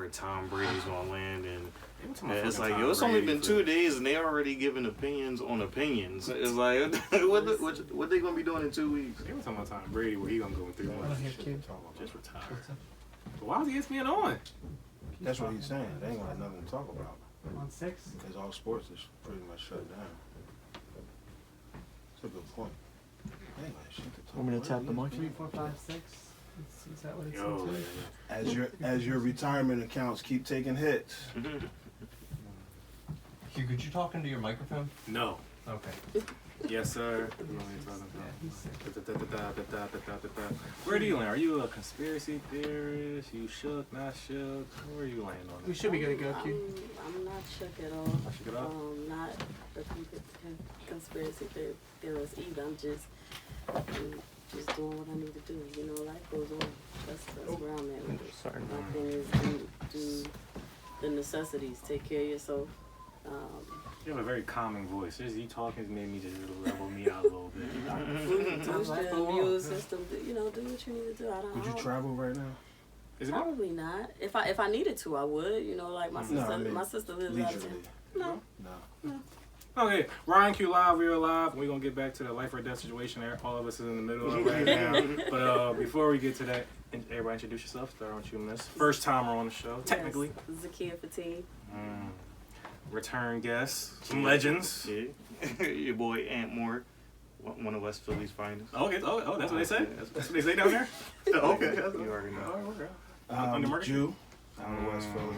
where Tom Brady's gonna land, and it's like, yo, it's only been 2 days and they already giving opinions on opinions. It's like, what they gonna be doing in 2 weeks? They were talking about Tom Brady, where he gonna go in 3 months. Just retire. But why was ESPN on? That's what he's saying. They ain't gonna have nothing to talk about. On 6? Because all sports is pretty much shut down. That's a good point. They ain't gonna have shit to talk about. Want me to tap the mic? 3, 4, 5, 6. Is that what it's Yo, As your retirement accounts keep taking hits. Hugh, could you talk into your microphone? no. Okay. Yes, sir. Where do you land? Are you a conspiracy theorist? You shook, not shook? Where are you laying on We it? should be good to go, Q. I'm not shook at all. Not shook at all? Not a conspiracy theorist either. I'm just doing what I need to do. You know, life goes on. That's where I'm at with it. Sorry. My thing is do the necessities. Take care of yourself. You have a very calming voice. Just you talking made me just level me out a little bit. Boost your immune system. You know, do what you need to do. Would you travel right now? Is it Probably not. If I needed to, I would. You know, like my sister lives out of town. No. Okay, RightonQuelive, we're alive. We're going to get back to the life or death situation there. All of us is in the middle of it right now. But before we get to that, everybody introduce yourself. Start with you, miss. First timer on the show, technically. Yes, Zakiya Fatin. Return guests. Some legends. Yeah. Your boy Ant Moore, one of West Philly's finest. Okay, oh, that's what they say? That's what they say down there? Okay. You already know. Okay. Jew. I'm West Philly.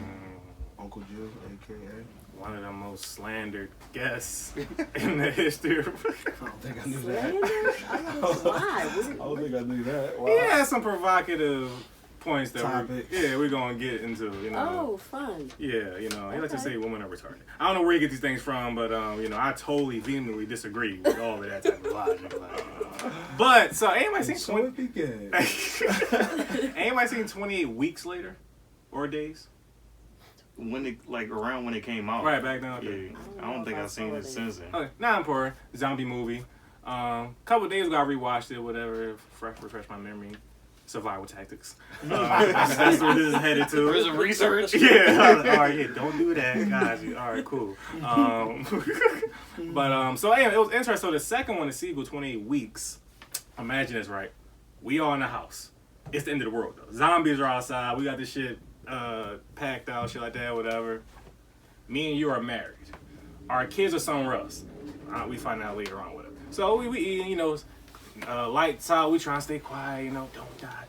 Uncle Jew, a.k.a. One of the most slandered guests in the history of... I don't think I knew that. I don't know why. I don't think I knew that. Wow. He had some provocative points that Topics. we're going to get into, you know. Oh, fun. Yeah, you know, he likes to Okay. say women are retarded. I don't know where you get these things from, but, you know, I totally vehemently disagree with all of that type of logic. But, so, anybody seen So it began. anybody seen 28 weeks later? Or days? Around when it came out. Right, back down Yeah, there. I don't think I've seen it since then. Okay, not important. Zombie movie. Couple of days ago, I rewatched it, whatever, refresh my memory. Survival tactics. That's what this is headed to. There's some research. Yeah. All right. Yeah. Don't do that, guys. All right. Cool. So anyway, it was interesting. So the second one, the sequel, 28 weeks. Imagine this, right? We all in the house. It's the end of the world, though. Zombies are outside. We got this shit packed out, shit like that, whatever. Me and you are married. Our kids are somewhere else. We find out later on, whatever. So we eating, you know. Lights out, we trying to stay quiet, you know, don't die.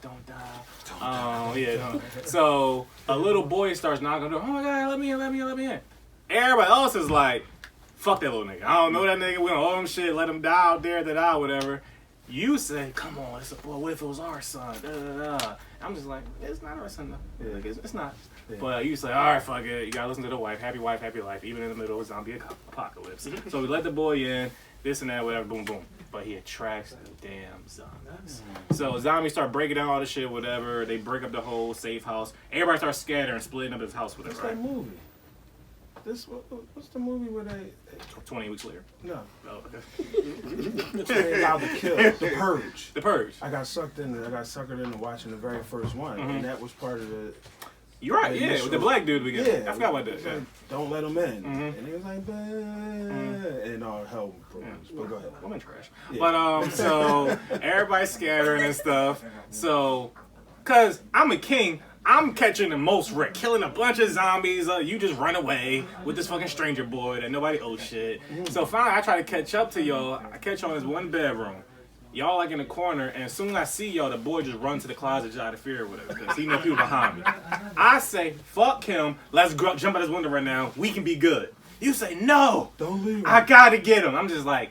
Yeah. So a little boy starts knocking on the door. Oh my God, let me in. Everybody else is like, fuck that little nigga. I don't know that nigga. We don't owe him shit. Let him die out there, whatever. You say, come on, it's a boy. What if it was our son? I'm just like, it's not our son though. Yeah. Like, it's not. Yeah. But you say, all right, fuck it. You gotta listen to the wife, happy life, even in the middle of a zombie apocalypse. So we let the boy in, this and that, whatever, boom, boom. But he attracts the damn zombies. So zombies start breaking down all the shit, whatever. They break up the whole safe house. Everybody starts scattering, splitting up his house, whatever. What's that movie? What's the movie where they... 28 weeks later. No. Oh, okay. They allowed to kill. The Purge. The Purge. I got suckered into watching the very first one, and that was part of the... You're right, yeah, with the black dude again. Yeah, I forgot about that. Like, don't let him in. Mhm. And he was like, and all hell broke loose. But go ahead. Woman trash. Yeah. But so everybody's scattering and stuff. So, cause I'm a king, I'm catching the most wreck, killing a bunch of zombies. You just run away with this fucking stranger boy that nobody owes shit. So finally, I try to catch up to y'all. I catch y'all in this one bedroom. Y'all like in the corner, and as soon as I see y'all, the boy just runs to the closet just out of fear or whatever, because he know people behind me. I say, fuck him, let's jump out this window right now, we can be good. You say, no, Don't leave him. I gotta get him. I'm just like,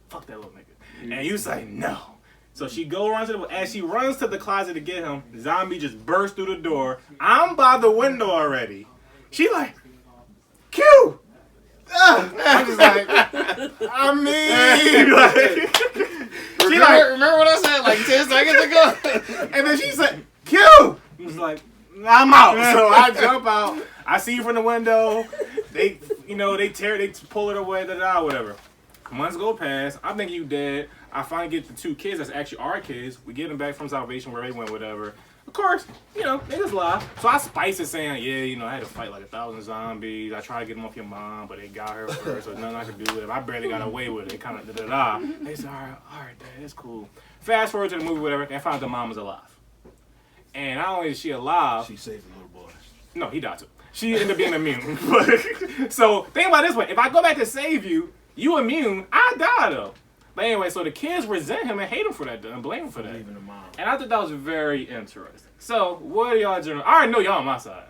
fuck that little nigga. And you say, no. So she as she runs to the closet to get him, zombie just bursts through the door. I'm by the window already. She like, Q! I'm just like, I mean, like... Remember what I said like 10 seconds ago? And then she said, Q! I was like, I'm out. So I jump out. I see you from the window. They pull it away, whatever. Months go past. I think you dead. I finally get the two kids. That's actually our kids. We get them back from salvation where they went, whatever. Of course, you know, niggas lie. So I spice it saying, yeah, you know, I had to fight like 1,000 zombies. I tried to get them off your mom, but they got her first, so there's nothing I could do with it. I barely got away with it. They kind of da-da-da. They said, all right, Dad, that's cool. Fast forward to the movie, whatever, they found the mom was alive. And not only is she alive... She saved the little boy. No, he died too. She ended up being immune. So think about it this way. If I go back to save you, you immune, I die though. But anyway, so the kids resent him and hate him for that and blame him for that. Leaving the mom. And I thought that was very interesting. So, what are y'all doing? I already know y'all on my side.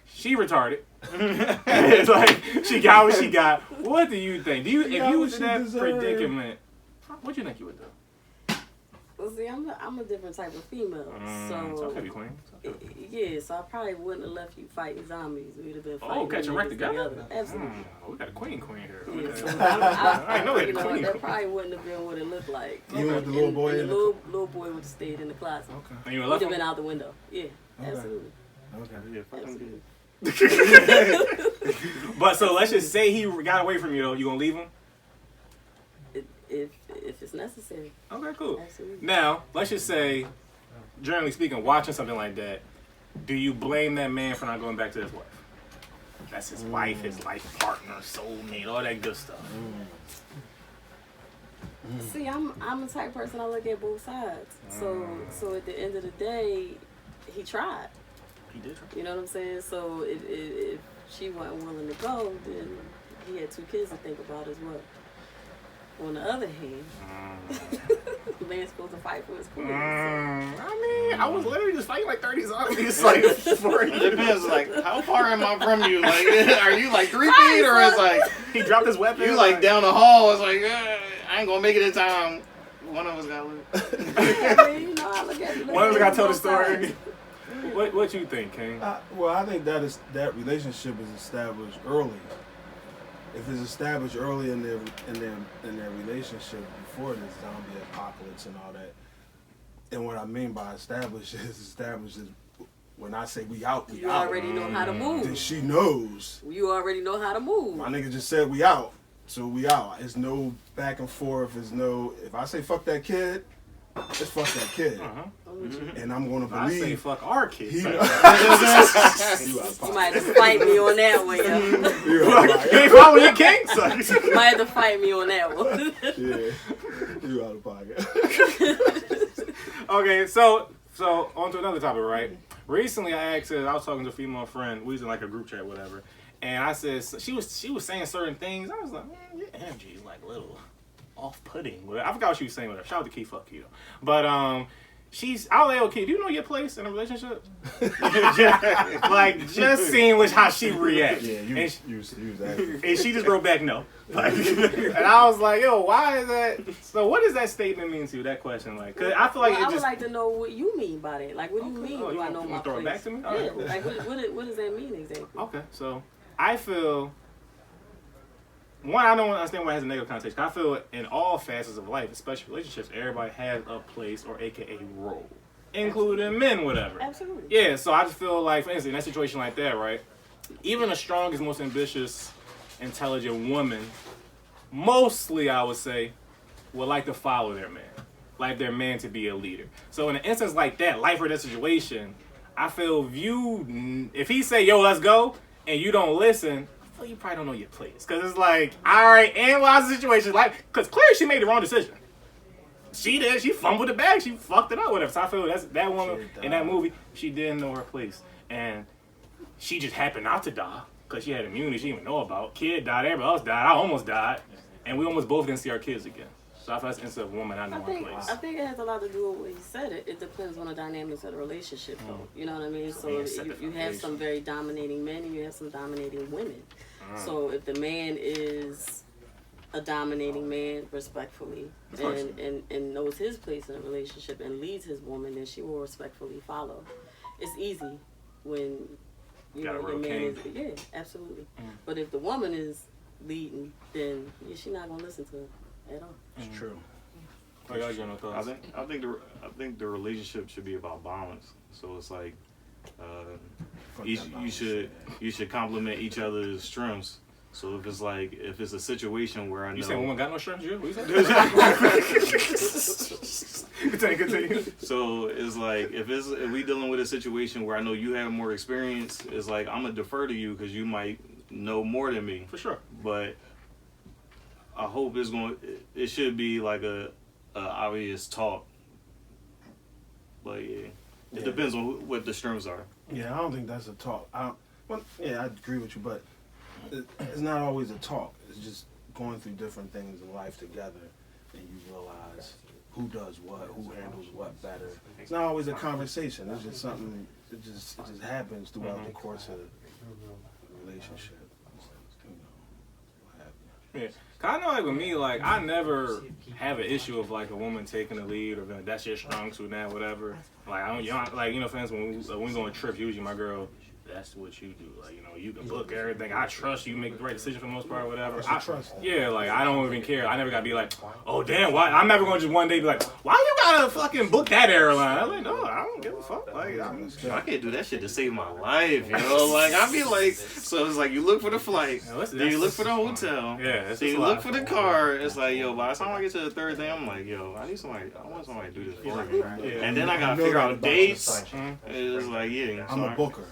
She retarded. It's like, she got what she got. What do you think? If you was in that predicament, what do you think you would do? Well, see, I'm a different type of female, So okay, queen. yeah. So I probably wouldn't have left you fighting zombies. We'd have been fighting. catch them right together. Absolutely. We got a queen here. Yeah, Okay. so I know you that know, queen. that probably wouldn't have been what it looked like. Even with the little boy and in the little boy would have stayed in the closet. Okay. And you Would left have him? been out the window. Yeah, absolutely. Okay. Yeah, fuck them Absolutely. kids. But so let's just say he got away from you though. You gonna leave him? If it's necessary. Okay, cool. Absolutely. Now, let's just say, generally speaking, watching something like that, do you blame that man for not going back to his wife? That's his wife, his life partner, soulmate, all that good stuff. See, I'm the type of person I look at both sides. So at the end of the day, he tried. He did try. You know what I'm saying? So if she wasn't willing to go, then he had 2 kids to think about as well. On the other hand, the man's supposed to fight for his queen. So. I mean, I was literally just fighting like 30 zombies like for It depends, like, how far am I from you? Like, are you like 3 feet, or it's like he dropped his weapon. you like down the hall? It's like I ain't gonna make it in time. One of us got live. I mean, you know, I look at One of us gotta tell the both story. sides. What you think, King? Well, I think that relationship is established early. If it's established early in their relationship before this zombie apocalypse and all that, and what I mean by established is when I say we out, we You out. already know how to Then move. she knows. You already know how to move. My nigga just said we out, so we out. There's no back and forth. There's no. If I say fuck that kid, it's fuck that kid, and I'm gonna I say believe. fuck our kids. He Like, you out of You pocket. might have to fight me on that one, yo. You out of pocket. hey, follow your King, son. You might have to fight me on that one. Yeah, you out of pocket. Okay, so on to another topic, right? Recently, I asked her, I was talking to a female friend. We was in like a group chat, whatever, and I said she was saying certain things. I was like, man, your energy is like a little off-putting. I forgot what she was saying with her. Shout out to Key, fuck you. But I was like, okay, do you know your place in a relationship? Like, just seeing how she reacts. Yeah, you was acting. And she just wrote back no. Like, and I was like, yo, why is that? So what does that statement mean to you, that question? Like, cause I feel like I it would just... like to know what you mean by that. Like, what do you Okay. mean? Oh, Do you I know want my to throw it place? back to me? Yeah. All right, cool. Like, what does that mean exactly? Okay, so I feel... One, I don't understand why it has a negative connotation. I feel in all facets of life, especially relationships, everybody has a place or AKA role. Including men, whatever. Absolutely. Yeah, so I just feel like, for instance, in that situation like that, right? Even the strongest, most ambitious, intelligent woman, mostly, I would say, would like to follow their man. Like their man to be a leader. So in an instance like that, life or death situation, I feel if he say, yo, let's go, and you don't listen, I feel you probably don't know your place. Because it's like, all right, analyze the situation. Like, because clearly she made the wrong decision. She did. She fumbled the bag. She fucked it up, whatever. So I feel that woman in that movie, she didn't know her place. And she just happened not to die because she had immunity she didn't even know about. Kid died. Everybody else died. I almost died. And we almost both didn't see our kids again. So I feel that's an instance of woman, I know my place. I think it has a lot to do with what he said. It depends on the dynamics of the relationship, though. You know what I mean? So you have some very dominating men and you have some dominating women. So if the man is a dominating man, respectfully, and knows his place in a relationship and leads his woman, then she will respectfully follow. It's easy when you know the man is. Yeah, absolutely. But if the woman is leading, then she's not gonna listen to him at all. It's true. I think the relationship should be about balance. So it's like you should complement each other's strengths. So if it's a situation where I know you saying woman got no strengths, you? What you saying? Continue. So it's like if we dealing with a situation where I know you have more experience, it's like I'm gonna defer to you because you might know more than me. For sure. But I hope it should be like a obvious talk. But yeah, it depends on what the strengths are. Yeah, I don't think that's a talk. I agree with you, but it's not always a talk. It's just going through different things in life together, and you realize who does what, who handles what better. It's not always a conversation. It's just something. It just happens throughout the course of the relationship. Yeah, I know, like with me, like I never have an issue of like a woman taking the lead or being, that's your strong suit now, whatever. Like I don't, like for instance, when we go on trips, usually my girl, that's what you do. Like you can book everything. I trust you, make the right decision for the most part, or whatever. Yeah, like I don't even care. I never gotta be like, oh damn, why? I'm never gonna just one day be like, why you gotta fucking book that airline? I'm like, no, I don't give a fuck. Like I can't do that shit to save my life, you know. Like I be like, so it's like you look for the flight, then you look for the hotel, then you look for the car. It's like, yo, by the time I get to the third thing, I'm like, yo, I want somebody to do this for me. And then I gotta figure out dates. It's like, yeah, I'm a booker.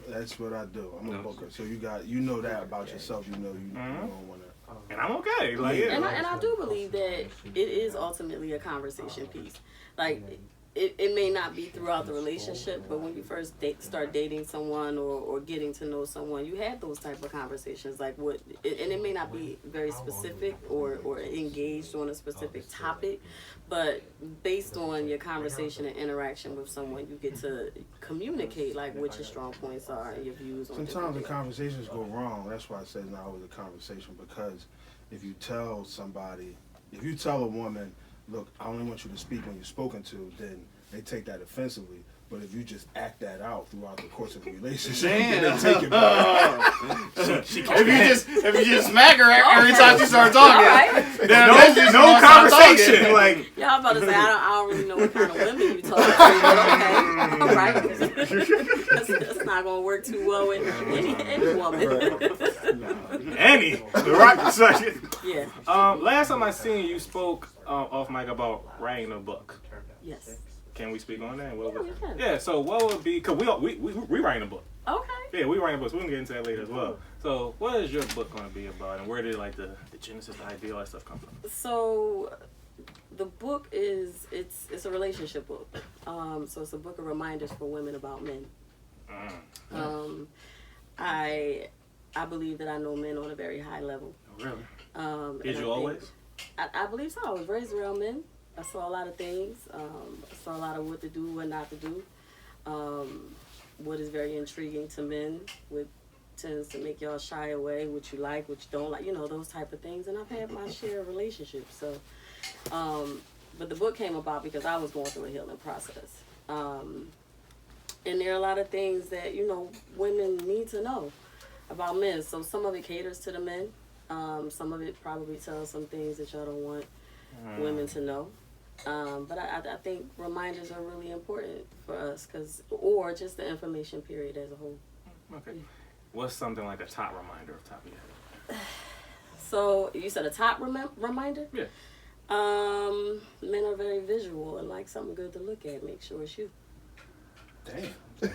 That's what I do. I'm a booker. So you know that about yourself. You know you don't want to. And I'm okay. Like, and I do believe that it is ultimately a conversation piece. Like it may not be throughout the relationship, but when you first start dating someone or getting to know someone, you have those type of conversations. Like and it may not be very specific or engaged on a specific topic, but based on your conversation and interaction with someone, you get to communicate like what your strong points are and your views on. Sometimes the conversations go wrong. That's why I say it's not always a conversation, because if you tell a woman, look, I only want you to speak when you're spoken to, then they take that offensively. But if you just act that out throughout the course of the relationship, then they take it back. if you just smack her every time she starts talking, then no conversation. Like, yeah, I'm about to say I don't really know what kind of women you talk to. But okay, all right, that's not gonna work too well with any woman. Any, right? Yeah. Last time I seen you spoke off mic about writing a book. Yes. Can we speak on that? Yeah, we can. Yeah, so what would be, because we writing a book. Okay. Yeah, we writing books. We're going to get into that later as well. So what is your book going to be about, and where did like the genesis, the idea, all that stuff come from? So the book it's a relationship book. So it's a book of reminders for women about men. I believe that I know men on a very high level. Oh, really? Did you always? I believe so. I was raised around men. I saw a lot of things. I saw a lot of what to do, what not to do. What is very intriguing to men, what tends to make y'all shy away, what you like, what you don't like, those type of things. And I've had my share of relationships. So, but the book came about because I was going through a healing process. And there are a lot of things that, women need to know about men. So some of it caters to the men. Some of it probably tells some things that y'all don't want women to know. But I think reminders are really important for us, or just the information period as a whole. Okay. What's something like a top reminder off the top of your head? So you said a top reminder? Yeah. Men are very visual and like something good to look at. Make sure it's you. Damn. What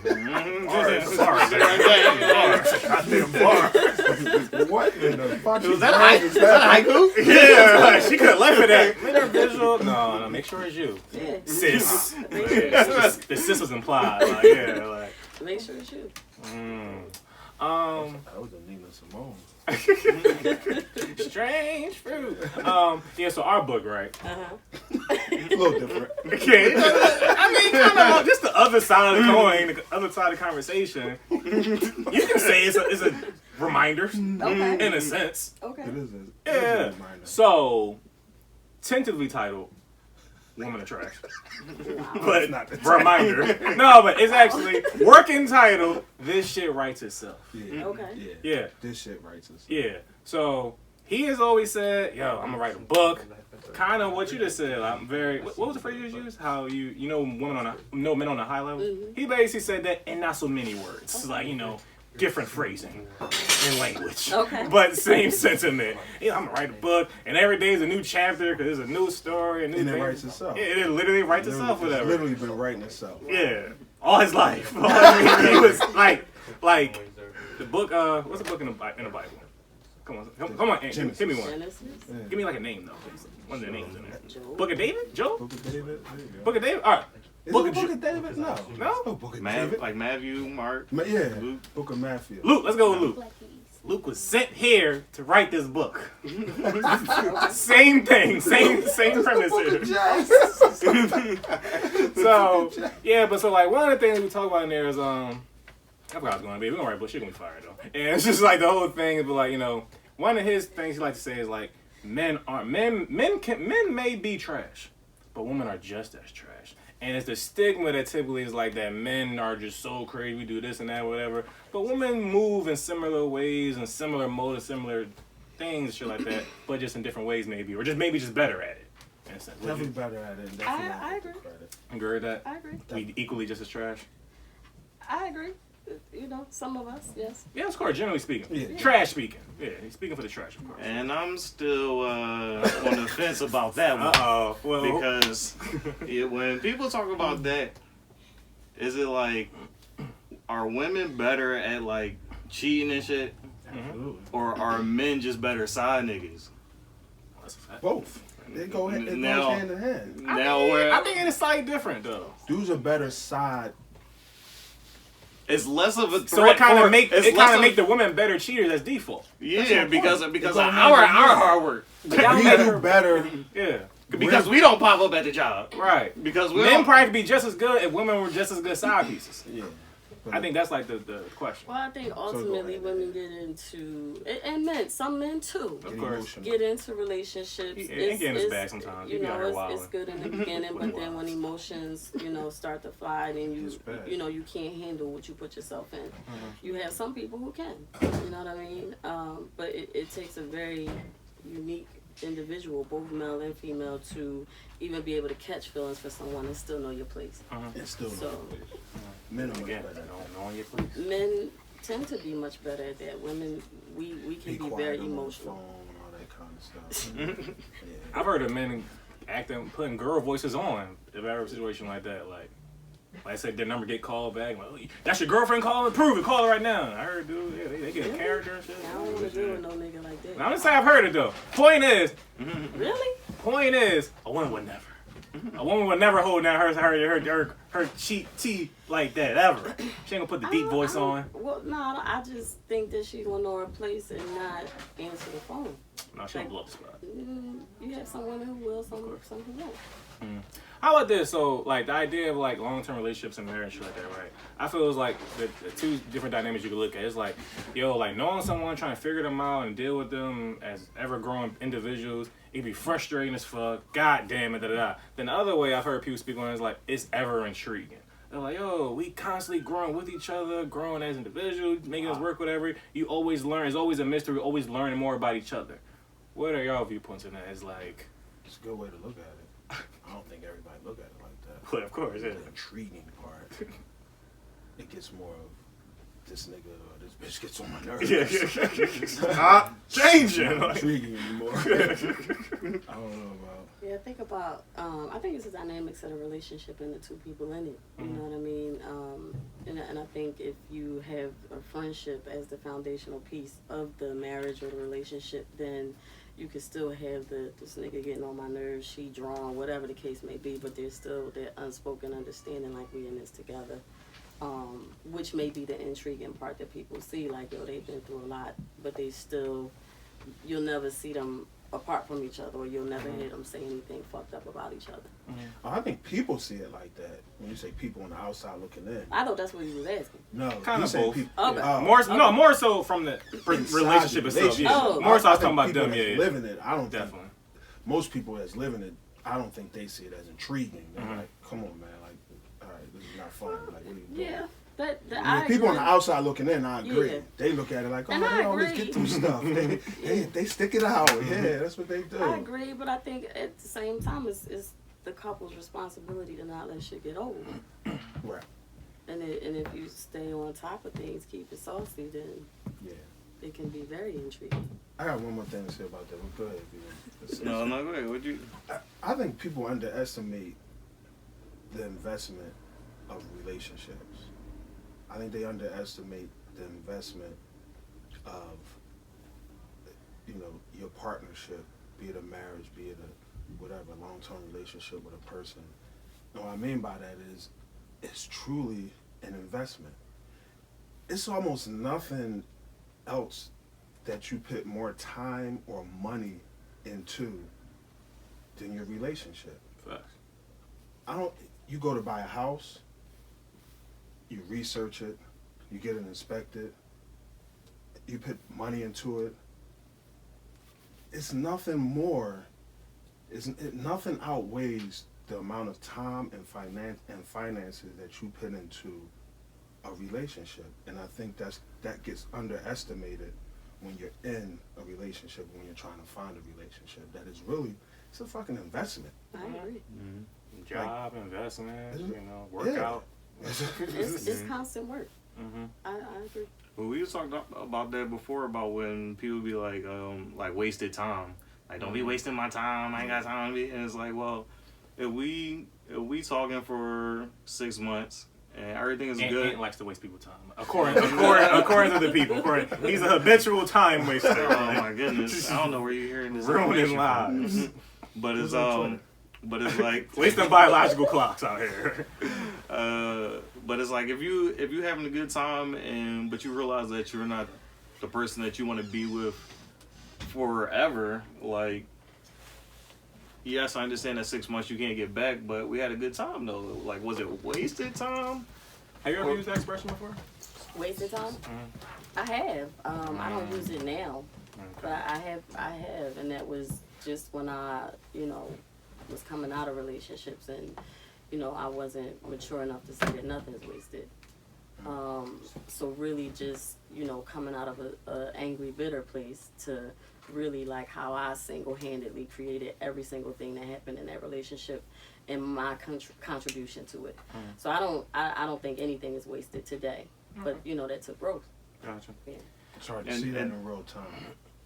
in the fuck? Was that a haiku? Yeah, she could have left it at. Men are visual. No, make sure it's you. Yeah. Sis. The sis was implied. Like, yeah, like. Make sure it's you. That was a Nina Simone. Strange fruit. Yeah, so our book, right? A little different. Okay. I mean, kind of just the other side of the coin, the other side of the conversation. You can say it's a reminder, in a sense. Okay. It is Yeah. a reminder. So, tentatively titled Woman of Trash. Wow. But not the reminder. No, but it's actually working title, This Shit Writes Itself. Yeah. Okay. Yeah. This shit writes itself. Yeah. So he has always said, yo, I'm gonna write a book. Kind of what you just said. I'm very. What was the phrase you used? How you know men on a high level. Mm-hmm. He basically said that in not so many words. Okay. Like different phrasing and language. Okay. But same sentiment. You know, I'm gonna write a book, and every day is a new chapter because there's a new story, a new And thing. it writes itself. Yeah, it literally writes itself. It's Whatever. literally been writing itself. Yeah, all his life. I mean, he was like the book. What's the book in the Bible? Come on, Aunt, hit me one. Genesis? Yeah. Give me like a name though, please. One of the names in there. Job? Book of David? Job? Book of David. There you go. Book of David? All right. Is Book it of Book of David? No. No? Oh, Book of David. Like Matthew, Mark, Yeah. Luke. Book of Matthew. Luke. Let's go with Luke. Luke was sent here to write this book. Same thing. Same premise here. So yeah, but so like one of the things we talk about in there is I forgot what I was going to be. We're gonna write book. She's gonna be fired though. And it's just like the whole thing is like, you know, one of his things he likes to say is like men may be trash, but women are just as trash. And it's the stigma that typically is like that men are just so crazy, we do this and that, whatever. But women move in similar ways and similar motives, similar things, shit like that, but just in different ways maybe, or just maybe just better at it. Definitely better at it. I agree. Agree with that? I agree. We equally just as trash? I agree. You know, some of us, yes. Yeah, of course, generally speaking. Yeah. Trash speaking. Yeah, he's speaking for the trash, of course. And I'm still on the fence about that one. Uh-oh. Well, Because when people talk about that, is it like, are women better at like cheating and shit? Absolutely. Or are men just better side niggas? that's a fact. Both. It goes hand in hand. I think it's slightly different, though. Dudes are better side. It's less of a threat. So it kind of make the the women better cheaters as default. Yeah, because of It's our all hand in hand. hard work. We do better. Yeah. Because we don't pop up at the job. Right. Because we Men don't. probably could be just as good if women were just as good side pieces. Yeah. I think that's like the question. Well, I think ultimately women get into, and men, some men too, Of course. get into relationships. He ain't getting his bag sometimes. You He be out here know, it's wilding. good in the beginning, but then when emotions, you know, start to fly, then you know, you can't handle what you put yourself in. You have some people who can, you know what I mean? But it takes a very unique individual, both male and female, to even be able to catch feelings for someone and still know your place. It's still So men are much Again, better. knowing your place. men tend to be much better at that. Women, we can be quiet very on the emotional. phone and all that kind of stuff. Yeah. I've heard of men putting girl voices on if I ever a situation like that. Like I said, their number get called back. Like, oh, that's your girlfriend calling? Prove it. Call her right now. I heard, dude, yeah, they get a character and shit. I don't want to deal with no nigga like that. Now, I'm just saying I've heard it though. Point is, Really? a woman would never. A woman would never hold down her cheek tea like that ever. She ain't gonna put the deep voice on. Well, no, I just think that she's gonna know her place and not answer the phone. No, she'll blow up the spot. You have some women who will, some who won't. How about this? So, like, the idea of, like, long-term relationships and marriage, shit like that, right? I feel it's, like, the two different dynamics you can look at. It's, like, yo, like, knowing someone, trying to figure them out and deal with them as ever-growing individuals, it can be frustrating as fuck. God damn it, da-da-da. Then the other way I've heard people speak on is, like, it's ever-intriguing. They're like, yo, we constantly growing with each other, growing as individuals, making us work, whatever. You always learn. It's always a mystery. Always learning more about each other. What are y'all viewpoints on that? It's like... It's a good way to look at it. I don't think everybody look at it like that. Well, of course, yeah. The intriguing part. It gets more of this nigga or this bitch gets on my nerves. Not changing. Not intriguing anymore. I don't know about. Yeah, think about, I think it's the dynamics of the relationship and the two people in it. You know what I mean? And I think if you have a friendship as the foundational piece of the marriage or the relationship, then you can still have this nigga getting on my nerves, she drawn, whatever the case may be, but there's still that unspoken understanding like we in this together. Which may be the intriguing part that people see, like, yo, they've been through a lot, but they still, you'll never see them apart from each other, or you'll never hear them say anything fucked up about each other. I think people see it like that. When you say people on the outside looking in. I thought that's what you was asking. No, Kind you of say both. people. Okay. Oh, More so from the Inside relationship the itself. Yeah. Oh. More so I was think talking about people them. that's Yeah, living it. I don't definitely. think most people that's living it. I don't think they see it as intriguing. They're like, come on, man. Like, all right, this is not fun. Like, what are you doing? Yeah. I mean, people on the outside looking in, I agree. Yeah. They look at it like, oh, And they I always agree. get through stuff. They stick it out. Yeah, that's what they do. I agree, but I think at the same time, it's the couple's responsibility to not let shit get old. Right. And if you stay on top of things, keep it saucy, then it can be very intriguing. I got one more thing to say about that. Go ahead. No, go ahead. What'd you? I think people underestimate the investment of relationships. I think they underestimate the investment of, your partnership, be it a marriage, be it a whatever, long-term relationship with a person. And what I mean by that is, it's truly an investment. It's almost nothing else that you put more time or money into than your relationship. Facts. You go to buy a house, you research it, you get it inspected, you put money into it. It's nothing more, nothing outweighs the amount of time and finances that you put into a relationship. And I think that gets underestimated when you're in a relationship, when you're trying to find a relationship. That is really, it's a fucking investment. I agree. Mm-hmm. Job, investment, workout. Yeah. It's constant work. Mm-hmm. I agree. Well, we was talking about that before, about when people be like wasted time. Like, don't be wasting my time. I ain't got time to be. And it's like, well, if we talking for 6 months and everything is good. Ant likes to waste people's time. According to the people. He's a habitual time waster. Oh my goodness. I don't know where you're hearing this. Ruining lives. But it's like wasting biological clocks out here. But it's like if you having a good time but you realize that you're not the person that you want to be with forever, like, yes, I understand that 6 months you can't get back, but we had a good time though. Like, was it wasted time? Have you ever used that expression before? Wasted time? Mm-hmm. I have. I don't use it now, but I have, and that was just when I, was coming out of relationships and, I wasn't mature enough to say that nothing's wasted. So really just, coming out of a angry, bitter place to really like how I single-handedly created every single thing that happened in that relationship and my contribution to it. So I don't think anything is wasted today, but that took growth. Gotcha. Yeah. It's hard to see that in real time.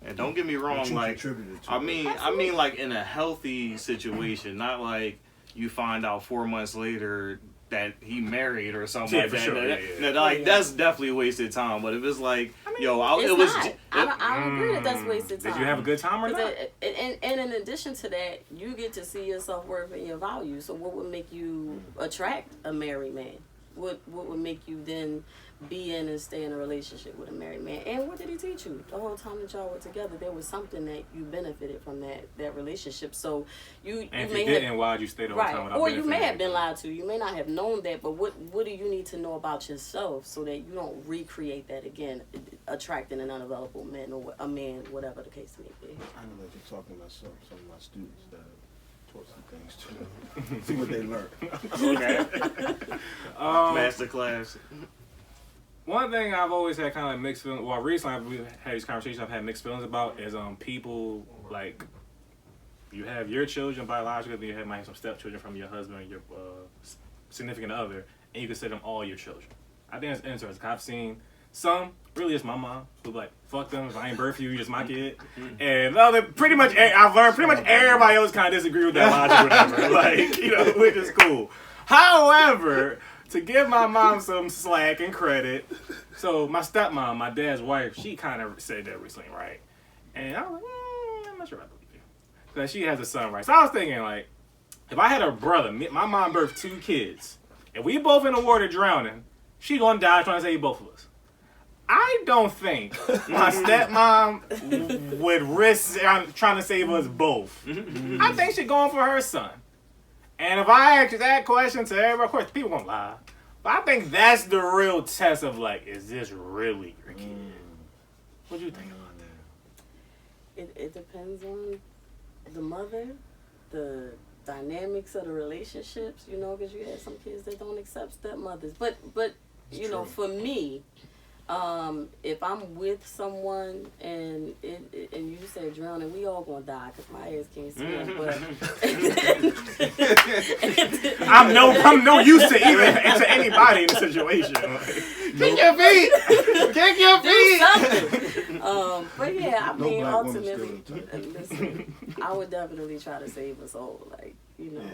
And don't get me wrong, like, I mean like in a healthy situation, not like you find out 4 months later that he married or something like that. Sure. That's definitely wasted time. But if it's like, I don't agree that that's wasted time. Did you have a good time or not? And in addition to that, you get to see your self-worth and your value. So what would make you attract a married man? What would make you then be in and stay in a relationship with a married man? And what did he teach you the whole time that y'all were together? There was something that you benefited from that relationship. So why'd you stay the whole time without or you may have been lied to. You may not have known that, but what do you need to know about yourself so that you don't recreate that again, attracting an unavailable man or a man, whatever the case may be. I know that you're talking about some of my students that taught some things too. See what they learn. Okay. Master class. One thing I've always had kind of mixed feelings. Well, recently we've had these conversations I've had mixed feelings about is people like you have your children biologically, then you might have some stepchildren from your husband, your significant other, and you consider them all your children. I think it's interesting. I've seen some, really it's my mom, who like, fuck them, if I ain't birth you, you're just my kid. And other, I've learned pretty much everybody else kind of disagree with that logic or whatever. Like, which is cool. However, to give my mom some slack and credit, so my stepmom, my dad's wife, she kind of said that recently, right? And I was like, I'm not sure I believe you. Because she has a son, right? So I was thinking, like, if I had a brother, my mom birthed 2 kids, and we both in the water drowning, she gonna die trying to save both of us. I don't think my stepmom would risk trying to save us both. I think she's going for her son. And if I ask that question to everybody, of course, people gonna lie. But I think that's the real test of like, is this really your kid? What do you think about that? It depends on the mother, the dynamics of the relationships, because you have some kids that don't accept stepmothers. But you know, for me, If I'm with someone and you said drowning, we all gonna die because my ass can't swim. But I'm no use to even to anybody in the situation. Kick your feet. Kick your feet. But yeah, I mean, black woman ultimately, listen, I would definitely try to save us all. Like, you know. Yeah.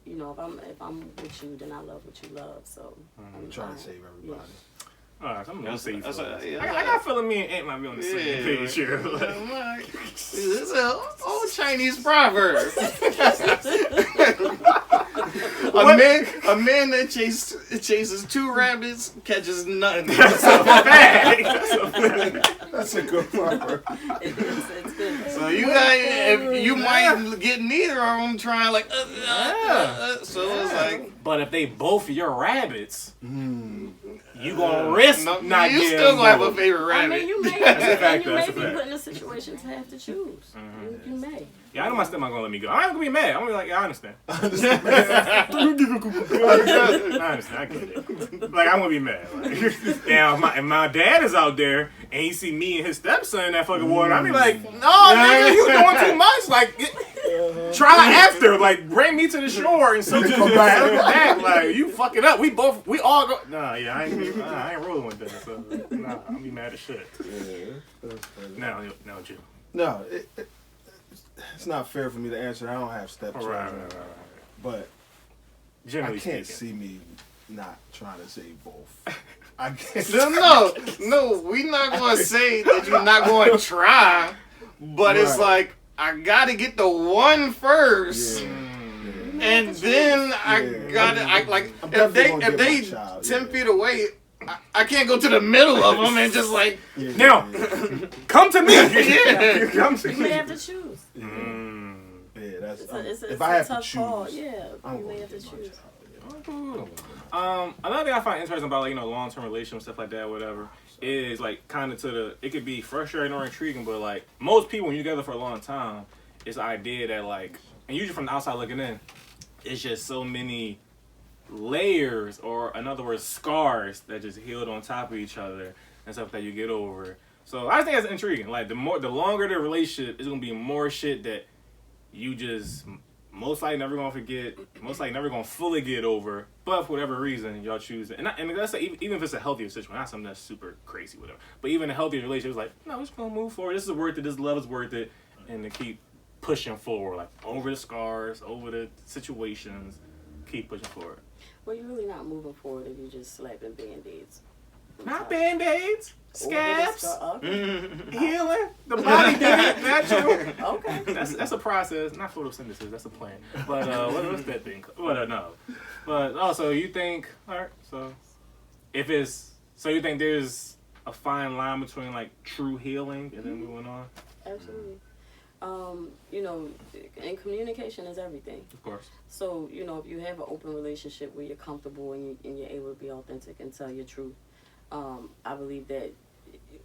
If I'm with you, then I love what you love. So I'm trying to save everybody. Yeah. Alright, I'm gonna say I got a feeling me and Aunt might be on the same page here. It's an old Chinese proverb. A man that chases 2 rabbits catches none. That's a fact. That's a good proverb. It's good. So you might get neither of them trying like. So it's like. But if they both your rabbits, you gonna risk not getting. You still gonna have a favorite rabbit. I mean, you may be put in a situation to have to choose. You may. Yeah, I know my stepmom gonna let me go. I'm not gonna be mad. I'm gonna be like, yeah, I understand. I understand. I get it. Like, I'm gonna be mad. Like, now, if my dad is out there and he see me and his stepson in that fucking water, I'll be like, no, nigga, you doing too much. Like, try after. Like, bring me to the shore and so come back. Like, you fuck it up. We all go. Nah, yeah, I ain't rolling with that. So, nah, I'm gonna be mad as shit. Now, Jim. No, it's not fair for me to answer. I don't have stepchildren. Right. But Generally I can't speaking. see me not trying to save both. I can't. No, we're not going to say that you're not going to try, but it's like, I got to get the one first. Yeah. And then I gotta, if they 10 feet away, I can't go to the middle of them and just like, now, come to me. Come to You may me. have to choose. Yeah, that's. It's if a I have to tough choose, call. Yeah, I'm you may gonna have to get my choose. child. Another thing I find interesting about long-term relationships, stuff like that, whatever, is like kind of it could be frustrating or intriguing, but like most people when you're together for a long time, it's the idea that like, and usually from the outside looking in, it's just so many layers, or in other words, scars that just healed on top of each other and stuff that you get over. So I think that's intriguing. Like the longer the relationship, it's gonna be more shit that you just most likely never gonna forget, most likely never gonna fully get over, but for whatever reason y'all choose it. And that's even if it's a healthier situation, not something that's super crazy, whatever. But even a healthier relationship is like, no, we're just gonna move forward. This is worth it. This love is worth it, and to keep pushing forward, like over the scars, over the situations, keep pushing forward. Well, you're really not moving forward if you're just slapping band-aids. Not band-aids, scabs, Okay. healing, the body did it, natural. Okay. That's a process, not photosynthesis, that's a plan. But what's that thing? No. But also, you think, alright, so you think there's a fine line between like true healing and then moving on? Absolutely. And communication is everything. Of course. So, if you have an open relationship where you're comfortable and you're able to be authentic and tell your truth, I believe that,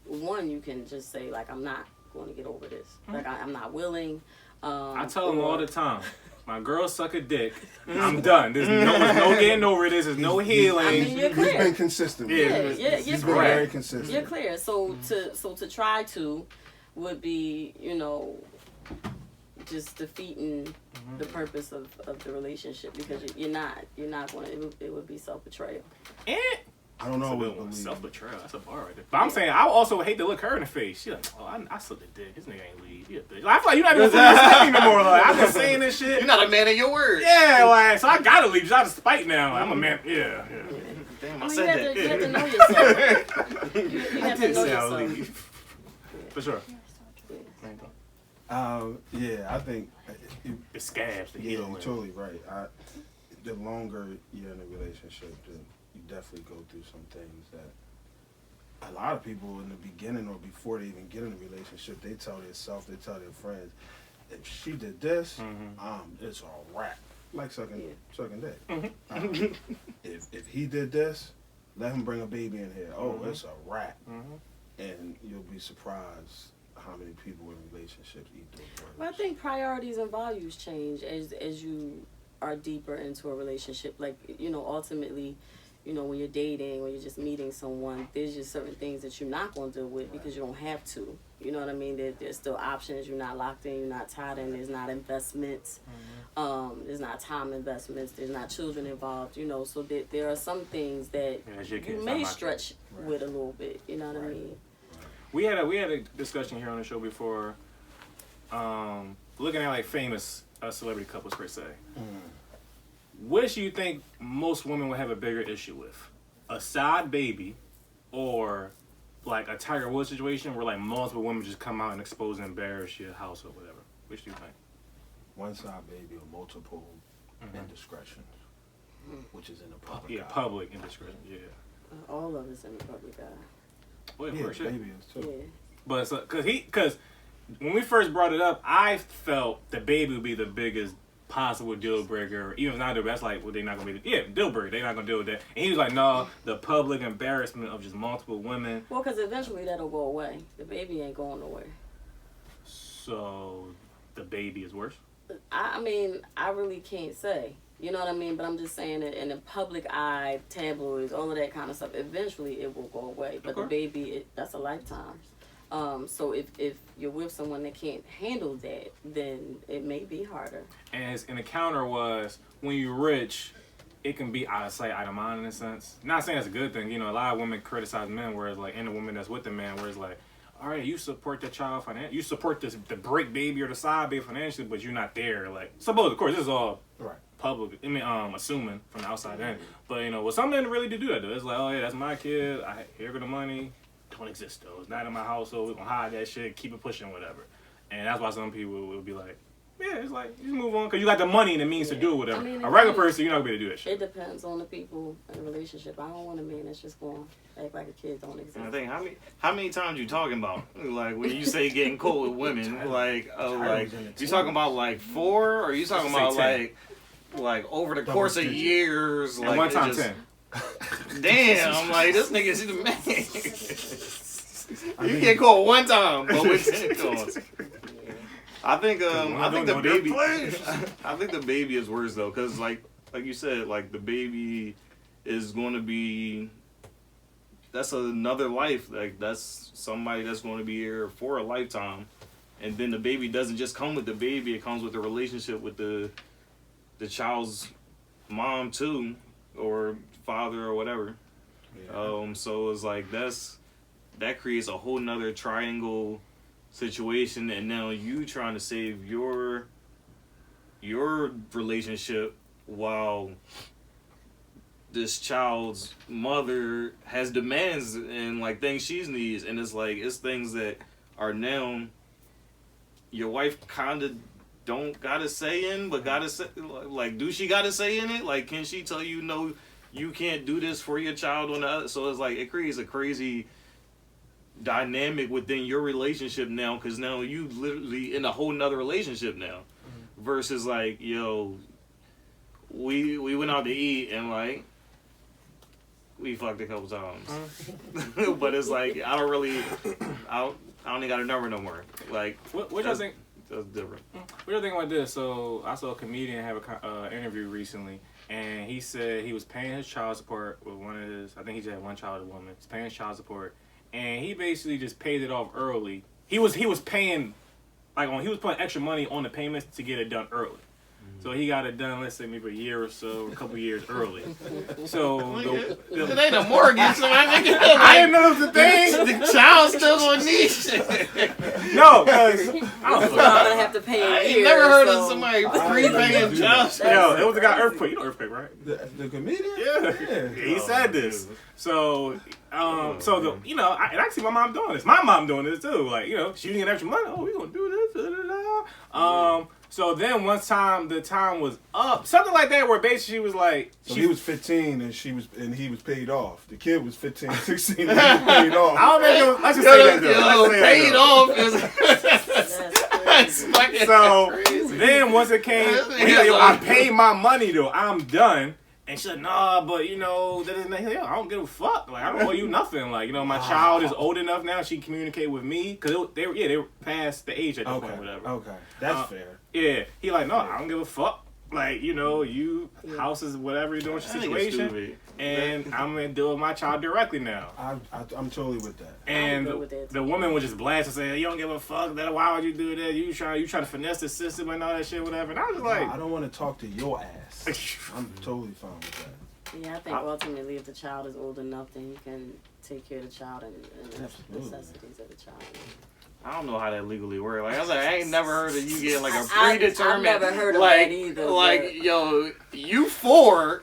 one, you can just say, like, I'm not going to get over this. Like, I'm not willing. I tell them all the time, my girl suck a dick, I'm done. There's no getting over this. There's no healing. I mean, you're clear. He's been consistent. He's been very consistent. You're clear. So to try to would be, just defeating the purpose of the relationship, because you're not going to, it would be self-betrayal. And I don't know. Self-betrayal, that's a bar right there. But I'm saying, I also hate to look her in the face. She's like, oh, I sucked a dick. This nigga ain't leave. He a bitch. Like, I feel like you're not even saying anymore. Like, I've been saying this shit. You're not a man of your word. Yeah, like, so I gotta leave. Out of spite now. I'm a man. Yeah. Damn, I mean, said that. you have to know yourself. you have to know yourself. For sure. I think The scabs, the you're healing. totally right. The longer you're in a relationship, then you definitely go through some things that a lot of people in the beginning or before they even get in a relationship, they tell themselves, they tell their friends, if she did this, it's a wrap. Like sucking dick. If he did this, let him bring a baby in here. Oh, it's a wrap. And you'll be surprised how many people in relationships eat those words. Well, I think priorities and values change as you are deeper into a relationship. Like, ultimately, you know, when you're dating or you're just meeting someone, there's just certain things that you're not going to deal with because you don't have to. You know what I mean? There's still options. You're not locked in. You're not tied in. There's not investments. There's not time investments. There's not children involved. You know, so there are some things that you may stretch with a little bit. You know what I mean? We had a discussion here on the show before, looking at like famous celebrity couples per se. Which do you think most women would have a bigger issue with? A side baby, or like a Tiger Woods situation where like multiple women just come out and expose and embarrass your house or whatever? Which do you think? One side baby or multiple indiscretions, which is in the public. Yeah, public indiscretion. Yeah. All of it's in the public eye. Well, Yeah, for sure. baby is too. Yeah. But because when we first brought it up, I felt the baby would be the biggest possible deal breaker. Even if it's not deal breaker, that's like, well, they're not gonna be deal breaker. They're not gonna deal with that. And he was like, no, the public embarrassment of just multiple women. Well, because eventually that'll go away. The baby ain't going nowhere. So the baby is worse. I mean, I really can't say. You know what I mean? But I'm just saying that in the public eye, tabloids, all of that kind of stuff, eventually it will go away. But the baby, that's a lifetime. So if you're with someone that can't handle that, then it may be harder. And the counter was, when you're rich, it can be out of sight, out of mind in a sense. Not saying that's a good thing. You know, a lot of women criticize men, whereas like, and the woman that's with the man, where it's like, all right, you support the child financially, you support the break baby or the side baby financially, but you're not there. Like, suppose, of course, this is all public. I mean, assuming from the outside in. But you know, well, some men really do that though. It's like, oh yeah, that's my kid. Here go the money. Don't exist though. It's not in my household. We're gonna hide that shit, keep it pushing, whatever. And that's why some people will be like, yeah, it's like, you move on, because you got the money and the means to do it, whatever. I mean, a regular person, you're not gonna be able to do that shit. It depends on the people in the relationship. I don't want a man that's just going to act like a kid don't exist. I think how many times you talking about? Like when you say getting cool with women, like you talking about like 4, or you talking about like over the course of years, like one time 10. Damn, like this nigga's the man. You get caught one time, but with 10 calls. I think the baby. I think the baby is worse though, cause like you said, like the baby is going to be. That's another life. Like that's somebody that's going to be here for a lifetime, and then the baby doesn't just come with the baby; it comes with the relationship with the child's mom too, or father or whatever. Yeah. So it's like that creates a whole nother triangle situation, and now you trying to save your relationship while this child's mother has demands and like things she needs, and it's things that are now your wife kind of don't gotta say in, but gotta say, like, do she gotta say in it? Like, can she tell you no, you can't do this for your child on the other? So it's like it creates a crazy dynamic within your relationship now, because now you literally in a whole nother relationship now, versus like, yo, we went out to eat and like we fucked a couple times, but it's like I don't even got a number no more. Like, what y'all think? That's different. What y'all think about this? So I saw a comedian have a interview recently, and he said he was paying his child support with one of his. I think he just had one child, a woman. He's paying his child support. And he basically just paid it off early. He was paying, he was putting extra money on the payments to get it done early. So he got it done, let's say maybe a year or so, a couple years early. So it ain't a mortgage, so I didn't know it was a thing. The child's still gonna need shit. No, because I'm gonna have to pay a year. I ain't never heard of somebody prepaying child. Yo, it was the guy Earthquake. You know Earthquake, right? The comedian? Yeah. He said this. So, and I see my mom doing this. My mom doing this too. Like, she was getting extra money. Oh, we gonna do this. So then once the time was up, something like that, where basically she was like, he was 15 and he was paid off. The kid was 15, 16 and he was paid off. I don't think it was, let's just say that though. Paid off is so then once it came, I paid my money though. I'm done. And she said, nah, but I don't give a fuck. Like, I don't owe you nothing. Like, my child is old enough now. She communicate with me. Because they were past the age at that point or whatever. Okay. That's fair. Yeah. He like, no, I don't give a fuck. Like, you know, you houses whatever you're doing with your situation, and I'm gonna deal with my child directly now. I'm totally with that. And the woman would just blast and say, "You don't give a fuck. That why would you do that? You try to finesse the system and all that shit, whatever." And I was just like, I don't want to talk to your ass. I'm totally fine with that. Yeah, I think ultimately, if the child is old enough, then you can take care of the child and the necessities of the child. I don't know how that legally works. Like I was like, I ain't never heard of you getting like a predetermined. I've never heard of like, that either. Like, yo, you 4,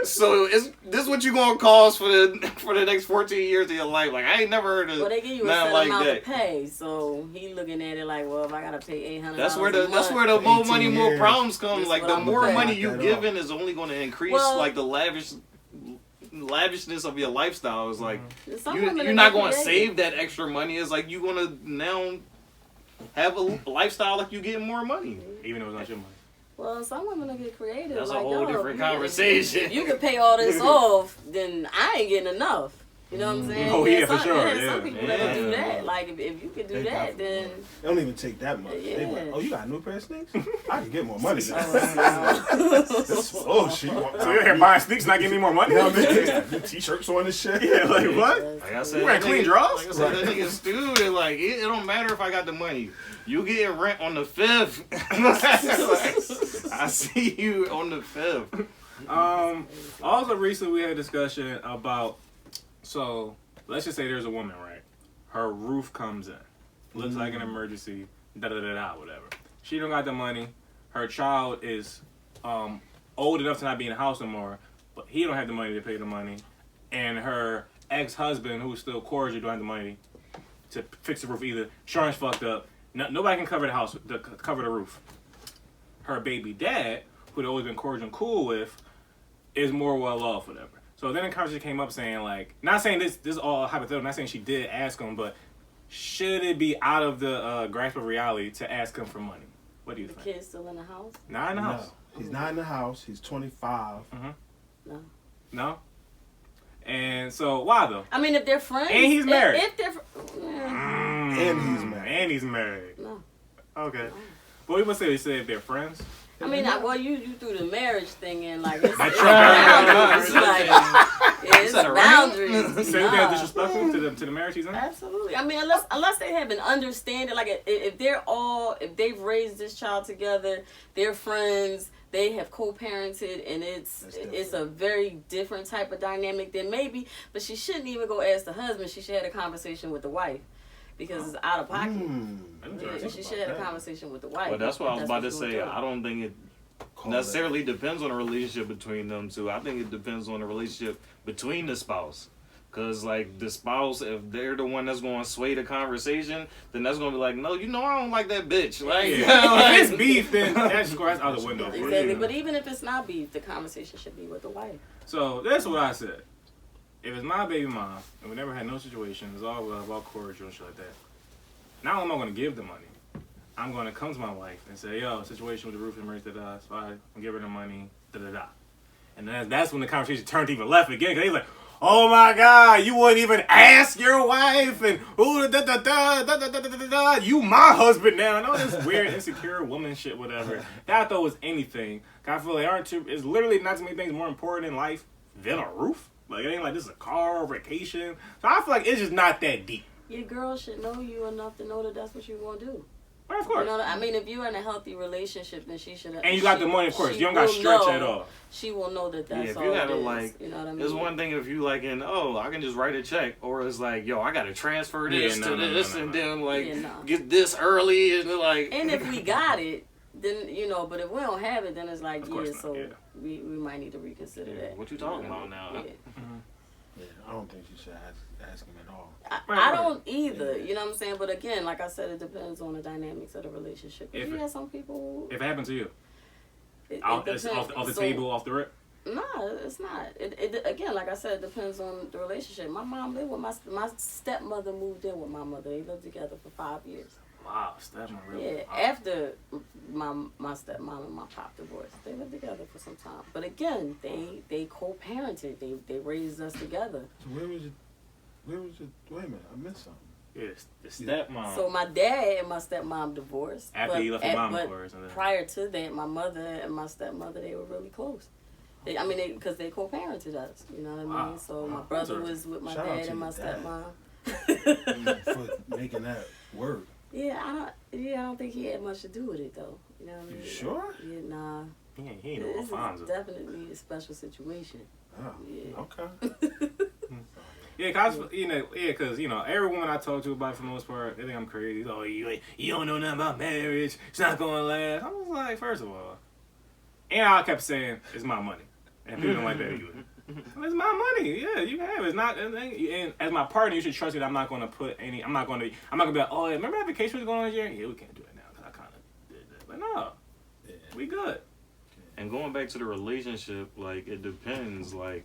so this what you gonna cost for the next 14 years of your life? Like I ain't never heard of. Well, they give you a set amount to pay, so he looking at it like, well, if I gotta pay $800, that's where the more money, more problems come. Like the more money you giving is only going to increase like the lavishness of your lifestyle. Is like you're not going to save that extra money. It's like you're going to now have a lifestyle like you getting more money, even though it's not your money. Well, some women will get creative. That's like, a whole different conversation. If you can pay all this off, then I ain't getting enough. You know what I'm saying? Oh yeah, for sure. Some people that do that. Like if you can do that, then they don't even take that much. They like, oh, you got a new pair of sneaks? I can get more money. This bullshit. So you're here buying sneaks, not giving me more money? You know what I mean? T-shirts on this shit. Yeah, like what? Like I said, you wearing clean drawers? Like I said, that nigga stupid. Like it don't matter if I got the money. You getting rent on the 5th. I see you on the 5th. Also recently we had a discussion about. So, let's just say there's a woman, right? Her roof comes in. Looks like an emergency, whatever. She don't got the money. Her child is old enough to not be in the house no more, but he don't have the money to pay the money. And her ex-husband, who's still cordial, don't have the money to fix the roof either. Insurance fucked up. Nobody can cover the house, cover the roof. Her baby dad, who they've always been cordial and cool with, is more well off, whatever. So then the conversation came up saying, like, not saying this is all hypothetical, not saying she did ask him, but should it be out of the grasp of reality to ask him for money? What do you think? The kid's still in the house? Not in the house. He's not in the house. He's 25. No. No? And so, why though? I mean, if they're friends. And he's married. If they're and he's married. And he's married. No. Okay. But we must say if they're friends. I mean, you threw the marriage thing in, like, it's boundaries. It's boundaries. So they're disrespectful to the marriage he's in? Absolutely. I mean, unless they have an understanding, like, if they've raised this child together, they're friends, they have co-parented, and it's a very different type of dynamic, then maybe, but she shouldn't even go ask the husband. She should have a conversation with the wife. Because it's out of pocket. Yeah, she should have a conversation with the wife. Well, that's what I was about to say. I don't think it necessarily depends on the relationship between them two. I think it depends on the relationship between the spouse. Because, like, the spouse, if they're the one that's going to sway the conversation, then that's going to be like, no, you know I don't like that bitch. Like, if it's beef, then that's out the window. Exactly. But even if it's not beef, the conversation should be with the wife. So, that's what I said. If it's my baby mom, and we never had no situation, it's all love, all cordial and shit like that, not only am I going to give the money, I'm going to come to my wife and say, yo, situation with the roof and emergency, so I'm give her the money, And that's when the conversation turned even left again, because he's like, oh my God, you wouldn't even ask your wife, and you my husband now, and all this weird, insecure woman shit, whatever. That I thought was anything. I feel like it's literally not too many things more important in life than a roof. Like, it ain't like this is a car or vacation. So I feel like it's just not that deep. Your girl should know you enough to know that that's what you're going to do. Well, of course. You know, I mean, if you're in a healthy relationship, then she should have. And you got the money, of course. You don't got stretch at all. She will know that that's all if you gotta, it is. Like, you know what I mean? It's one thing if you, like, I can just write a check. Or it's like, yo, I got to transfer this to this and then, like, get this early. And, like. And if we got it, then, but if we don't have it, then it's like, we might need to reconsider that. What you talking about now? Yeah, I don't think you should ask him at all. I don't either, you know what I'm saying? But again, like I said, it depends on the dynamics of the relationship. If you have some people... If it happened to you? It's off the table, off the rip? No, it's not. It again, like I said, it depends on the relationship. My mom lived with my stepmother moved in with my mother. They lived together for 5 years. Wow, stepmom really? Yeah, after my stepmom and my pop divorced, they lived together for some time. But again, they co-parented. They raised us together. So where was it? Wait a minute, I missed something. Yes, the stepmom. So my dad and my stepmom divorced. After he left your mom, of course. Prior to that, my mother and my stepmother, they were really close. Because they co-parented us. You know what I mean? Wow. So my brother was with my dad and my stepmom. For making that work. I don't think he had much to do with it though. You know what I mean? You sure? Yeah, nah. He ain't no Alfonso. It's definitely a special situation. Oh, yeah. Okay. Yeah, cause every woman I talk to about it for the most part, they think I'm crazy. Oh, you don't know nothing about marriage. It's not gonna last. I was like, first of all, and I kept saying it's my money, and people don't like that either. It's my money. Yeah, you can have it. It's not. And as my partner, you should trust me that I'm not gonna put any. I'm not gonna be like, oh, remember that vacation was going on this year? Yeah, we can't do it now because I kind of did that. But no, we good. And going back to the relationship, like, it depends. Like,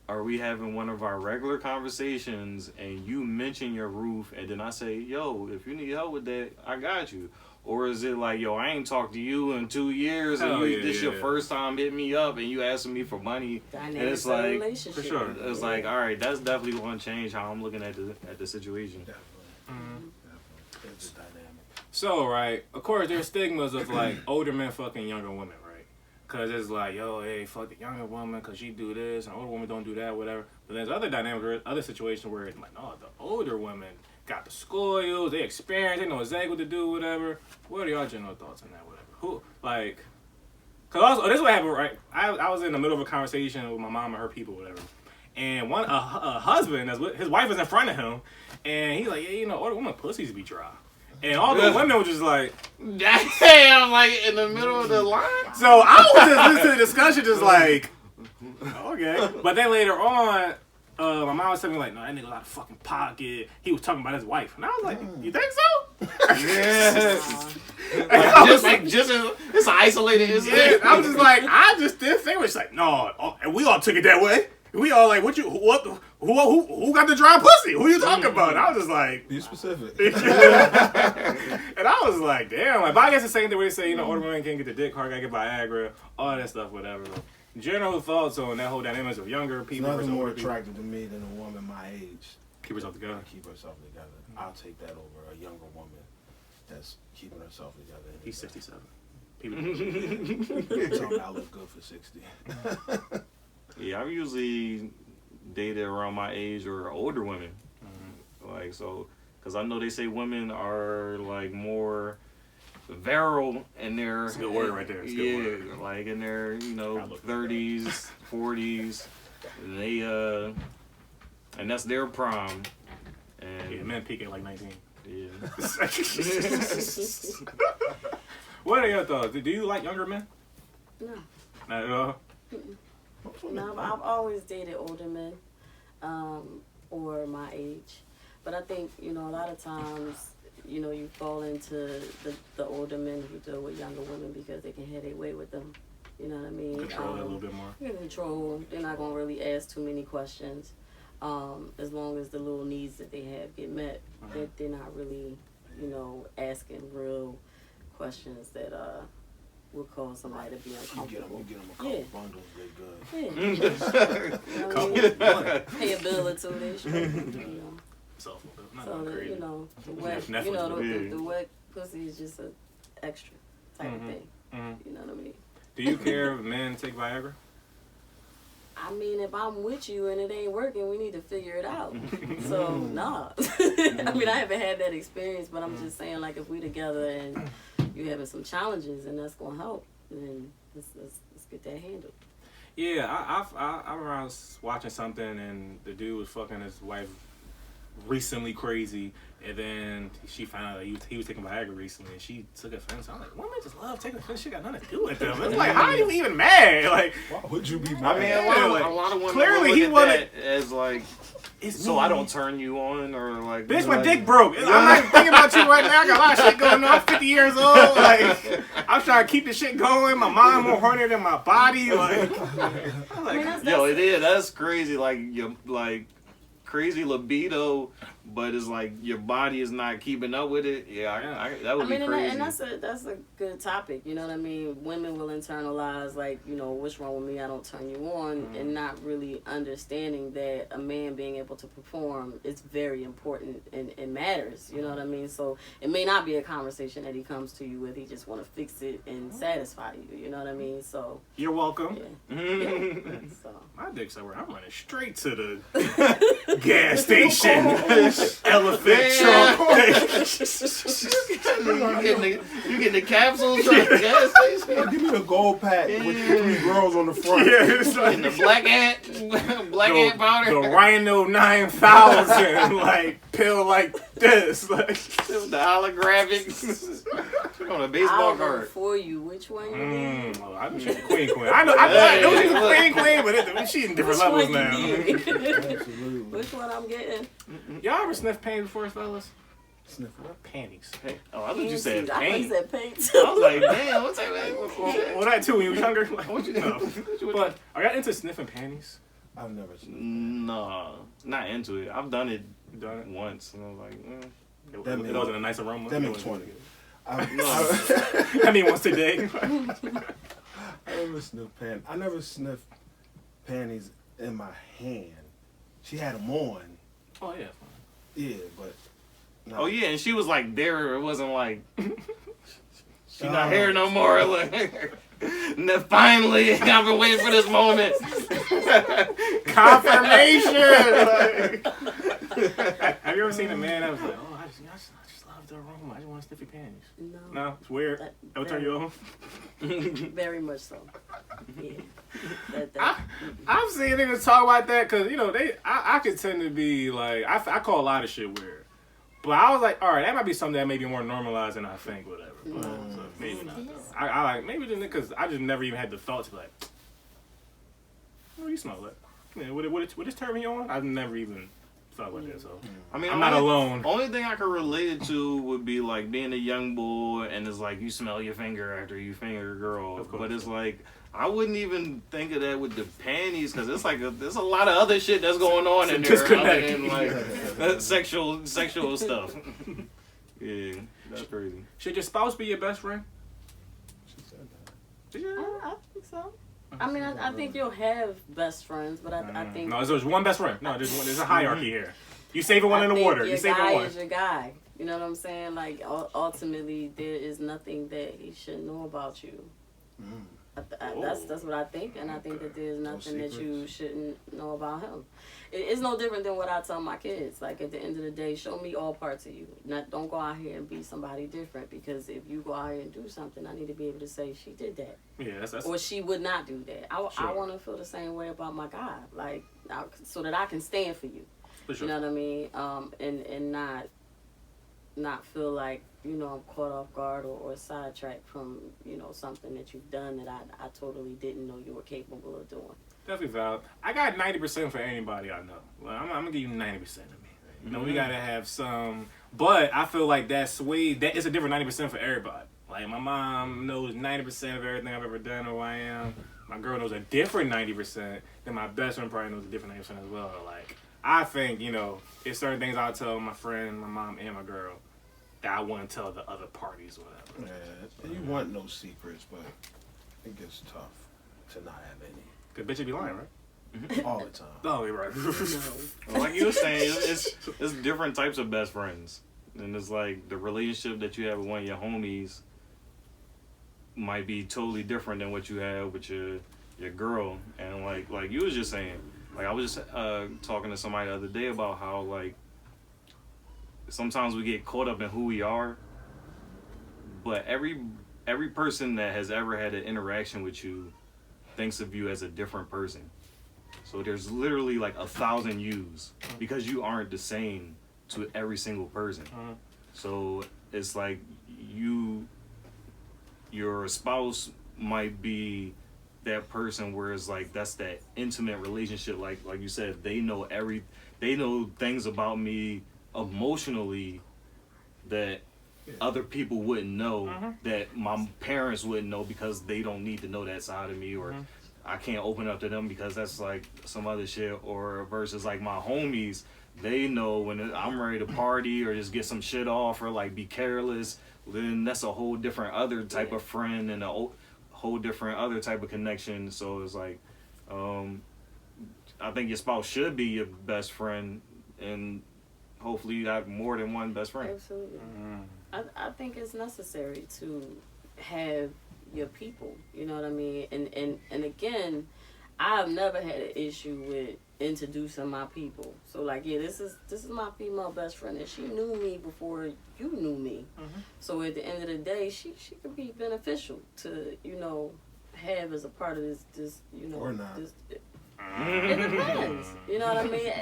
are we having one of our regular conversations and you mention your roof and then I say, yo, if you need help with that, I got you? Or is it like, yo, I ain't talked to you in 2 years and this your first time hitting me up and you asking me for money? Dynamics and it's like, relationship. For sure. It's like, all right, that's definitely going to change how I'm looking at the situation. Definitely. Mm-hmm. It's dynamic. So, right, of course, there's stigmas of, like, older men fucking younger women, right? Because it's like, yo, hey, fuck the younger woman because she do this, and older women don't do that, whatever. But there's other dynamics, other situations where it's like, no, the older women got the spoils, they experience, they know exactly what to do, whatever. What are y'all general thoughts on that, whatever? Who, like, because also, this is what happened, right? I was in the middle of a conversation with my mom and her people, whatever. And a husband, his wife was in front of him, and he's like, yeah, older women pussies be dry. And all the women were just like, damn, like in the middle of the line. So I was just listening to the discussion, just like, okay. But then later on, my mom was telling me like, no, that nigga was out of fucking pocket. He was talking about his wife, and I was like, you think so? Yeah. It's isolated. I was just like, I just didn't think it was like, no, and we all took it that way. We all like, who got the dry pussy? Who you talking about? And I was just like, be specific. And I was like, damn. Like, but I guess the same thing where they say, older women can't get the dick hard, gotta get Viagra, all that stuff, whatever. General thoughts on that whole dynamic of younger people. There's nothing more attractive to me than a woman my age. Keep herself together. Keep herself together. I'll take that over a younger woman that's keeping herself together. He's 67. Something I look good for 60. Yeah, I've usually dated around my age or older women. Mm-hmm. Like, so, because I know they say women are, like, more virile in their... That's a good word right there. It's a good word. Like, in their, 30s, 40s. They, and that's their prime. And yeah, men peak at, like, 19. Yeah. What are your thoughts? Do you like younger men? No. Not at all? No, I've always dated older men, or my age. But I think, a lot of times, you fall into the older men who deal with younger women because they can have their way with them. You know what I mean? Control it a little bit more. You can control. They're not going to really ask too many questions. As long as the little needs that they have get met, they're not really, asking real questions that would cause somebody to be uncomfortable. You get them a couple bundles, they're good. Yeah. Pay a bill or two, they should. So the wet pussy is just an extra type of thing. Mm-hmm. You know what I mean? Do you care if men take Viagra? I mean, if I'm with you and it ain't working, we need to figure it out. So, nah. I mean, I haven't had that experience, but I'm just saying, like, if we together and you having some challenges and that's gonna help, then let's get that handled. Yeah, I was watching something and the dude was fucking his wife recently crazy, and then she found out that he was taking Viagra recently, and she took offense. I'm like, women just love taking offense. She got nothing to do with them. It's like, how are you even mad? Like, why would you be mad? I mean, a lot of women clearly he wanted as like, so I don't turn you on, or like, bitch, my dick broke. I'm not even thinking about you right now. I got a lot of shit going on. I'm 50 years old. Like, I'm trying to keep the shit going. My mind more hornier than my body. Like, I'm like, yo, it is. That's crazy. Like, crazy libido, but it's like your body is not keeping up with it. Yeah, that would be crazy. And that's a good topic. You know what I mean? Women will internalize like, you know, what's wrong with me? I don't turn you on, and not really understanding that a man being able to perform is very important and matters. You know what I mean? So it may not be a conversation that he comes to you with. He just want to fix it and satisfy you. You know what I mean? So you're welcome. Yeah. So my dick's somewhere. I'm running straight to the gas station. Elephant trunk. You getting the capsules from the gas station? Give me the gold pack with the 3 girls on the front. And the black ant powder. The Rhino 9000 like pill like this. Like the holographic on a baseball card. For you, which one you need? Oh, I'm shooting Queen. I know she's a Queen, but she's in different levels now. Absolutely. Which one I'm getting? Y'all ever sniff panties before, fellas? Sniff what? Panties. Oh, I thought you said I paint. said paint. I was like, damn, what's that? Well, that too when you were younger. Like, what you know? But are y'all into sniffing panties? I've never sniffed. No, not into it. I've done it Done once, and I was like, it wasn't a nice aroma. That makes 20. I mean, once a day. I never sniffed panties in my hand. She had them on. Oh, yeah. Yeah, but... No. Oh, yeah, and she was like there. It wasn't like... She not here no more. Like, and then finally, I've been waiting for this moment. Confirmation! Have you ever seen a man that was like, oh, I just love the aroma. I just want to sniff your panties. No, it's weird. That'll turn you off. Very much so. Yeah. I've seen niggas talk about that because, you know, I could tend to be like, I call a lot of shit weird. But I was like, all right, that might be something that may be more normalized than I think, whatever. But, so maybe not. I like, maybe just because I just never even had the thought to be like, what do you smell like? Yeah, would it turn me on? I've never even thought about that, so I mean, I'm not alone. Only thing I could relate it to would be like being a young boy and it's like you smell your finger after you finger a girl. But it's like, I wouldn't even think of that with the panties because it's like there's a lot of other shit that's going on in there other than like sexual stuff. Yeah, that's crazy. Should your spouse be your best friend? She said that. I think so. I mean, I think you'll have best friends, but I think... No, there's one best friend. No, there's a hierarchy here. You saving one in the water. You saving one. Your guy is your guy. You know what I'm saying? Like, ultimately, there is nothing that he shouldn't know about you. That's what I think, and I think that there's nothing that you shouldn't know about him. It's no different than what I tell my kids. Like, at the end of the day, show me all parts of you. Don't go out here and be somebody different, because if you go out here and do something, I need to be able to say she did that. Yeah, that's or she would not do that. I want to feel the same way about my guy, like, so that I can stand for you. For sure. You know what I mean? And not feel like, you know, I'm caught off guard or sidetracked from, you know, something that you've done that I totally didn't know you were capable of doing. Definitely valid. I got 90% for anybody I know. Well, I'm going to give you 90% of me. You know, we got to have some, but I feel like that is a different 90% for everybody. Like, my mom knows 90% of everything I've ever done or who I am. My girl knows a different 90%. Then my best friend probably knows a different 90% as well. Like, I think, you know, it's certain things I'll tell my friend, my mom, and my girl that I want to tell the other parties or whatever. Yeah, you want no secrets, but it gets tough to not have any. Cause bitch, you be lying, right? All the time. Oh, you're right. Well, like you were saying, it's different types of best friends. And it's like the relationship that you have with one of your homies might be totally different than what you have with your girl. And like you was just saying, like I was just talking to somebody the other day about how like sometimes we get caught up in who we are, but every person that has ever had an interaction with you thinks of you as a different person. So there's literally like 1,000 yous because you aren't the same to every single person. So it's like your spouse might be that person where it's like that's that intimate relationship. Like you said, they know things about me emotionally that other people wouldn't know, that my parents wouldn't know because they don't need to know that side of me, or I can't open up to them because that's like some other shit, or versus like my homies, they know when I'm ready to party or just get some shit off or like be careless, then that's a whole different other type of friend and a whole different other type of connection. So it's like, I think your spouse should be your best friend, and hopefully you have more than one best friend. Absolutely. I think it's necessary to have your people, you know what I mean? And again, I've never had an issue with introducing my people. So like, yeah, this is my female best friend, and she knew me before you knew me. So at the end of the day, she could be beneficial to, you know, have as a part of this you know, or not. It depends. You know what I mean?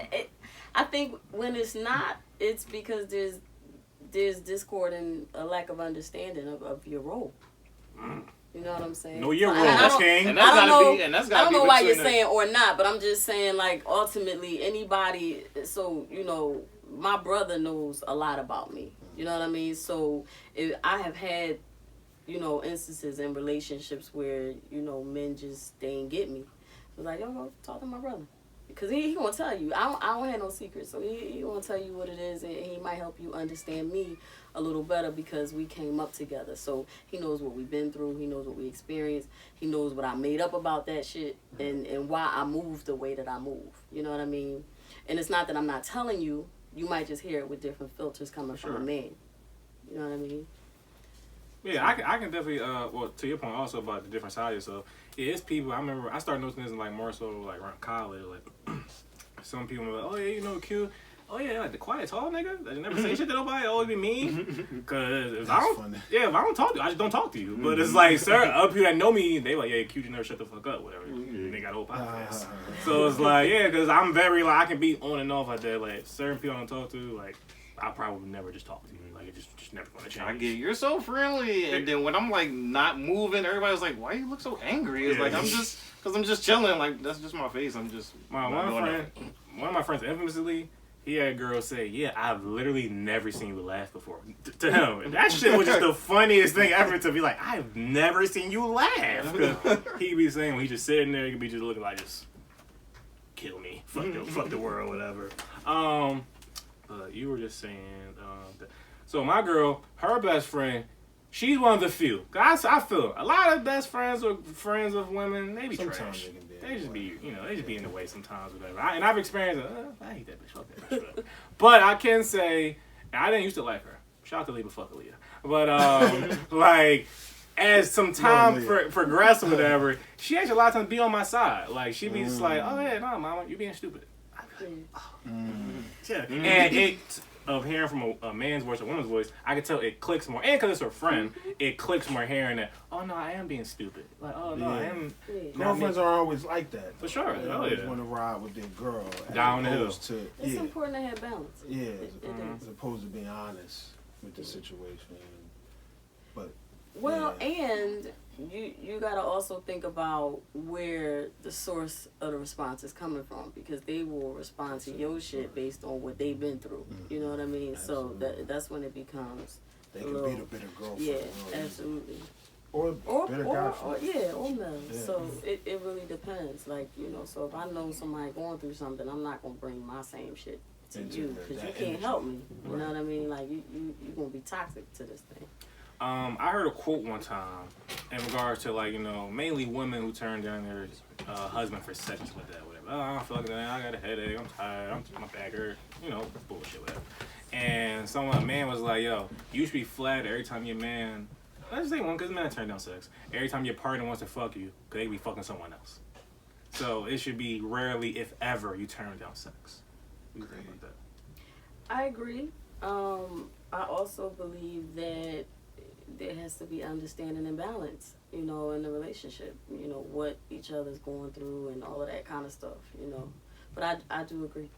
I think when it's not, it's because there's discord and a lack of understanding of your role. You know what I'm saying? Know your role, that's king. I don't know why you're saying or not, but I'm just saying, like, ultimately, anybody, so, you know, my brother knows a lot about me. You know what I mean? So, if I have had, you know, instances in relationships where, you know, men just, they ain't get me. So, like, yo, go talk to my brother. Because he gonna tell you. I don't have no secrets. So he gonna tell you what it is, and he might help you understand me a little better because we came up together. So he knows what we've been through. He knows what we experienced. He knows what I made up about that shit and why I moved the way that I move. You know what I mean? And it's not that I'm not telling you. You might just hear it with different filters coming from a man. You know what I mean? Yeah, I can definitely, well, to your point also about the different sides. So, yeah, it's people, I remember, I started noticing this like more so like around college, like, some people were like, oh yeah, you know, Q, oh yeah, like the quiet tall nigga that never say shit to nobody, always be mean. Because if I don't talk to you, I just don't talk to you. But it's like, other people that know me, they like, yeah, Q just never shut the fuck up, whatever. They got a whole podcast. So it's like, yeah, because I'm very, like, I can be on and off like that. Like, certain people I don't talk to, like, I probably never just talk to you. Like, it's just never gonna change. I get you're so friendly, and then when I'm like not moving, everybody's like, "Why you look so angry?" It's like I'm just chilling. Like that's just my face. I'm just one of my friends infamously, he had a girl say, "Yeah, I've literally never seen you laugh before." To him, that shit was just the funniest thing ever. To be like, "I've never seen you laugh." He be saying when he just sitting there, he could be just looking like, "Just kill me, fuck the world, whatever." You were just saying. So my girl, her best friend, she's one of the few. I feel a lot of best friends or friends of women, they be trash. They just be, you know, they just be in the way sometimes, whatever. And I've experienced it. I hate that bitch. Fuck that bitch. But I can say, I didn't used to like her. Shout out to Leah, fuck Leah. But like, as some time progressed or whatever, she actually a lot of times be on my side. Like she be just like, oh yeah, no, mama, you being stupid. Yeah, and it. Of hearing from a man's voice or a woman's voice, I can tell it clicks more. And because it's her friend, it clicks more hearing that, oh no, I am being stupid. Like, oh no, I am. Girlfriends are always like that. For sure. They always want to ride with their girl. Down the hill. It's important to have balance. Yeah, as opposed to being honest with the situation. But and you gotta also think about where the source of the response is coming from, because they will respond to your shit based on what they've been through. You know what I mean? Absolutely. So that's when it becomes they can be the bitter girlfriend. Yeah, absolutely. Or bitter guy. Or no. Yeah. So it really depends. Like, you know, so if I know somebody going through something, I'm not gonna bring my same shit to you because you can't help me. You know what I mean? Like you gonna be toxic to this thing. I heard a quote one time in regards to, like, you know, mainly women who turn down their husband for sex with that, whatever. Oh, I don't feel like that. I got a headache. I'm tired. My back hurt. You know, bullshit, whatever. And a man was like, yo, you should be flattered every time your man, let's say one, because men turn down sex. Every time your partner wants to fuck you, because they be fucking someone else. So it should be rarely, if ever, you turn down sex. What do you think about that? I agree. I also believe that there has to be understanding and balance, you know, in the relationship, you know, what each other's going through and all of that kind of stuff, you know. But I do agree.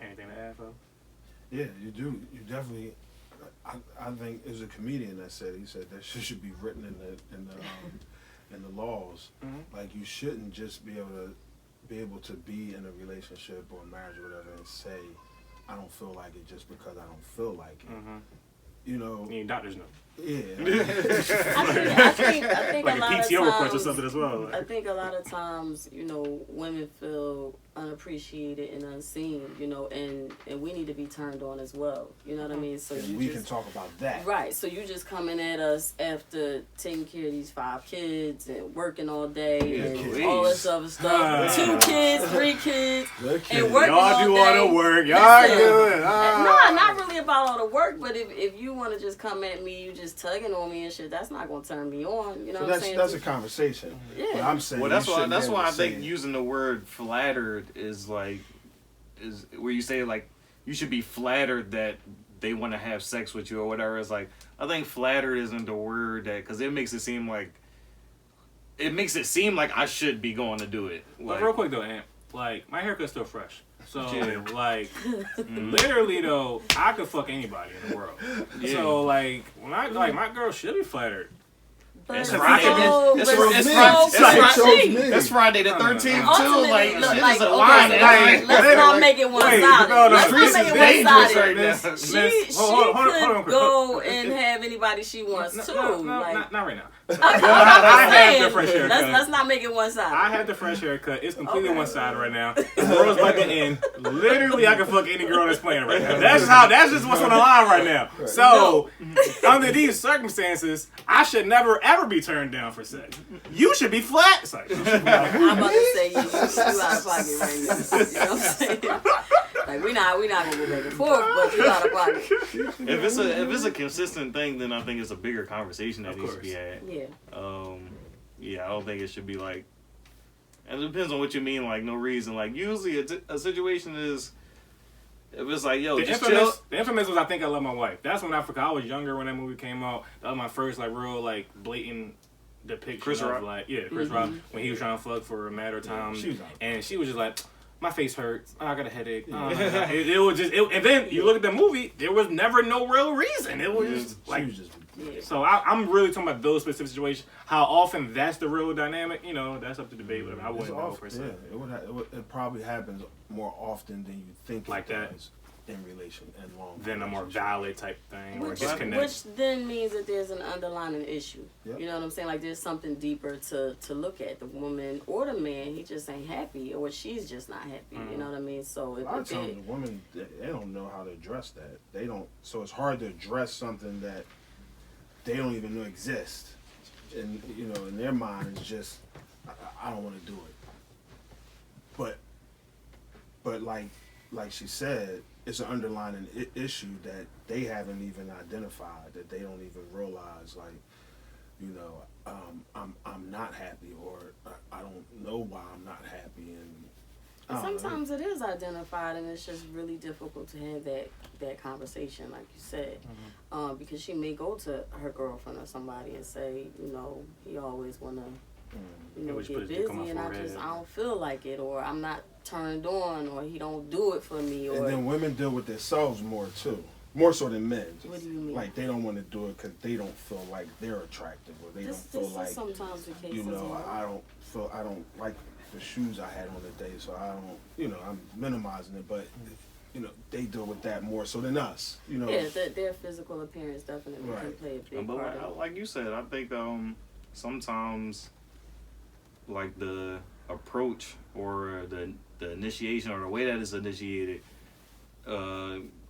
Anything to add, Fo? Yeah, you do. You definitely. I think it was a comedian that said, he said that shit should be written in the laws. Mm-hmm. Like, you shouldn't just be able to be in a relationship or marriage or whatever and say, I don't feel like it just because I don't feel like it. Mm-hmm. you know, doctors know. Yeah. I think like a lot a PTO of times, request or something as well. I think a lot of times, you know, women feel unappreciated and unseen, you know, and we need to be turned on as well. You know what I mean? So we can talk about that. Right. So you just coming at us after taking care of these 5 kids and working all day and all this other stuff. 2 kids, 3 kids, and working all day. Y'all do all the work. Y'all good. No, not really about all the work, but if you want to just come at me, you just tugging on me and shit, that's not going to turn me on. You know what I'm saying? That's a conversation. Yeah. But I'm saying, well, that's why I think using the word flattered is where you say like you should be flattered that they want to have sex with you or whatever. It's like I think flattered isn't the word that because it makes it seem like I should be going to do it. But real quick though, Amp, like my haircut's still fresh. So like literally though, I could fuck anybody in the world. Yeah. So like when my girl should be flattered. It's Friday. It's Friday the 13th too. Like shit is a line. Let's not make it one-sided. Let's not make it one-sided. She could go and have anybody she wants too. Not right now. I had the fresh haircut. Let's not make it one-sided. I had the fresh haircut. It's completely one-sided right now. The world's about to end. Literally, I can fuck any girl that's playing right now. That's just what's on the line right now. So, under these circumstances, I should never ever be turned down for sex. You should be flat. It's like, I'm about to say you out of pocket right now. You know what I'm saying? Like we not gonna go back and forth, but you out of pocket. If it's a consistent thing, then I think it's a bigger conversation that needs to be had. Yeah. I don't think it should be like. And it depends on what you mean. Like no reason. Like usually a situation is. If it's like yo, the infamous was I Think I Love My Wife. That's when I forgot I was younger when that movie came out. That was my first like real like blatant depiction Chris of Rock. Like Chris Rock when he was trying to fuck for a matter of time, and she was just like. My face hurts. Oh, I got a headache. Oh, it was just, and then you look at the movie. There was never no real reason. It was just like. So I'm really talking about those specific situations. How often that's the real dynamic? You know, that's up to debate. Whatever. I wouldn't know for it probably happens more often than you think. Like that. In relation and long. Then a more valid type thing or which then means that there's an underlying issue. Yep. You know what I'm saying? Like there's something deeper to look at. The woman or the man, he just ain't happy, or she's just not happy. You know what I mean? So a lot of times the women they don't know how to address that. They don't. So it's hard to address something that they don't even know exists, and you know in their mind it's just I don't want to do it. But like she said. It's an underlying issue that they haven't even identified, that they don't even realize, like, you know, I'm not happy, or I don't know why I'm not happy, and sometimes it is identified, and it's just really difficult to have that conversation, like you said, because she may go to her girlfriend or somebody and say, you know, he always wanna. You know, get busy and I don't feel like it, or I'm not turned on, or he don't do it for me. Or... And then women deal with themselves more too, more so than men. What do you mean? Like they don't want to do it because they don't feel like they're attractive, or they don't feel like. Sometimes the case. You know, I don't like the shoes I had on the day, so I don't. You know, I'm minimizing it, but. You know, they deal with that more so than us. You know. Yeah, their physical appearance definitely can play a big part of it. Like you said, I think sometimes. Like the approach or the initiation or the way that it's initiated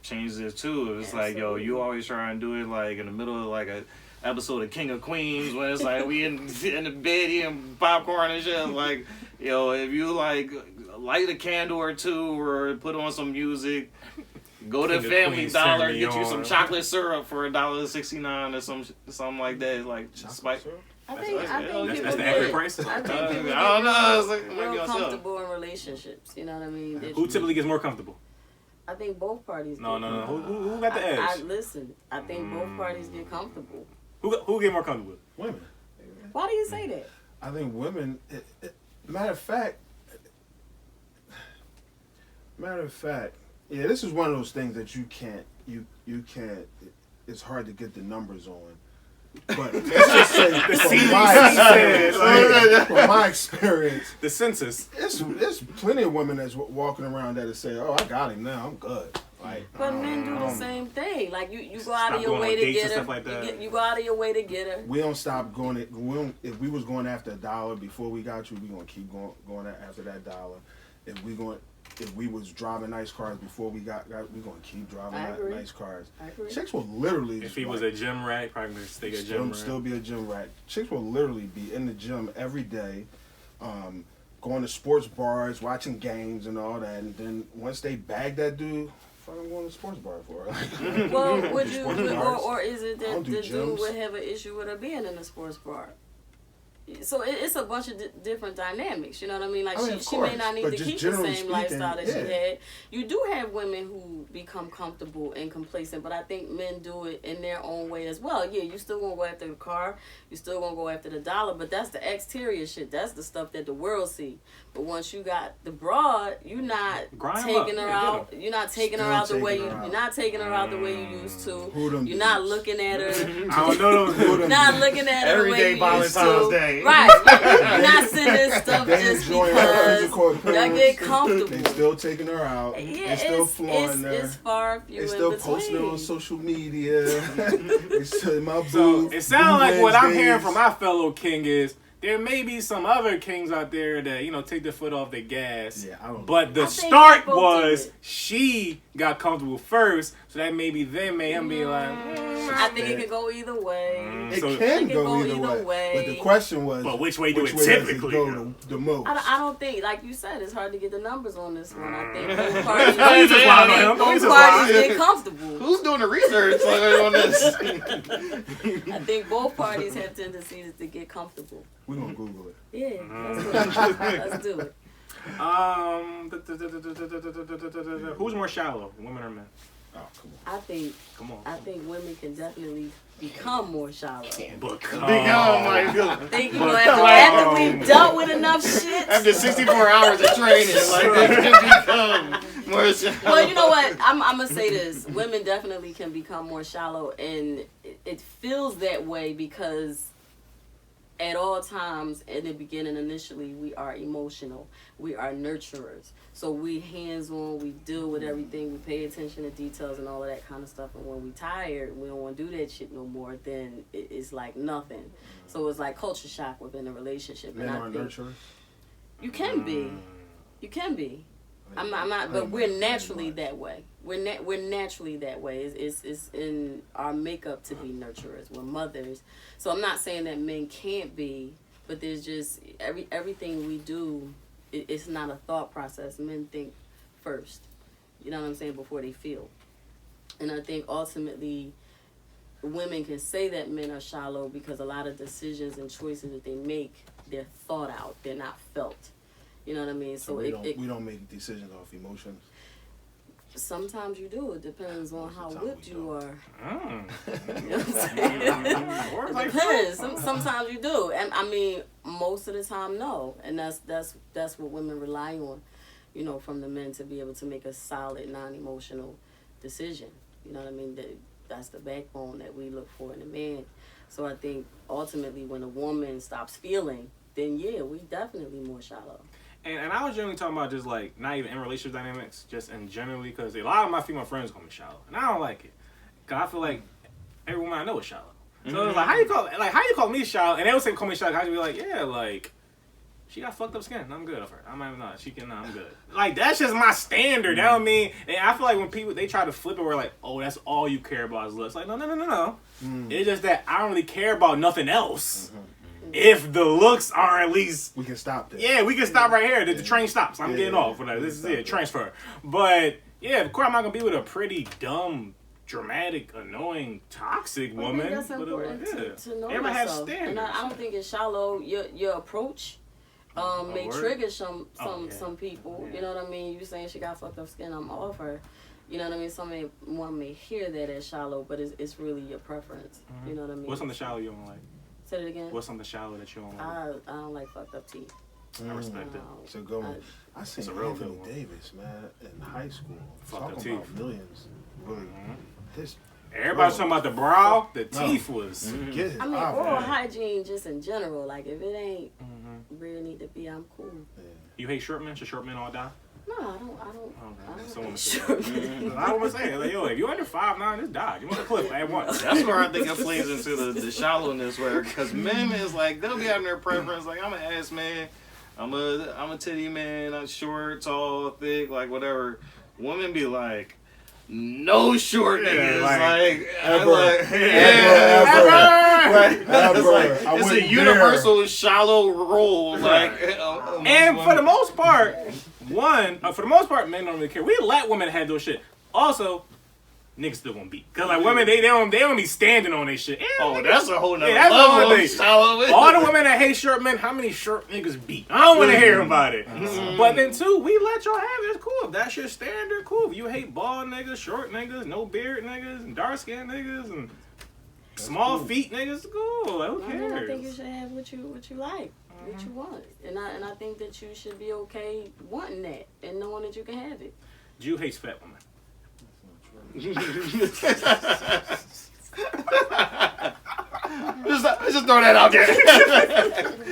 changes it too. It's like, yo, you always try and do it like in the middle of like a episode of King of Queens when it's like we in the bed eating popcorn and shit. Like, yo, if you like light a candle or two or put on some music, go to Family Dollar, get you some chocolate syrup for $1.69 or something like that. Like spike. I think that's the accurate price. I think people I don't know. It's like, real comfortable in relationships. You know what I mean? Who typically gets more comfortable? I think both parties. No. Who got the edge? I think both parties get comfortable. Who get more comfortable? Women. Why do you say that? I think women. Matter of fact, yeah, this is one of those things that you can't. It's hard to get the numbers on. But let's just say from my experience, the census. There's plenty of women that's walking around that say, "Oh, I got him now. I'm good." Like, but men do the same same thing. Like you go out of your way to get her. Like you go out of your way to get her. We don't stop going. If we was going after $1 before we got you, we gonna keep going after that $1. If we was driving nice cars before we got we gonna keep driving nice cars. I agree. Chicks will literally. If he was a gym rat, probably gonna stay a gym rat. Still be a gym rat. Chicks will literally be in the gym every day, going to sports bars, watching games and all that. And then once they bag that dude, what I'm going to sports bar for? Well, would you, or is it that the dude would have an issue with her being in a sports bar? So it's a bunch of different dynamics, you know what I mean? Like she may not need to keep the same lifestyle that she had. You do have women who become comfortable and complacent, but I think men do it in their own way as well. Yeah, you still gonna go after the car, you still gonna go after the $1, but that's the exterior shit. That's the stuff that the world see. But once you got the broad, you're not taking her out. You're not taking her out the way you're not taking her out the way you used to. You're not looking at her. I don't know. Not looking at her the way you used to. Day. Right. You're not sending stuff just because y'all get comfortable. They still taking her out. Yeah, they still flaunting her. It's far few They still in between. posting on social media. They still my boo. So it sounds like what I'm hearing from my fellow king is there may be some other kings out there that, take their foot off the gas. Yeah, I don't but the start was she got comfortable first, so that maybe then made him be like, I think it could go either way. It can go either way. But the question was, but which way do it typically go the most? I don't think, like you said, it's hard to get the numbers on this one. I think both parties get comfortable. Who's doing the research on this? I think both parties have tendencies to get comfortable. We're going to Google it. Yeah, let's do it. Who's more shallow, women or men? Oh, come on. I think women can definitely become more shallow. I think after we've dealt with enough shit. After 64 hours of training, they can become more shallow. Well, you know what? I'm gonna say this: women definitely can become more shallow, and it feels that way because at all times in the beginning, initially, we are emotional. We are nurturers. So we hands-on, we deal with everything, we pay attention to details and all of that kind of stuff. And when we tired, we don't want to do that shit no more, then it's like nothing. So it's like culture shock within a relationship. Men are nurturers? You can be. You can be. I'm not, but we're naturally that way. We're naturally that way. It's in our makeup to be nurturers. We're mothers. So I'm not saying that men can't be, but there's just everything we do, it's not a thought process. Men think first. You know what I'm saying? Before they feel. And I think ultimately women can say that men are shallow because a lot of decisions and choices that they make, they're thought out. They're not felt. You know what I mean? So we don't make decisions off emotions. Sometimes you do. It depends on how whipped you are. You know what I'm saying? It depends. Sometimes you do. And I mean, most of the time, no. And that's what women rely on, from the men to be able to make a solid, non-emotional decision. You know what I mean? That's the backbone that we look for in a man. So I think ultimately when a woman stops feeling, then yeah, we definitely more shallow. And I was generally talking about just like not even in relationship dynamics, just in generally, because a lot of my female friends call me shallow, and I don't like it, cause I feel like every woman I know is shallow. So it's like how you call me shallow, and they would say call me shallow. I'd be like, yeah, like she got fucked up skin. I'm good of her. I'm not. She can. I'm good. Like that's just my standard. That don't mean. And I feel like when people they try to flip it, we're like, oh, that's all you care about is looks. Like no. It's just that I don't really care about nothing else. If the looks are at least... We can stop there. Yeah, we can stop right here. The train stops. I'm getting off. This is it. Transfer. But, yeah, of course I'm not going to be with a pretty dumb, dramatic, annoying, toxic woman. That's important to know everyone has yourself. standards. And I don't think it's shallow. Your approach may trigger some people. You know what I mean? You saying she got fucked up skin, I'm off her. You know what I mean? Someone may hear that as shallow, but it's really your preference. You know what I mean? What's on the shallow you don't like? Say it again. What's on the shallow that you don't like? I don't like fucked up teeth. I respect it. So I seen Anthony Davis, man, in high school. Talking about millions. Really. Everybody's talking about the brow. The teeth was. I mean, oral hygiene just in general. Like, if it ain't where it need to be, I'm cool. You hate short men? Should short men all die? No, I don't Someone like said short that. I was saying, like, yo, if you under 5'9", just die. You want the cliff at once. That's where I think it plays into the shallowness, where because men is like they'll be having their preference. Like I'm an ass man, I'm a titty man, I'm short, tall, thick, like whatever. Women be like, no short niggas, like it's a universal shallow role, like. And for the most part, men don't really care. We let women have those shit. Also, niggas still gonna beat. Cause like women, they don't be standing on their shit. Oh, that's a whole nother level of shallow. All the women that hate short men, how many short niggas beat? I don't want to hear about it. But then too, we let y'all have it. It's cool. If that's your standard, cool. If you hate bald niggas, short niggas, no beard niggas, and dark skinned niggas, and small feet niggas, cool. Like, who cares? I think you should have what you like. What you want, and I think that you should be okay wanting that and knowing that you can have it. Jew hates fat women. just throw that out there.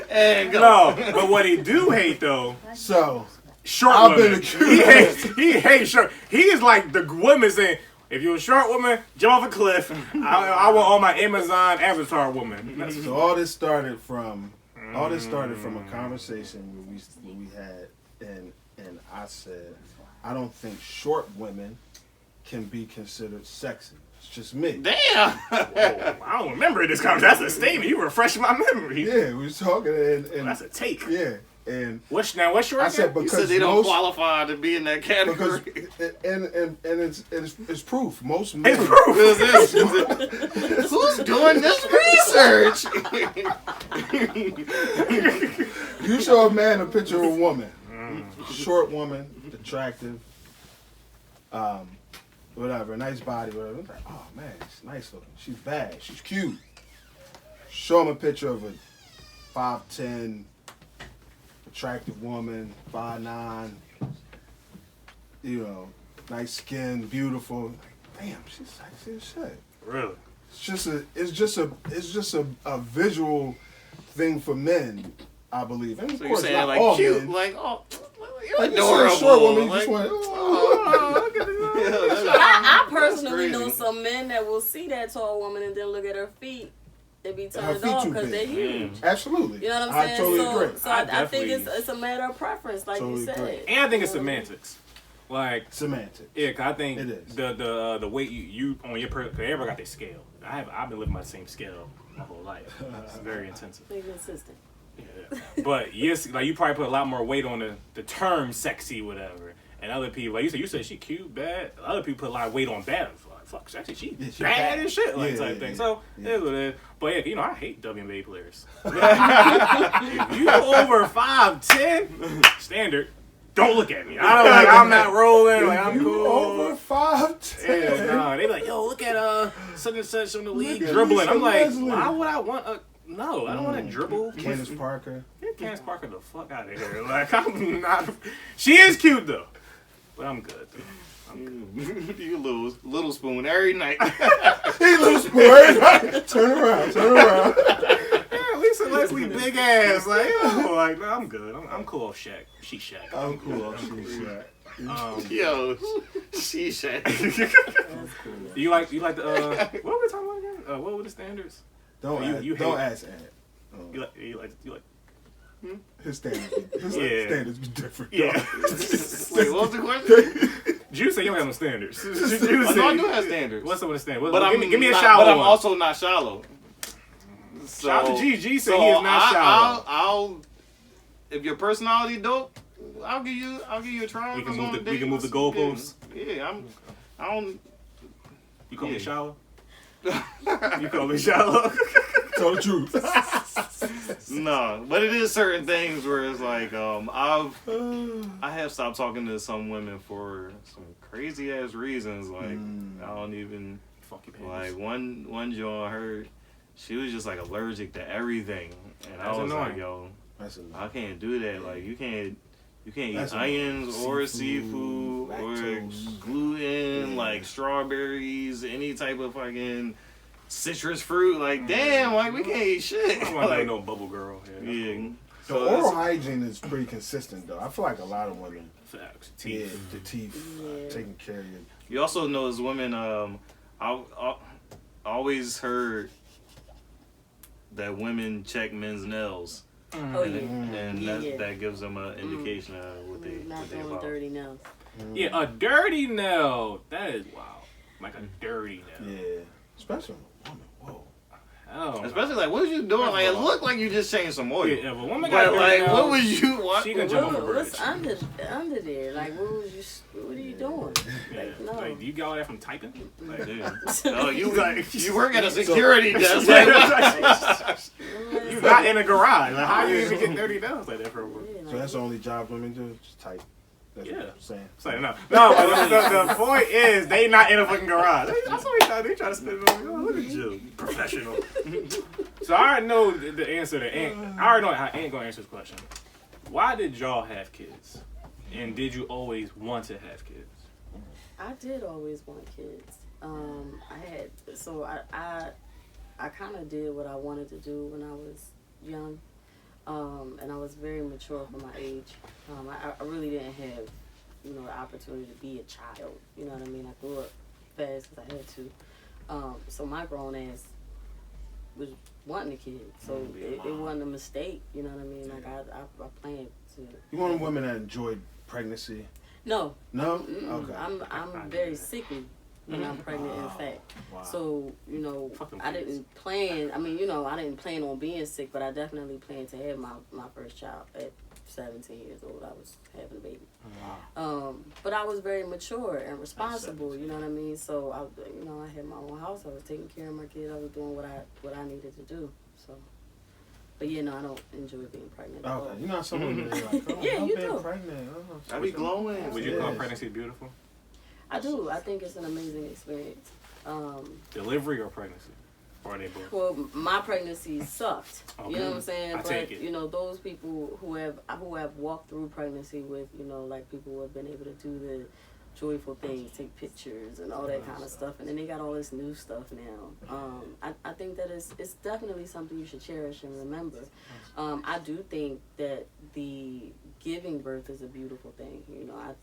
And go. No, but what he do hate though. So short I've women. been accused. He hates short. He is like the woman saying, if you're a short woman, jump off a cliff. I want all my Amazon Avatar woman. So all this started from a conversation where we had, and I said, I don't think short women can be considered sexy. It's just me. Damn. Whoa, I don't remember this conversation. That's a statement. You refresh my memory. Yeah, we was talking, and that's a take. Yeah, and what's your? I said because you said they don't qualify to be in that category. Because, it's proof. Most men. It's proof. Who's doing this research? You show a man a picture of a woman, short woman, attractive, whatever, nice body, whatever. Like, oh man, she's nice looking. She's bad. She's cute. Show him a picture of a 5'10", attractive woman, 5'9", nice skin, beautiful. Damn, she's sexy as shit. Really? It's just a visual thing for men, I believe. And of So course, you're saying not like all cute, men. like you're Like adorable. a short woman, you like, just want, look at this. I personally know some men that will see that tall woman and then look at her feet and be turned off because they're huge. Absolutely. You know what I'm saying? I totally agree. So I think it's a matter of preference, like Totally you said. agree. And I think it's semantics. Like semantics. Yeah, cause I think it is. The weight you on your cause everybody got their scale. I've been living by the same scale my whole life. It's very intensive. Be consistent. Yeah. But yes, like you probably put a lot more weight on the term sexy, whatever. And other people, like you said she cute, bad. Other people put a lot of weight on bad. Like, fuck, sexy, she bad as shit, like type thing. So it what it is. But yeah, I hate WNBA players. If you over 5'10", standard. Don't look at me. I'm not rolling. Like I'm cool. Over 5'10". Yeah, no. They like, yo, look at such and such on the league dribbling. I'm like, why would I want a? No, I don't want to dribble. Candace Parker. Get Candace Parker the fuck out of here. Like I'm not. She is cute though, but I'm good. You little spoon every night. He little spoon every night. Turn around. Yeah, Lisa Leslie big ass. Like, yo, like no, I'm good. I'm cool off Shaq. She Shaq. I'm cool off Shaq. Yo, she Shaq. You like the what were we talking about again? What were the standards? Don't ask Ant. You like his standards be different. Yeah. Wait, what was the question? Jew say you don't have no standards. No, I do have standards. What's some of the standards? But give me a shallow But I'm one. also not shallow. So, Shout out to G said he is not shallow. I'll if your personality dope, I'll give you a try. We can move the goalposts. Yeah, I don't. You call me shallow? You call me shallow? Tell the truth. No, but it is certain things where it's like I have stopped talking to some women for some crazy ass reasons. Like I don't even like one Joan, her she was just like allergic to everything, and I was like, yo, I can't do that. Like you can't eat onions or seafood or gluten, like strawberries, any type of fucking citrus fruit. Like damn, like we can't eat shit. I don't want no bubble girl. Yeah. The oral hygiene is pretty consistent, though. I feel like a lot of women. Facts. Teeth. Yeah, the teeth. Taking care of you. You also know as women, I always heard that women check men's nails. Oh, yeah. And that gives them an indication of what they not doing doing dirty nails. Yeah, a dirty nail. That is wow. Like a dirty nail. Yeah. Especially a woman. Whoa. Oh. Especially like, what was you doing? Like, it looked like you just changed some oil. Yeah, but woman got but like, nails, what was you? What? She can jump over bridge. What's under there? Like, what are you doing? Yeah. Like, no. Like, do you got all that from typing? Like, no, you work at a security desk. You not in a garage. Like, how you even get dirty nails like that for a work? So that's the only job women do? Just type. That's yeah. what I'm saying. Like, no, but the point is, they not in a fucking garage. That's what they try to spin it on. Oh, look at you, professional. So I already know the answer to Ant. I already know how Ant gonna answer this question. Why did y'all have kids? And did you always want to have kids? I did always want kids. I kind of did what I wanted to do when I was young. And I was very mature for my age. I really didn't have, the opportunity to be a child. You know what I mean? I grew up fast because I had to. So my grown ass was wanting a kid. So it wasn't a mistake. You know what I mean? Like I planned to. You want women that enjoyed pregnancy? No. No? Mm-mm. Okay. I'm very sickly when I'm pregnant, in fact. Wow. So, I didn't plan, I didn't plan on being sick, but I definitely planned to have my first child at 17 years old. I was having a baby. Wow. But I was very mature and responsible, you know what I mean? So, I had my own house. I was taking care of my kid. I was doing what I needed to do. So, but I don't enjoy being pregnant. Okay. You know some women are like, yeah, you being do. pregnant. I be glowing. Would you call pregnancy beautiful? I do. I think it's an amazing experience. Delivery or pregnancy? Or are they both? Well, my pregnancy sucked. Okay. You know what I'm saying? Take it. Those people who have walked through pregnancy with, like people who have been able to do the joyful things, take pictures and all that kind of stuff, and then they got all this new stuff now. I think that it's definitely something you should cherish and remember. I do think that the giving birth is a beautiful thing.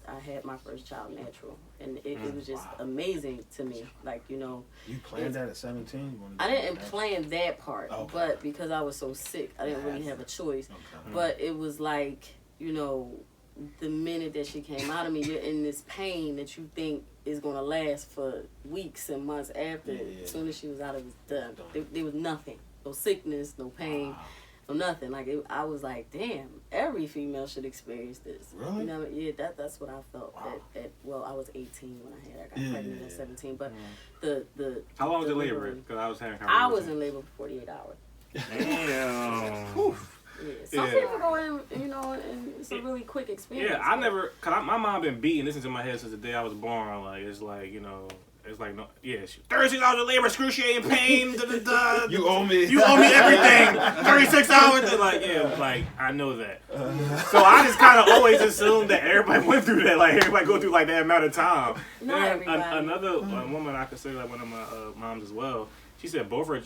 I had my first child natural, and it was just amazing to me. Like, You planned that at 17? I didn't plan that part, okay. but because I was so sick, I didn't really have a choice. Okay. But it was like, the minute that she came out of me, you're in this pain that you think is going to last for weeks and months after. Yeah. As soon as she was out, it was done. There was nothing. No sickness, no pain. Wow. Or nothing. Like I was like, damn, every female should experience this. Really? Yeah, that's what I felt. Wow. I was 18 when I got pregnant at 17. But the how long was the labor? Because I was having conversations. I was in labor for 48 hours. Damn. Yeah. Some people go in, and it's a really quick experience. Yeah, I never, cause my mom been beating this into my head since the day I was born. Like it's like it's like no, yeah, 36 hours of labor, excruciating pain. You owe me. You owe me everything. 36 hours. Like I know that. So I just kind of always assumed that everybody went through that. Like everybody go through like that amount of time. Not everybody. Another woman I consider like one of my moms as well. She said both her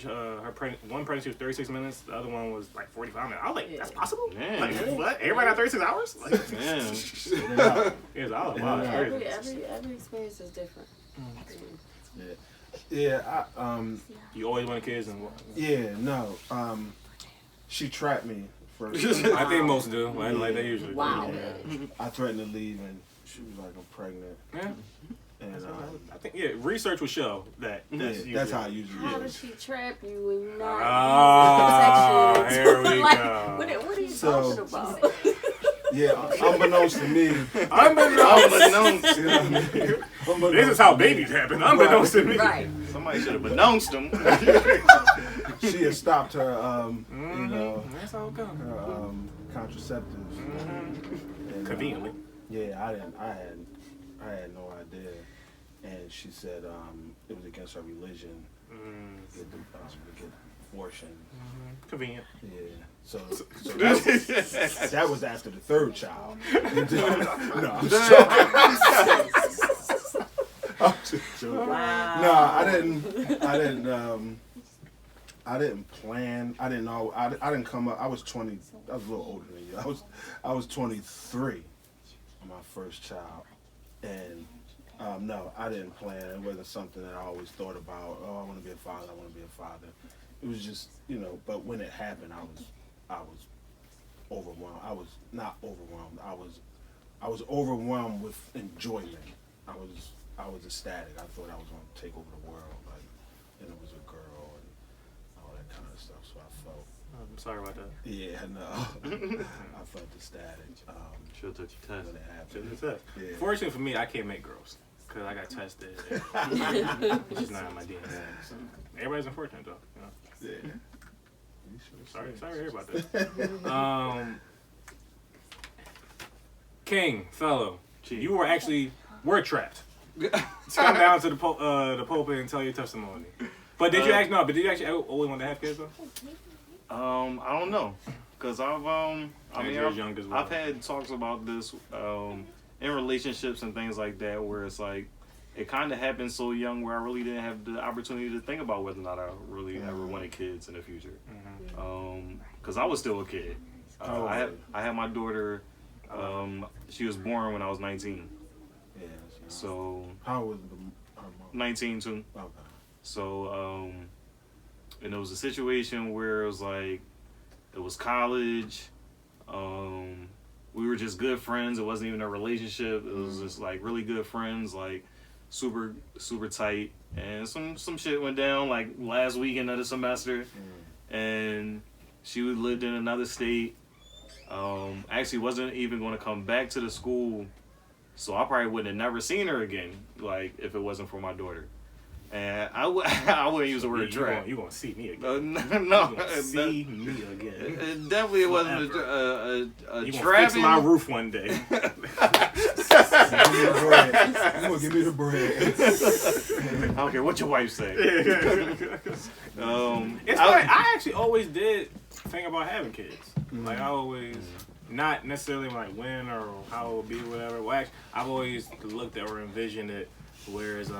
one pregnancy was 36 minutes, the other one was like 45 minutes. I was like, that's possible? Man. Like, what? Everybody got 36 hours? Like, Man. Every experience is different. Yeah, you always want kids and what? Yeah, no. She trapped me first. I think most do. Like they usually do. Yeah. I threatened to leave and she was like, I'm pregnant. Yeah. And I think research will show that. That's how it usually How is. does she trap you when you're not using here we like, go. What are you talking about? Yeah, unbeknownst to me. This is how babies happen. Unbeknownst to me. Right. Somebody should have announced them. She had stopped her, That's how it goes. her contraceptives. And, Conveniently. Yeah, I had no idea. And she said it was against her religion to get abortion. Convenient. Yeah. So that was after the third child. No, I'm just joking. I'm just joking. Wow. No, I didn't. I didn't plan. I didn't know. I didn't come up. I was 20. I was a little older than you. I was 23 on my first child, and no, I didn't plan. It wasn't something that I always thought about. Oh, I want to be a father. I want to be a father. It was just, But when it happened, I was overwhelmed. I was not overwhelmed. I was overwhelmed with enjoyment. I was ecstatic. I thought I was going to take over the world, and it was a girl and all that kind of stuff. So I felt. I'm sorry about that. Yeah, no. I felt ecstatic. She'll touch your test. When it happened. Yeah. Fortunately for me, I can't make girls because I got tested. It's just not in my DNA. So. Everybody's unfortunate though. Yeah. Sorry to hear about that. King, fellow, you were trapped. Let's come down to the pulpit and tell your testimony. But did you actually always want to have kids though? I don't know, cause I've had talks about this in relationships and things like that, where it's like it kind of happened so young where I really didn't have the opportunity to think about whether or not I really ever wanted kids in the future. Cause I was still a kid. I had my daughter. She was born when I was 19. Yeah. So how old was her mom? 19 too. Okay. So and it was a situation where it was like it was college. We were just good friends. It wasn't even a relationship. It was just like really good friends, like super tight. And some shit went down like last weekend of the semester, and she lived in another state. Actually wasn't even going to come back to the school, so I probably wouldn't have never seen her again, like if it wasn't for my daughter. And I wouldn't use the word trap. You gonna see me again? No, you gonna see me again. It definitely wasn't a you trap. Gonna fix my roof one day. You gonna give me the bread? I don't care what your wife say. It's funny. I actually always did think about having kids. Like I always, not necessarily like when or how it would be, or whatever. Well, actually, I've always looked at or envisioned it, whereas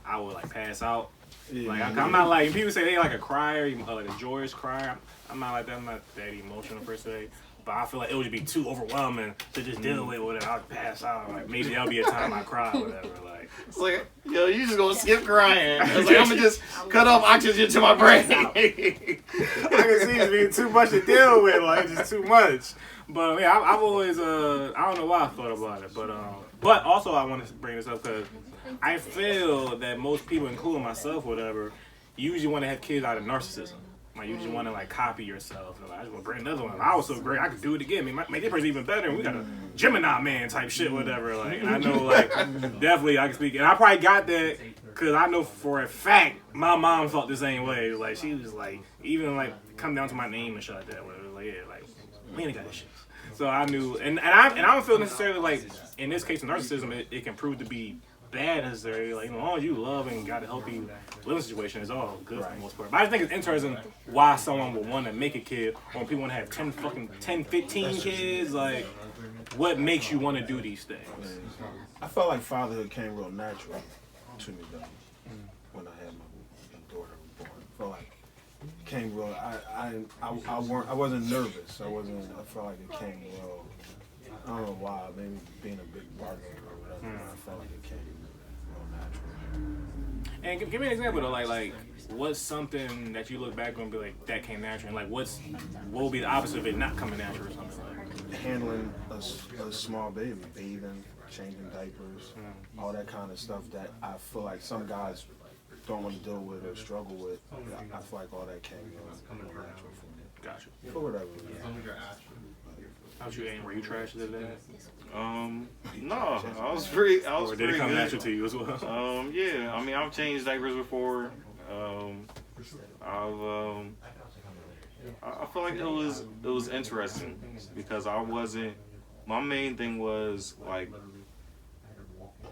I would like pass out. Yeah. Like I'm not like people say they like a crier, like a joyous crier. I'm not like that. I'm not that emotional per se. But I feel like it would be too overwhelming to just deal with whatever. I'd pass out. Like maybe that'll be a time I cry or whatever. Like it's like, yo, you just gonna skip crying. It's like I'm gonna just cut off oxygen to my brain. I can see it being too much to deal with. Like just too much. But yeah, I've always I don't know why I thought about it. But also I want to bring this up because I feel that most people, including myself, whatever, usually want to have kids out of narcissism. Like you just want to like copy yourself. And, like, I just want to bring another one. I was so great, I could do it again. Make this person even better. And we got a Gemini man type shit, whatever. Like, and I know, like, definitely I can speak. And I probably got that because I know for a fact my mom felt the same way. Like she was like, even like come down to my name and shit like that. Whatever. Like yeah, like we ain't got this shit. So I knew, and I don't feel necessarily like in this case of narcissism, it can prove to be bad necessarily. Like as long as you love and got a healthy living situation, it's all good for the most part. But I just think it's interesting why someone would want to make a kid, or when people want to have 10, 15 kids. Like, what makes you want to do these things? I felt like fatherhood came real natural to me though when I had my daughter born. I felt like it came real. I wasn't nervous. I felt like it came real. I don't know why. Maybe being a big partner or whatever. I felt like it came real natural. And give me an example though, like what's something that you look back on and be like that came natural, and like what will be the opposite of it not coming natural or something like? Handling a small baby, bathing, changing diapers, all that kind of stuff that I feel like some guys don't want to deal with or struggle with. I feel like all that came real natural for me. Gotcha. For whatever. How about you, Aiden? Were you trash at that? No, I was pretty. Or did it come natural to you as well? Yeah. I mean, I've changed diapers before. I feel like it was interesting because I wasn't. My main thing was like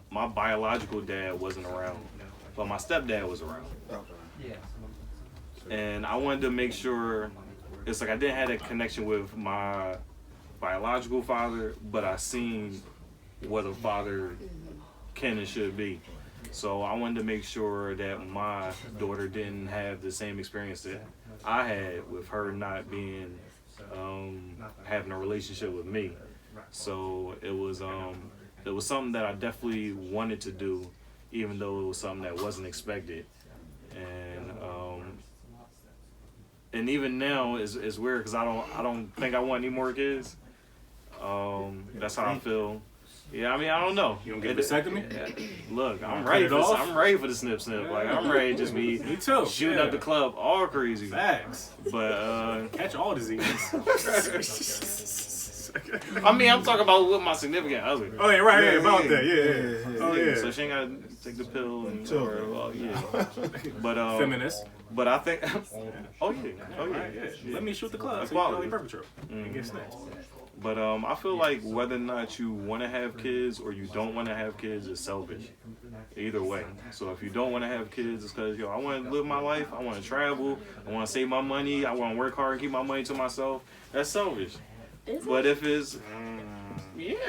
my biological dad wasn't around, but my stepdad was around. And I wanted to make sure. It's like I didn't have that connection with my biological father, but I seen what a father can and should be. So I wanted to make sure that my daughter didn't have the same experience that I had with her not being having a relationship with me. So it was something that I definitely wanted to do, even though it was something that wasn't expected. And even now it's weird because I don't think I want any more kids. That's how I feel. Yeah, I mean, I don't know. You don't get a vasectomy? Look, I'm ready for the snip. Like, I'm ready to just be Me too. shooting up the club all crazy. Facts. But catch all diseases. I mean, I'm talking about with my significant husband. Oh yeah, right, yeah, about that, yeah. Oh yeah. So she ain't gotta take the pill and But feminist. But I think oh yeah. Let me shoot the club. So Equality. you can perpetrate and get snatched. But I feel like whether or not you want to have kids or you don't want to have kids is selfish. Either way. So if you don't want to have kids, it's because I want to live my life. I want to travel. I want to save my money. I want to work hard and keep my money to myself. That's selfish. But if it's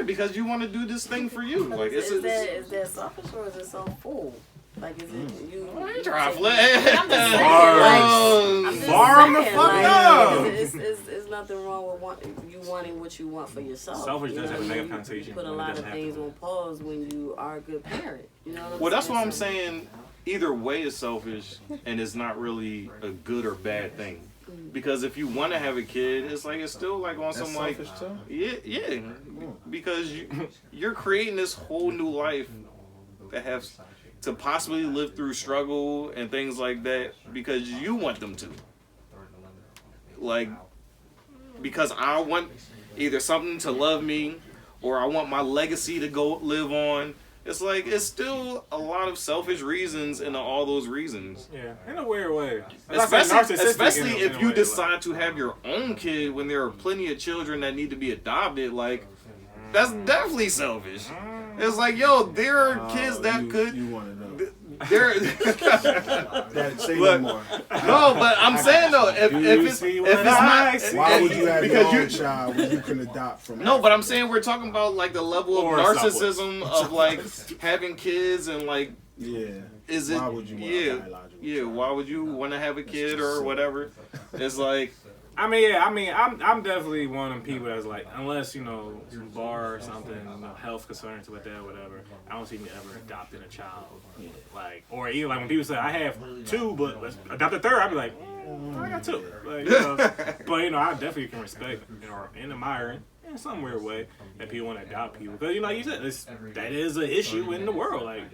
because you want to do this thing for you. Like is that selfish or is it so full? Like, is it you? I ain't trying to flip. I'm just saying. Farm the fuck up. It's nothing wrong with wanting what you want for yourself. Selfish does have a negative connotation. You put a lot of things on pause when you are a good parent. You know what I'm saying? Well, that's what I'm saying. Either way is selfish, and it's not really a good or bad thing. Because if you want to have a kid, it's like it's still like on some like yeah, because you're creating this whole new life that has to possibly live through struggle and things like that because you want them to. Like, because I want either something to love me or I want my legacy to go live on. It's like, it's still a lot of selfish reasons in all those reasons. Yeah, in a weird way. Especially if you decide to have your own kid when there are plenty of children that need to be adopted. Like, that's definitely selfish. It's like, yo, there are kids that could... You want to know. There, say no more. No, but I'm saying though, if it's not, why would you have your own child when you can adopt from? No, but I'm saying we're talking about like the level of narcissism of like having kids and like is it? Why would you want why would you want to have a kid or whatever? It's like. I'm definitely one of them people that's like, unless, bar or something, health concerns with that, whatever, I don't see me ever adopting a child. Like, or even like when people say, I have two, but let's adopt a third, I'd be like, I got two. Like, but, I definitely can respect and admire in some weird way that people want to adopt people. Because, like you said, that is an issue in the world. Like,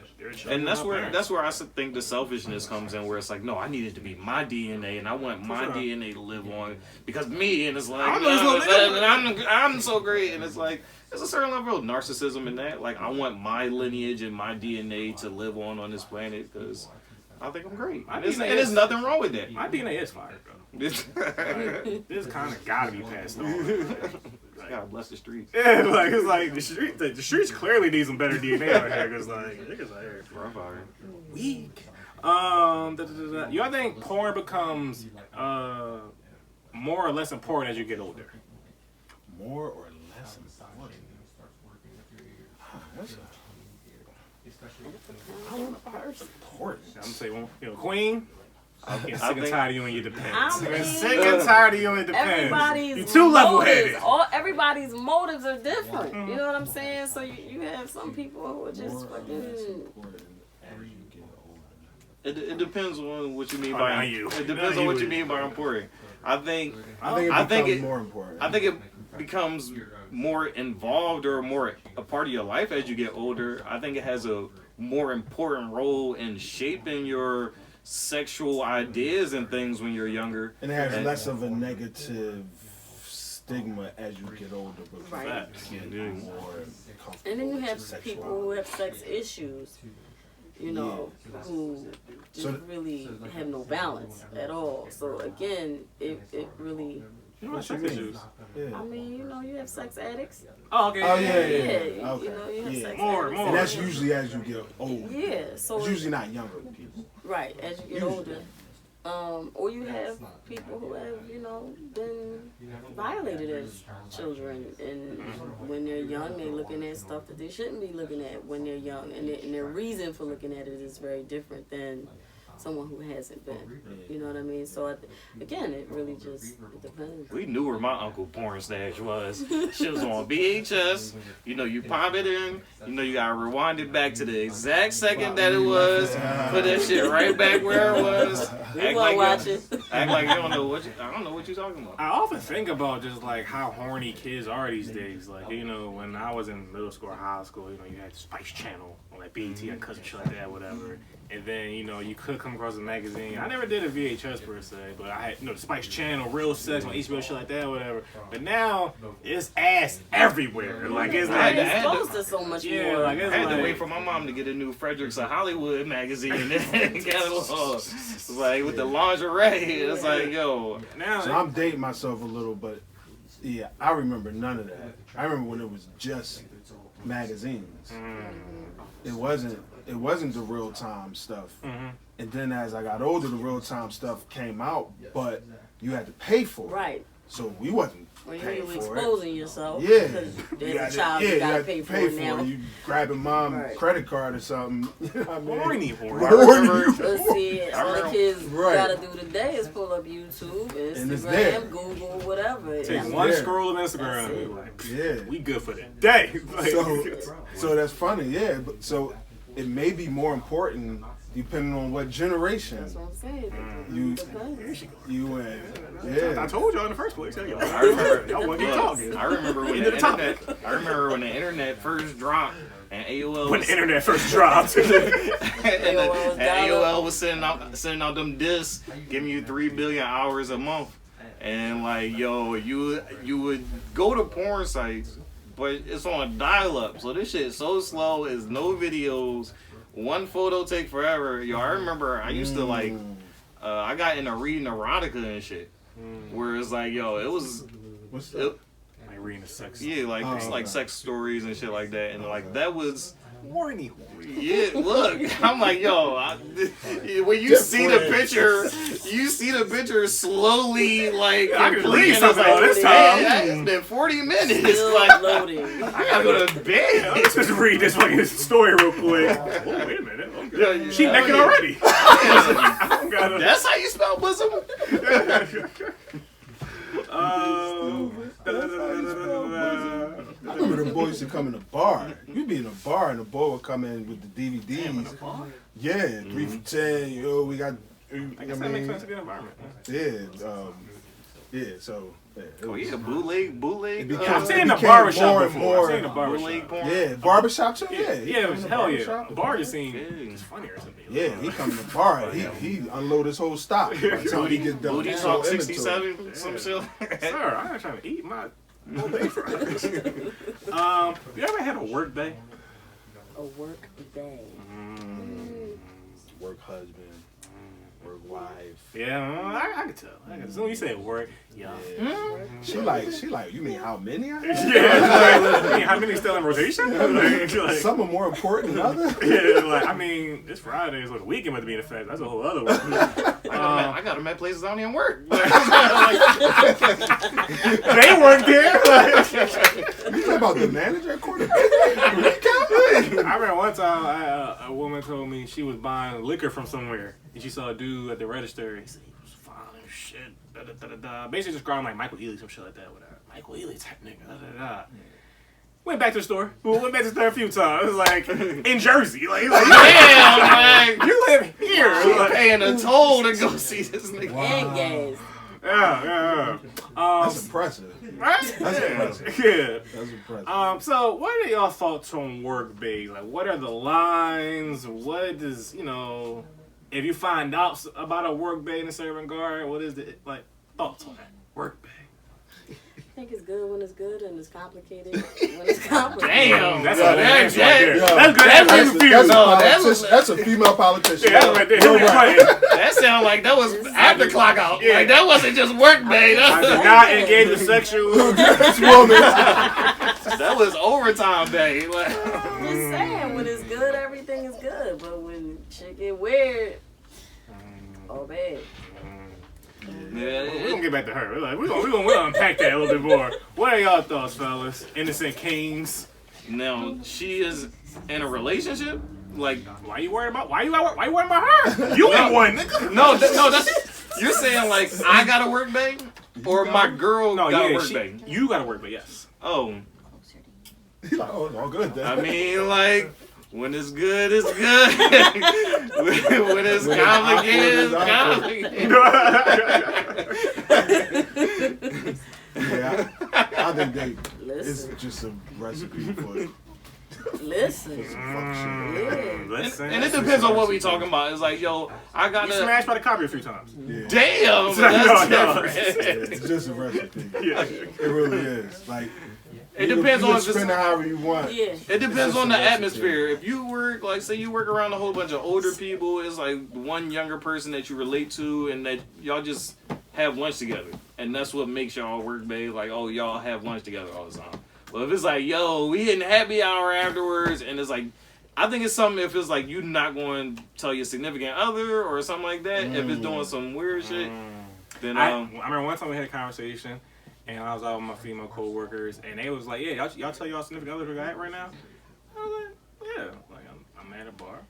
and that's where I think the selfishness comes in, where it's like, no, I need it to be my DNA, and I want my DNA to live on because me, and it's like, I'm so great, and it's like, there's a certain level of narcissism in that. Like, I want my lineage and my DNA to live on this planet because I think I'm great. And there's nothing wrong with that. My DNA is fire, though. This kind of gotta be passed on. God bless the streets. Yeah, like it's like the streets clearly need some better DNA out here because like niggas out here weak. Y'all think porn becomes more or less important as you get older? More or less important? I'm saying, Queen. I'm getting sick and tired of you and your depends. I'm sick and tired of you and your depends. You too level-headed. Everybody's motives are different. You know what I'm saying? So you have some people who are just fucking... It depends on what you mean by it depends on what you mean by important. I think it more important. I think it becomes more involved or more a part of your life as you get older. I think it has a more important role in shaping your sexual ideas and things when you're younger. And it has less of a negative stigma as you get older. Right. And then you have people who have sex issues, who just really have no balance at all. So again, it really... What's sex issues? I mean, you have sex addicts. Oh, okay. Oh, yeah. You have sex more. addicts. And that's usually as you get older. Yeah, so... It's usually not younger people. Right, as you get older. Or you have people who have, been violated as children, and when they're young, they're looking at stuff that they shouldn't be looking at when they're young, and their reason for looking at it is very different than someone who hasn't been. You know what I mean? So again, it really just depends. We knew where my uncle porn stash was. Shit was on VHS. You pop it in. You gotta rewind it back to the exact second that it was. Put that shit right back where it was. Act like you don't know I don't know what you're talking about. I often think about just like how horny kids are these days. Like, when I was in middle school or high school, you had Spice Channel on like BET and cousin shit like that, whatever. And then, you could come across a magazine. I never did a VHS per se, but I had, the Spice Channel, Real Sex on HBO, shit like that, whatever. But now, it's ass everywhere. Like, it's like... It's exposed to so much more. Like, I had to wait for my mom to get a new Fredericks of Hollywood magazine and catalog. It's like, with the lingerie, it's like, yo. Now, so I'm dating myself a little, but, yeah, I remember none of that. I remember when it was just magazines. It wasn't the real time stuff. And then as I got older, the real time stuff came out, but you had to pay for it. Right. So we wasn't paying you for exposing yourself. Yeah. Because there's a child you gotta pay for it now. You grabbing mom's credit card or something. You know what I mean? Let's see, all the kids gotta do today is pull up YouTube, Instagram, Google, whatever. Take one scroll of Instagram. We good for the day. So that's funny, yeah. But so it may be more important depending on what generation. That's what I'm saying. You in. I told y'all in the first place. I remember when the internet first dropped. And AOL when the internet first dropped, and AOL was sending out them discs, giving you 3 billion hours a month, and like you would go to porn sites, but it's on dial-up, so this shit is so slow. It's no videos, one photo take forever. I remember I used to like, I got into reading erotica and shit, where it's like it was. What's that? Reading the sex. Yeah, like like sex stories and shit like that, and like that was horny. Yeah, look, I'm like, when you see the picture slowly like I can read something all this time. It's been 40 minutes. Like loading. I gotta go to bed. Let's just read this fucking story real quick. Oh, wait a minute. Okay. She naked already. That's how you spell bosom. I remember the boys used to come in the bar. You'd be in a bar and the boy would come in with the DVDs. Yeah, 3 for 10. We got. I guess that makes sense to be an environment. So. Bootleg. I'm saying the barbershop before. I'm saying the barbershop. Yeah, barbershop too. Yeah, it was hell yeah. The bar just seemed just funny or something. Yeah, he come to the bar. He unload his whole stock. Until he get done. Booty Talk 67, some shit. Sir, I'm not trying to eat my whole day fries. You ever had a work day? A work day. Work husband. Work wife. Yeah, I can tell. As soon as you say work, She like, you mean how many I have? Yeah, like, how many still in rotation? Some are more important than others. Yeah, like, I mean, it's Friday, so the weekend might be in effect. That's a whole other one. I got them at places I don't even work. They work there. You talking about the manager at quarter? I remember one time a woman told me she was buying liquor from somewhere, and she saw a dude at the register. He said he was fine as shit. Basically describing like Michael Ealy, some shit like that. Whatever. Michael Ealy type nigga. Went back to the store. Went back to the store a few times. It was like in Jersey. Like damn, man, you live here. She's paying a toll to go see this nigga. And gas. Yeah. That's impressive. Right? That's impressive. Yeah. That's impressive. So what are y'all thoughts on work bae? Like, what are the lines? What does, if you find out about a work bae in a certain regard, what is the thoughts on that? Work bae. I think it's good when it's good and it's complicated when it's complicated. Damn, that's a That's a female politician. Yeah, that's right there. That sounded like that was after clock out. Yeah. Like that wasn't just work bae. I did not engage in sexual woman. That was overtime bae. I'm just saying, when it's good, everything is good. But when shit get weird, oh bad. We're gonna get back to her. We're gonna unpack that a little bit more. What are y'all thoughts, fellas? Innocent kings. Now she is in a relationship. Like, why you worried about her? You ain't one, nigga. No, that's you're saying like I gotta work, babe, or my girl gotta work, babe. You gotta work, but yes. Oh. He's like, oh, it's all good then. I mean, like, when it's good, it's good. when it's complicated, it's complicated. Yeah, I think it's just a recipe for. Listen. And it depends on what we talking about. It's like, yo, I gotta. You smashed by the copy a few times. Yeah. Damn, that's different. It's just a recipe. Yeah. It really is. Like. It depends on if it's spend it however you want. Yeah. It depends on the atmosphere. If you work, like, say you work around a whole bunch of older people, it's like one younger person that you relate to, and that y'all just have lunch together, and that's what makes y'all work, babe. Like, oh, y'all have lunch together all the time. But if it's like, yo, we hitting happy hour afterwards, and it's like, I think it's something if it's like you not going to tell your significant other or something like that. If it's doing some weird shit, then I remember one time we had a conversation. And I was out with my female co-workers, and they was like, yeah, y'all tell y'all significant other who got it right now? I was like, yeah. Like, I'm at a bar.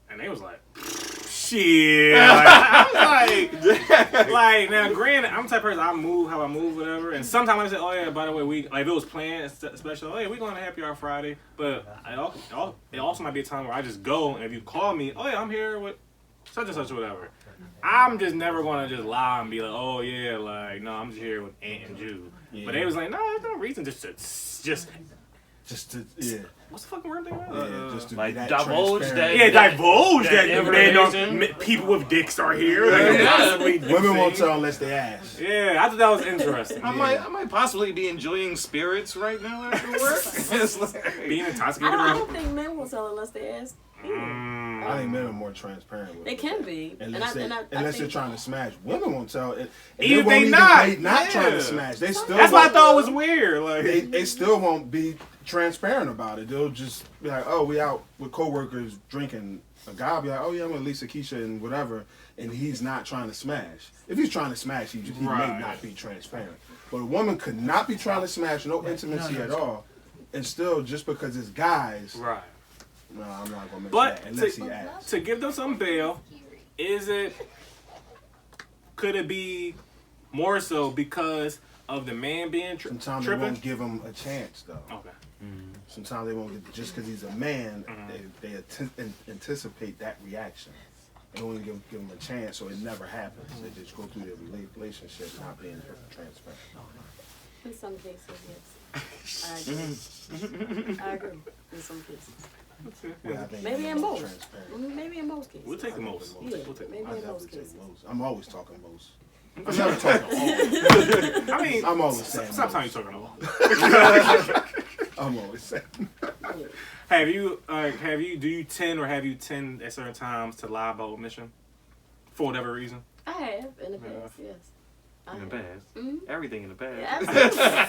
And they was like, shit. Like, I was like, now, granted, I'm the type of person, I move how I move, whatever. And sometimes I say, oh, yeah, by the way, if it was planned, especially, oh, yeah, we going to happy hour Friday. But it also might be a time where I just go, and if you call me, oh, yeah, I'm here with such and such or whatever. I'm just never going to just lie and be like, oh, yeah, like, no, I'm just here with Aunt and Jude. Yeah. But they was like, no, there's no reason just to, yeah. What's the fucking word thing about? Yeah, just to like be that divulge that. Yeah, divulge that information. People with dicks are here. Women won't tell unless they ask. Yeah, I thought that was interesting. I might possibly be enjoying spirits right now after work. It's like, being intoxicated. I don't think men will tell unless they ask. I think men are more transparent with They can be. Unless they're trying to smash. Women won't tell it. Even if they not trying to smash. They still. That's why I thought it was weird. Like they still won't be transparent about it. They'll just be like, oh, we out with coworkers drinking. A guy will be like, oh yeah, I'm with Lisa, Keisha, and whatever, and he's not trying to smash. If he's trying to smash, he may not be transparent. But a woman could not be trying to smash, no intimacy at all, and still just because it's guys. Right. No, I'm not gonna mention that unless he asks. To give them some bail, could it be more so because of the man being Sometimes tripping? they won't give him a chance though. Okay. Mm-hmm. Sometimes they won't just because he's a man. They anticipate that reaction. They don't even give him a chance, so it never happens. They just go through their relationship not being transparent. In some cases, yes. I agree. In some cases. Yeah, maybe in most. Maybe in most cases. We'll take the most. Yeah, maybe in most cases. I'm always talking most. I'm never talking all. I mean, I'm always saying. Sometimes you're talking all. I'm always saying. Have you tend at certain times to lie about omission for whatever reason? I have in the past, yes. In the past? Mm-hmm. Everything in the past. Yeah,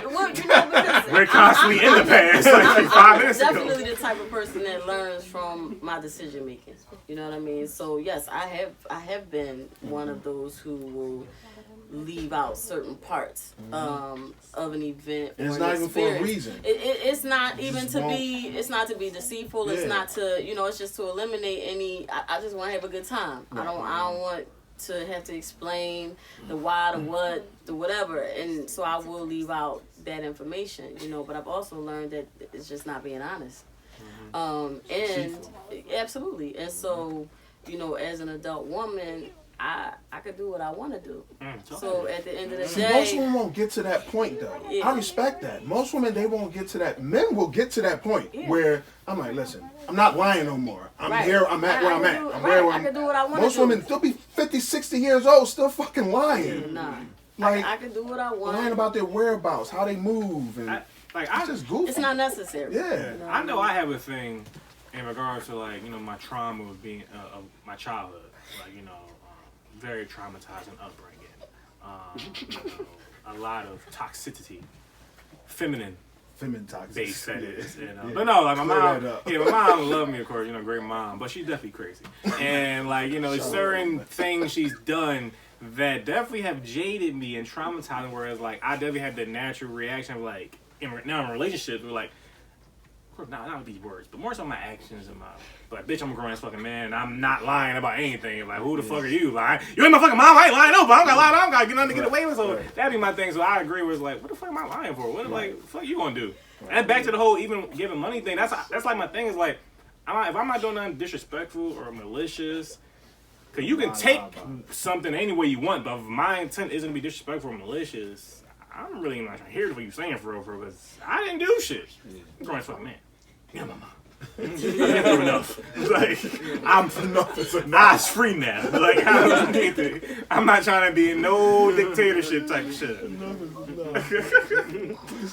well, because we're constantly in the past. Like 5 minutes I'm ago. definitely the type of person that learns from my decision making. You know what I mean? So yes, I have been one of those who will leave out certain parts of an event. And it's not even for a reason. It's not even to be. It's not to be deceitful. Yeah. It's not to. It's just to eliminate any. I just want to have a good time. Right. I don't want to have to explain the why, the what, the whatever, and so I will leave out that information, but I've also learned that it's just not being honest. And absolutely, and so, as an adult woman, I could do what I want to do. So at the end of the day, most women won't get to that point though. Yeah. I respect that. Most women, they won't get to that. Men will get to that point where I'm like, listen, I'm not lying no more. I'm here. I'm at where I'm at. I'm where I can do what I want to do. Most women, they'll be 50, 60 years old, still fucking lying. Nah, like I can do what I want. Lying about their whereabouts, how they move, and I just goofy. It's not necessary. Yeah, I know I have a thing in regards to my trauma of being of my childhood, very traumatizing upbringing, a lot of toxicity, feminine toxicity. Base that is, but no, like my mom, my mom loved me, of course, great mom, but she's definitely crazy, and certain things she's done that definitely have jaded me and traumatized me, whereas like I definitely had the natural reaction of like now in relationships we're like, of course not with these words, but more so my actions and my like, bitch, I'm a grown ass fucking man and I'm not lying about anything. Like, who the fuck are you? Like, you ain't my fucking mom, I ain't lying, no, but I'm gonna lie, I'm gonna get nothing to get away with. So that'd be my thing. So I agree with like, what the fuck am I lying for? What like the fuck you gonna do? And back to the whole even giving money thing, that's like my thing is like, if I'm not doing nothing disrespectful or malicious, cause you can take something any way you want, but if my intent isn't to be disrespectful or malicious, I'm really not trying to hear what you're saying for real, because I didn't do shit. I'm growing as fucking man. Yeah, mama. Enough. Like, enough is enough. I'm free now. Like, I'm not trying to be in no dictatorship type of shit.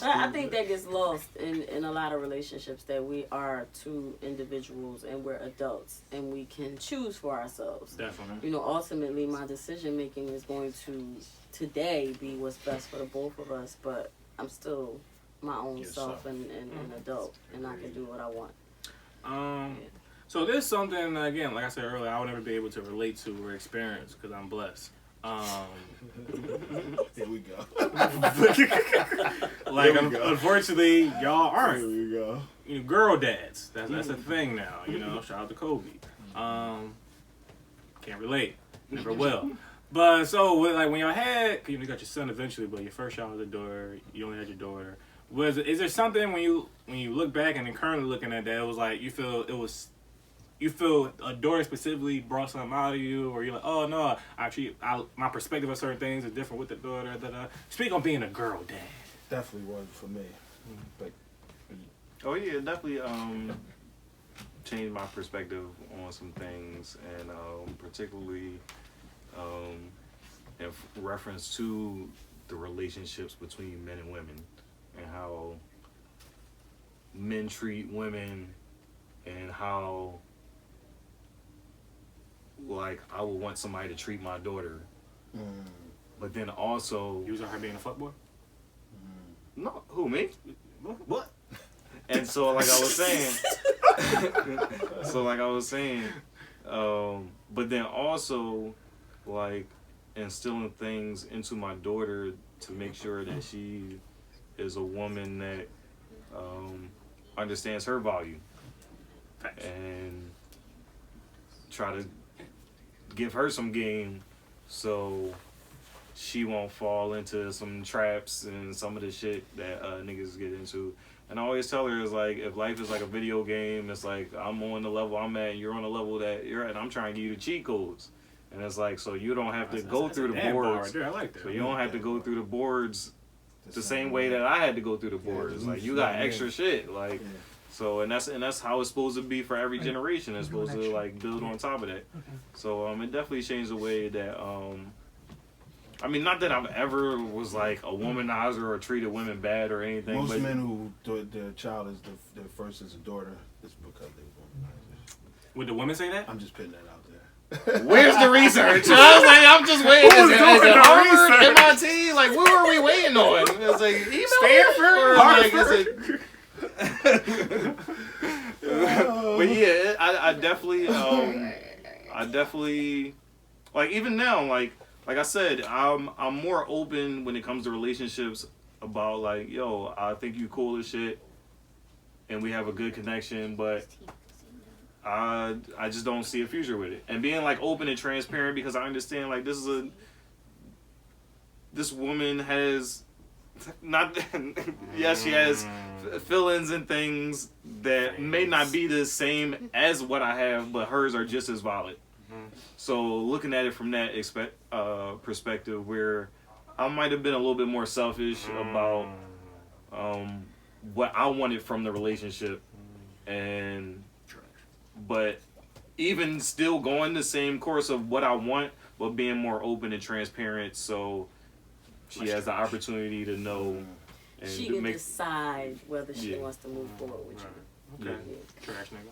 I think that gets lost in a lot of relationships, that we are two individuals and we're adults and we can choose for ourselves. Definitely. You know, ultimately my decision making is going to today be what's best for the both of us, but I'm still my own self and an adult, and I can do what I want. So there's something, again, like I said earlier, I would never be able to relate to or experience because I'm blessed. Here we go. Like, unfortunately, y'all aren't. Here we go. You know, girl dads. That's a thing now. You know, shout out to Kobe. Can't relate. Never will. But so, like, when y'all had, you got your son eventually, but your first child was a daughter. You only had your daughter. Is there something when you look back and then currently looking at that, it was like you feel a daughter specifically brought something out of you, or you're like, oh no, actually my perspective of certain things is different with the daughter. Speak on being a girl dad. Definitely was for me. Like, oh yeah, definitely changed my perspective on some things, and particularly in reference to the relationships between men and women, and how men treat women, and how, like, I would want somebody to treat my daughter. But then also... You was on her being a fuckboy? No, who, me? What? And so, like I was saying, but then also, like, instilling things into my daughter to make sure that she is a woman that understands her value, and try to give her some game so she won't fall into some traps and some of the shit that niggas get into. And I always tell her, is like, if life is like a video game, it's like I'm on the level I'm at and you're on the level that you're at, and I'm trying to give you the cheat codes. And it's like, so you don't have to go through the boards. I like that. So you don't have to go through the boards the same way that I had to go through the boards. Like, you got extra shit. Like, so, and that's how it's supposed to be for every generation. It's supposed to, like, build on top of that. So it definitely changed the way that I mean, not that I've ever was like a womanizer or treated women bad or anything. Most men who their child is their first is a daughter is because they womanizers. Would the women say that? I'm just putting that out there. Where's the research? I was like, I'm just waiting. Is it Harvard, MIT? Like, what were we waiting on? It's like Stanford, Harvard. But yeah, I definitely, like, even now, like I said, I'm more open when it comes to relationships about, like, yo, I think you cool as shit, and we have a good connection, but I just don't see a future with it. And being, like, open and transparent, because I understand, like, this woman has not yes, she has feelings and things that may not be the same as what I have, but hers are just as valid. So looking at it from that perspective, where I might have been a little bit more selfish about what I wanted from the relationship, but even still going the same course of what I want, but being more open and transparent, so she has the opportunity to know. And she can decide whether she wants to move forward with you. Okay. Trash nigga.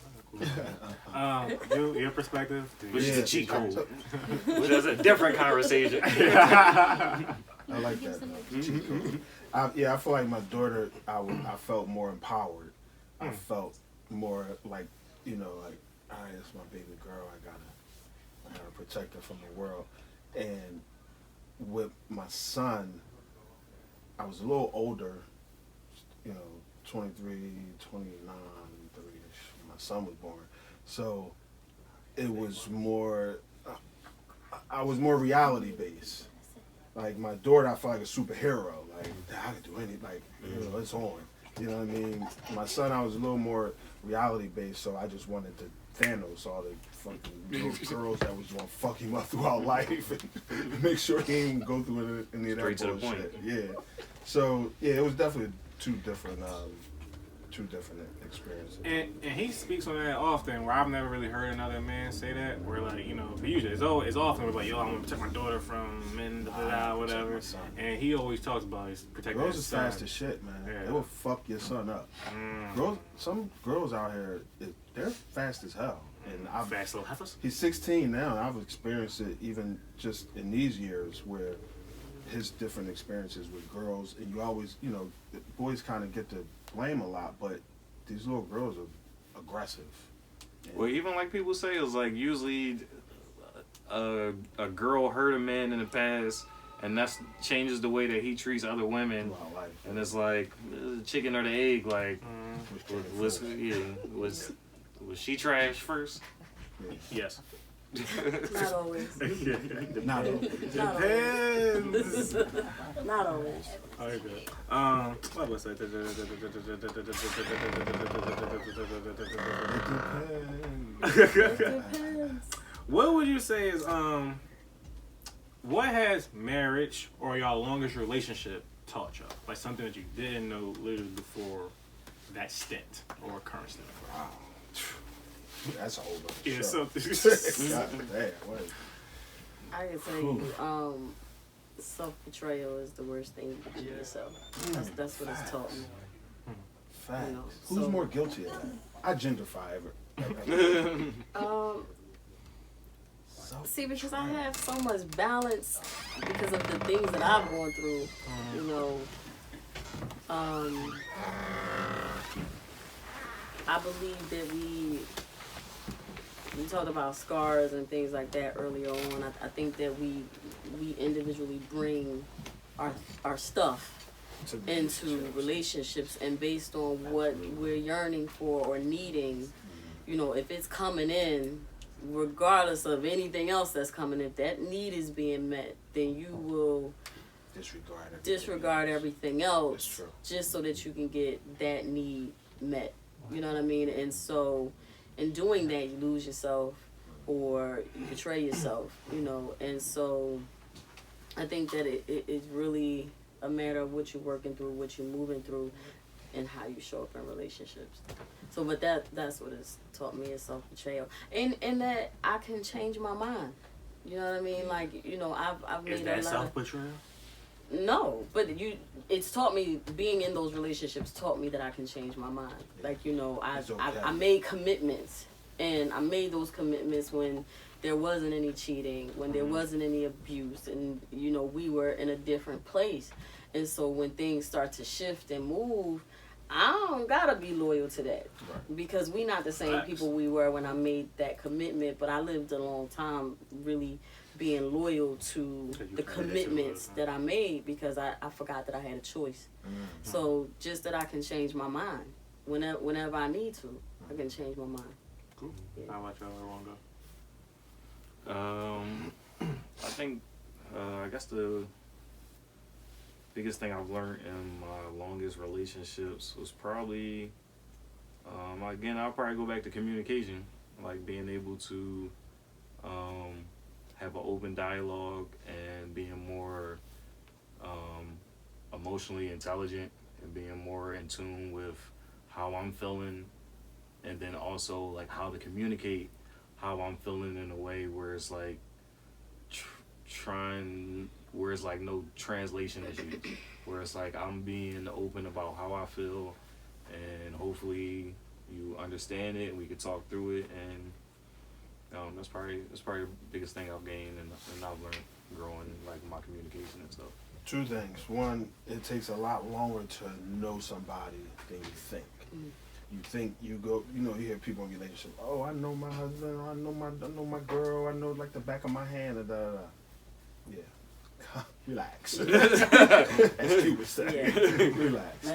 Your perspective? Which is a cheat code. Which is a different conversation. I like that. Cheat code. I feel like my daughter, I felt more empowered. I felt more like, like, all right, it's my baby girl. I gotta protect her from the world. And with my son, I was a little older, 23, 29, 30-ish. My son was born. So it was more, I was more reality based. Like my daughter, I felt like a superhero. Like I could do anything. Like it's on. You know what I mean? My son, I was a little more reality based. So I just wanted to Thanos all the fucking little girls that was gonna fuck him up throughout life and make sure he didn't go through any of that bullshit. Yeah. So yeah, it was definitely two different experiences. And he speaks on that often, where I've never really heard another man say that. Where like, usually it's often like, yo, I'm gonna protect my daughter from men, whatever. And he always talks about his protecting girls his is son. fast as shit, man. Yeah. They will fuck your son up. Some girls out here, they're fast as hell. And fast little heifers. He's 16 now, and I've experienced it even just in these years where his different experiences with girls, and you always, the boys kind of get to blame a lot, but these little girls are aggressive. Well, even like people say, it's like usually a girl hurt a man in the past, and that changes the way that he treats other women. And it's like the chicken or the egg. Like, was she trash first? Yes. Not always. Not always. Depends. Not always. Okay. What was I? Depends. What would you say is what has marriage or y'all longest relationship taught y'all? Like something that you didn't know literally before that stint or current stint. Wow. That's a whole other Yeah, show. something. God damn, what is I can tell you, self-betrayal is the worst thing you can do to yourself. That's what it's taught me. Facts. You know, Who's more guilty of that? I genderfy every. See, because I have so much balance because of the things that I've gone through, I believe that we talked about scars and things like that earlier on. I think that we individually bring our stuff into relationships, and based on what we're yearning for or needing, if it's coming in, regardless of anything else that's coming, if that need is being met, then you will disregard everything else just so that you can get that need met. You know what I mean? And so in doing that, you lose yourself or you betray yourself, and so I think that it's really a matter of what you're working through, what you're moving through, and how you show up in relationships. So, but that's what it's taught me, is self-betrayal. And that I can change my mind. You know what I mean? Like, I've made Is that a lot self-betrayal? No, but it's taught me, being in those relationships taught me that I can change my mind. Like, I made commitments, and I made those commitments when there wasn't any cheating, when there wasn't any abuse, and, we were in a different place. And so when things start to shift and move, I don't gotta be loyal to that, because we not the same people we were when I made that commitment. But I lived a long time really being loyal to the commitments that I made, because I forgot that I had a choice. So just that I can change my mind whenever I need to, I can change my mind. Cool. Yeah. How about y'all? I think I guess the biggest thing I've learned in my longest relationships was probably, again, I'll probably go back to communication, like being able to have an open dialogue and being more emotionally intelligent and being more in tune with how I'm feeling, and then also like how to communicate how I'm feeling in a way where it's like where it's like no translation issues, where it's like I'm being open about how I feel, and hopefully you understand it and we could talk through it, and that's probably the biggest thing I've gained and I've learned growing, like my communication and stuff. Two things. One, it takes a lot longer to know somebody than you think. You think you go, you hear people in relationships, oh, I know my husband, I know my girl, I know like the back of my hand, and Yeah. Relax. As Q would say. Yeah. Relax.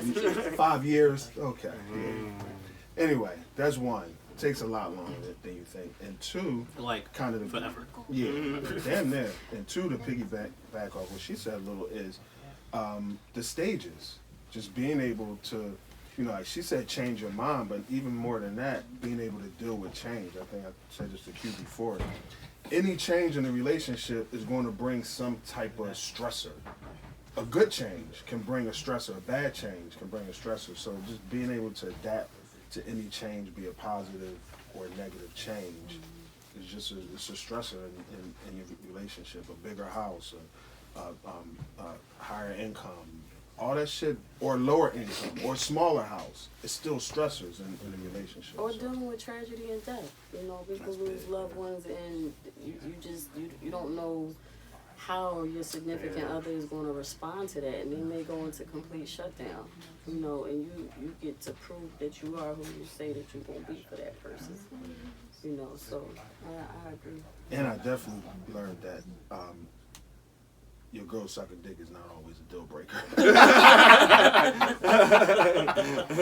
5 years? Okay. Yeah. Anyway, that's one. It takes a lot longer than you think. And two, like kind of forever. Yeah, damn near. And two, to piggyback off what she said a little is the stages. Just being able to, you know, like she said, change your mind, but even more than that, being able to deal with change. I think I said this to Q before. Any change in the relationship is going to bring some type of stressor. A good change can bring a stressor. A bad change can bring a stressor. So just being able to adapt to any change, be a positive or negative change, is just it's a stressor in your relationship. A bigger house, a higher income, all that shit, or lower income, or smaller house. It's still stressors in the relationship. Or dealing with tragedy and death. You know, people lose loved ones, and you don't know how your significant other is going to respond to that, and then they go into complete shutdown. You know, and you get to prove that you are who you say that you're going to be for that person. You know, so I agree. And I definitely learned that your girl sucking dick is not always a deal breaker.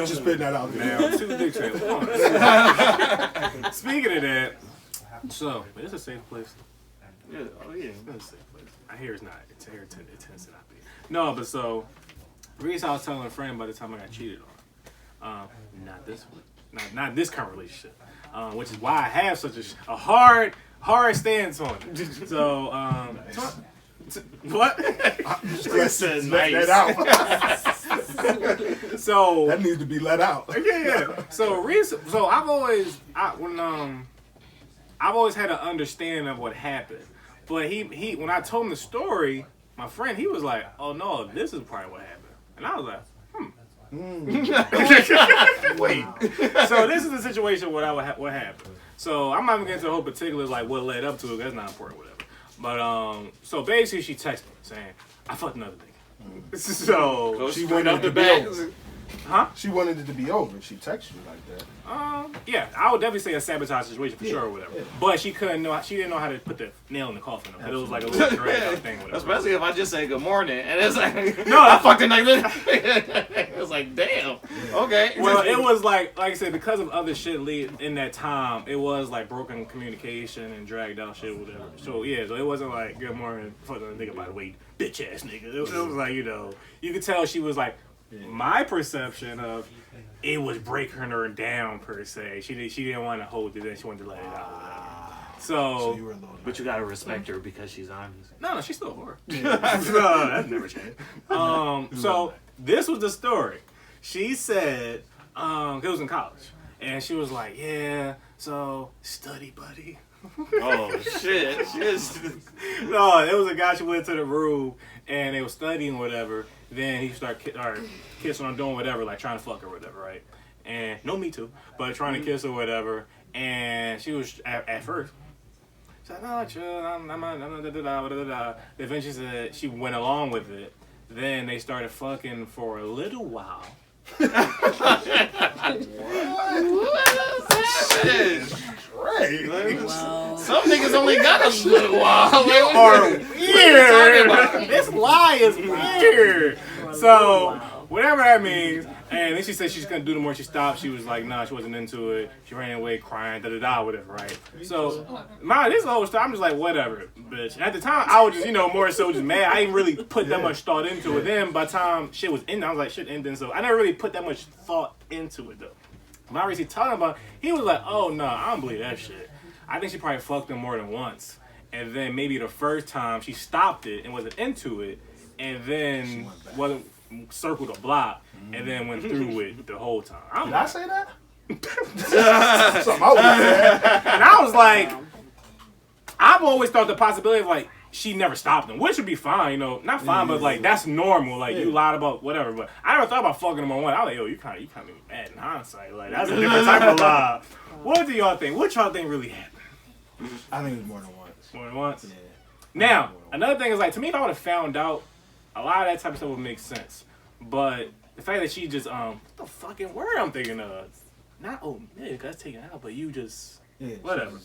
Just putting that out there. Now, 2 dicks at once. Speaking of that, so it's a safe place. Yeah, oh yeah. It's a safe place. I hear it's not. It tends to not be. No, but so the reason I was telling a friend by the time I got cheated on, not this one, not this current relationship, which is why I have such a hard stance on it. So what? Listen, let nice. that out. So That needs to be let out. yeah. So I've always had an understanding of what happened. But he when I told him the story, my friend, he was like, "Oh no, this is probably what happened." And I was like, wait. So this is the situation what happened. So I'm not even getting into the whole particulars like what led up to it. That's not important, whatever. But so basically she texted me saying, "I fucked another nigga." So She wanted up to the be back. over. huh? She wanted it to be over. She texted you like that. Yeah, I would definitely say a sabotage situation for sure or whatever. Yeah. But she didn't know how to put the nail in the coffin. It was like a little drag out thing. Whatever. Especially if I just say good morning and it's like, No, I fucked it like this. It's like, damn. Okay. Well, it was like I said, because of other shit in that time, it was like broken communication and dragged out shit, whatever. So yeah, so it wasn't like good morning, fucking nigga, by the way, bitch ass nigga. It was like, you know, you could tell she was like, my perception of it was breaking her down per se. She didn't want to hold it, then she wanted to let it out. So you were a little. But you gotta respect her because she's honest. No, she's still a whore. That's never changed. So this was the story. She said, it was in college, and she was like, yeah, so study buddy. Oh shit. No, it was a guy she went to the room, and they were studying or whatever. Then he started kissing her, doing whatever, like trying to fuck her or whatever, right? And, no, me too, but trying to kiss her or whatever. And she was, at first, she's like, no, chill, I'm da-da-da. Then she said she went along with it. Then they started fucking for a little while. Shit. Right. Wow. Some niggas only got a little while. You are weird. This lie is weird. So, whatever that means. And then she said she's gonna do the more. She stopped. She was like, nah, she wasn't into it. She ran away crying, whatever, right? So, this whole story, I'm just like, whatever, bitch. At the time, I was just, more so just mad. I didn't really put that much thought into it. Then, by the time shit was ending, I was like, shit ending. So, I never really put that much thought into it, though. Maurice talking about, he was like, oh, no, I don't believe that shit. I think she probably fucked him more than once. And then maybe the first time she stopped it and wasn't into it, and then wasn't circled a block, and then went through it the whole time. Did I say that? Something I would have and I was like, I've always thought the possibility of like she never stopped him, which would be fine, not fine, but like that's normal. Like you lied about whatever, but I never thought about fucking him on one. I was like, yo, you kind of mad in hindsight. Like that's a different type of lie. What do y'all think? What y'all think really happened? I think it was more than once. More than once. Yeah. Now another thing is like to me, if I would have found out, a lot of that type of stuff would make sense. But the fact that she just what the fucking word I'm thinking of, not omit, that's taken out, but you just whatever.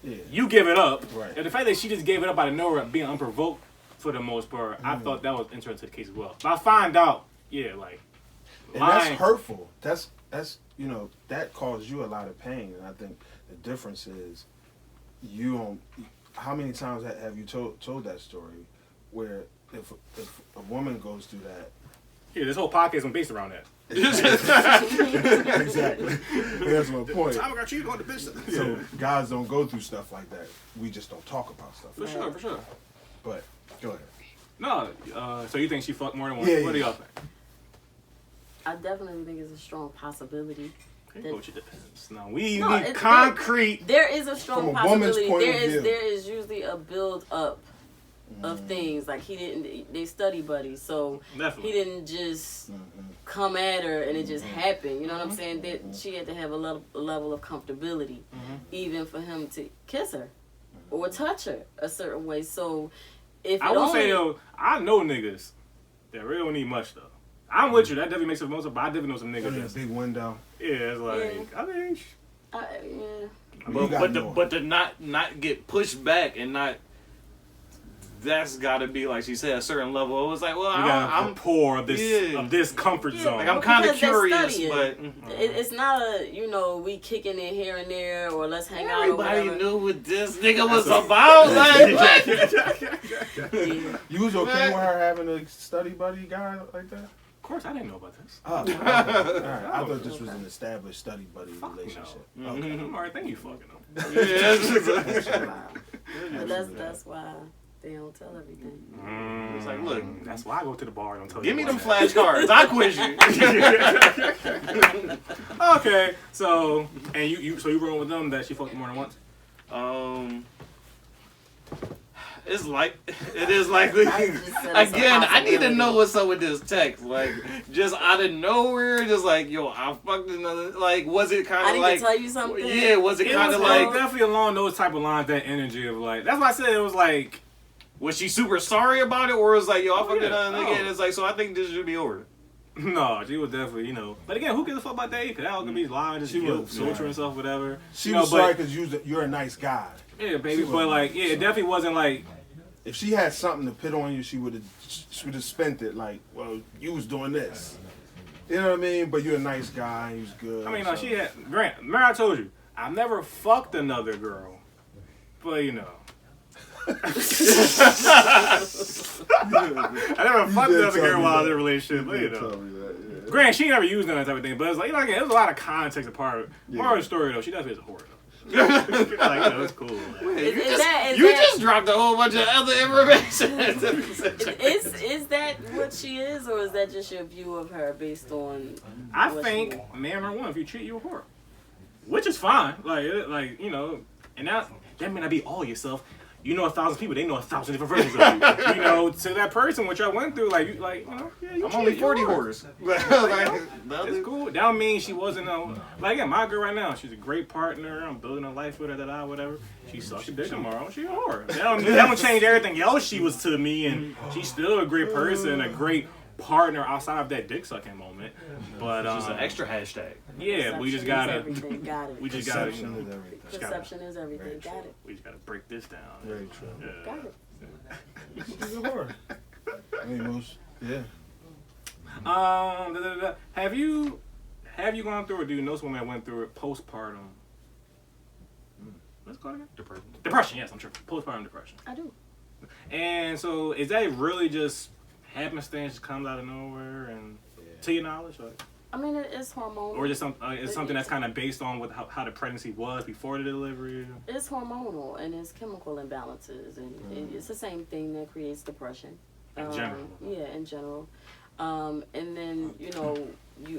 You give it up. Right. And the fact that she just gave it up out of nowhere, being unprovoked, for the most part. I thought that was interesting to the case as well. But I find out, and that's hurtful. That's that caused you a lot of pain, and I think the difference is you don't. How many times have you told that story where if a woman goes through that? Yeah, this whole podcast is based around that. Exactly. That's my point. I got you going to business. So guys don't go through stuff like that. We just don't talk about stuff. For sure. But go ahead. No, so you think she fucked more than one? Yeah, what do y'all think? I definitely think it's a strong possibility. No, we need concrete. There is a strong From a possibility. woman's point of view. There is usually a build up of things. Like they study buddies, so Definitely. he didn't just come at her and it just happened. You know what I'm saying? That she had to have a level of comfortability, even for him to kiss her or touch her a certain way. So if I will say though, I know niggas that really don't need much though. I'm with you. That definitely makes it most. But I definitely know some niggas. That's a big window. Yeah, it's like I mean. But to not get pushed back and not. That's got to be, like she said, a certain level. It was like, well, I'm poor of this comfort zone. Like, I'm kind of curious, but it's not a we kicking it here and there or let's hang out. Everybody knew what this nigga was about. Like, what? You was okay with her having a study buddy guy like that? Of course, I didn't know about this. Oh, okay. All right. I thought this was an established study buddy relationship. No. Okay. I'm alright. Thank you, fucking them. That's why. They don't tell everything. It's like, look, that's why I go to the bar and don't tell you. Give me them flashcards. I quiz you. Okay, so you rolling with them that she fucked more than once? It is likely. Again, I need to know what's up with this text. Like, just out of nowhere, just like, yo, I fucked another. Like, was it kind of like? I need to tell you something. Yeah, was it kind of like? Definitely along those type of lines. That energy of like. That's why I said it was like. Was she super sorry about it, or was like, yo, I fucked another nigga? And it's like, so I think this should be over. No, she was definitely, But again, who gives a fuck about that? Because that all could be lying, just social and stuff, whatever. She was sorry because you're a nice guy. Yeah, baby, but like, it definitely wasn't like. If she had something to put on you, she would have spent it like, well, you was doing this. You know what I mean? But you're a nice guy. He was good. I mean, no, she had. Grant, remember I told you, I never fucked another girl, but I never fucked another girl while I was in a relationship, but Grant, she never used that type of thing, but it's like, again, there's a lot of context apart. Part of the story though, she definitely is a whore though. It's cool. Wait, you just dropped a whole bunch of other information. Is that what she is, or is that just your view of her based on? I think man number one, if you treat you a whore, which is fine, and that may not be all yourself. 1,000 people, they know 1,000 different versions of you. To that person, which I went through, I'm only 40 whores. It's cool. That don't mean she wasn't, my girl right now, she's a great partner. I'm building a life with her, whatever. She sucks a dick tomorrow, she a whore. That don't change everything else she was to me, and she's still a great person, a great partner outside of that dick sucking moment. But she's an extra hashtag. Yeah, we just gotta. We just gotta. Perception is everything. Got it. We just gotta break this down. Very true. Yeah. Got it. She's a whore. I mean, yeah. Have you gone through, or do you know someone that went through it postpartum? What's it called again? Depression. Yes, I'm sure. Postpartum depression. I do. And so, is that really just happenstance, just comes out of nowhere, and to your knowledge, I mean, it's hormonal. Or just it's something that's kind of based on with how the pregnancy was before the delivery? It's hormonal, and it's chemical imbalances, and it's the same thing that creates depression. In general. Yeah, in general. And then, you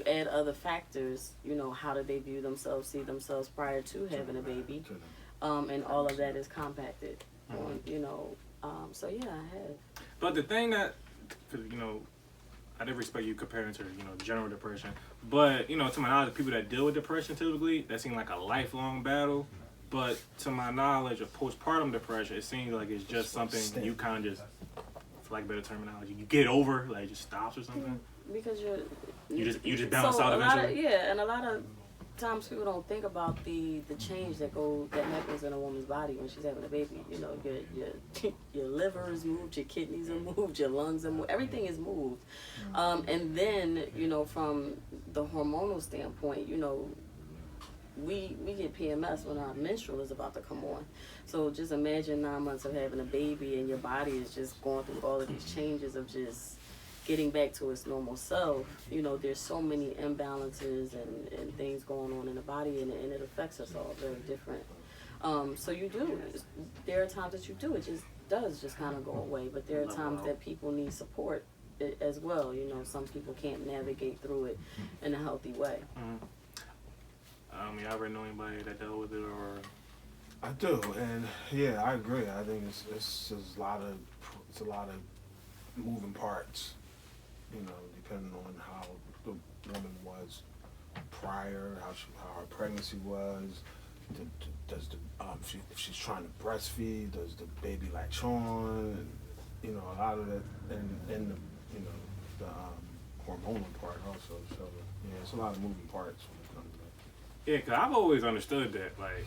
add other factors, how do they view themselves, see themselves prior to having a baby. And all of that is compacted on, so yeah, I have. But the thing that, I did respect you comparing to, general depression. But, to my knowledge, people that deal with depression typically, that seems like a lifelong battle. But to my knowledge of postpartum depression, it seems like it's just something you kind of just, for lack of better terminology, you get over, like it just stops or something. Because you just bounce out eventually. And a lot of times people don't think about the change that happens in a woman's body when she's having a baby. You know, your liver is moved, your kidneys are moved, your lungs are moved, everything is moved. And then, you know, from the hormonal standpoint, you know, we get PMS when our menstrual is about to come on. So just imagine 9 months of having a baby and your body is just going through all of these changes of just getting back to its normal self. You know, there's so many imbalances and things going on in the body, and it affects us all very different. So there are times that you do, it just does just kind of go away, but there are times that people need support as well. You know, some people can't navigate through it in a healthy way. You ever know anybody that dealt with it, or? I do, and yeah, I agree. I think it's a lot of moving parts. You know, depending on how the woman was prior, how her pregnancy was. If she's trying to breastfeed, does the baby latch on? And, you know, a lot of that, and the hormonal part also. So yeah, it's a lot of moving parts when it comes to that. Yeah, cause I've always understood that, like,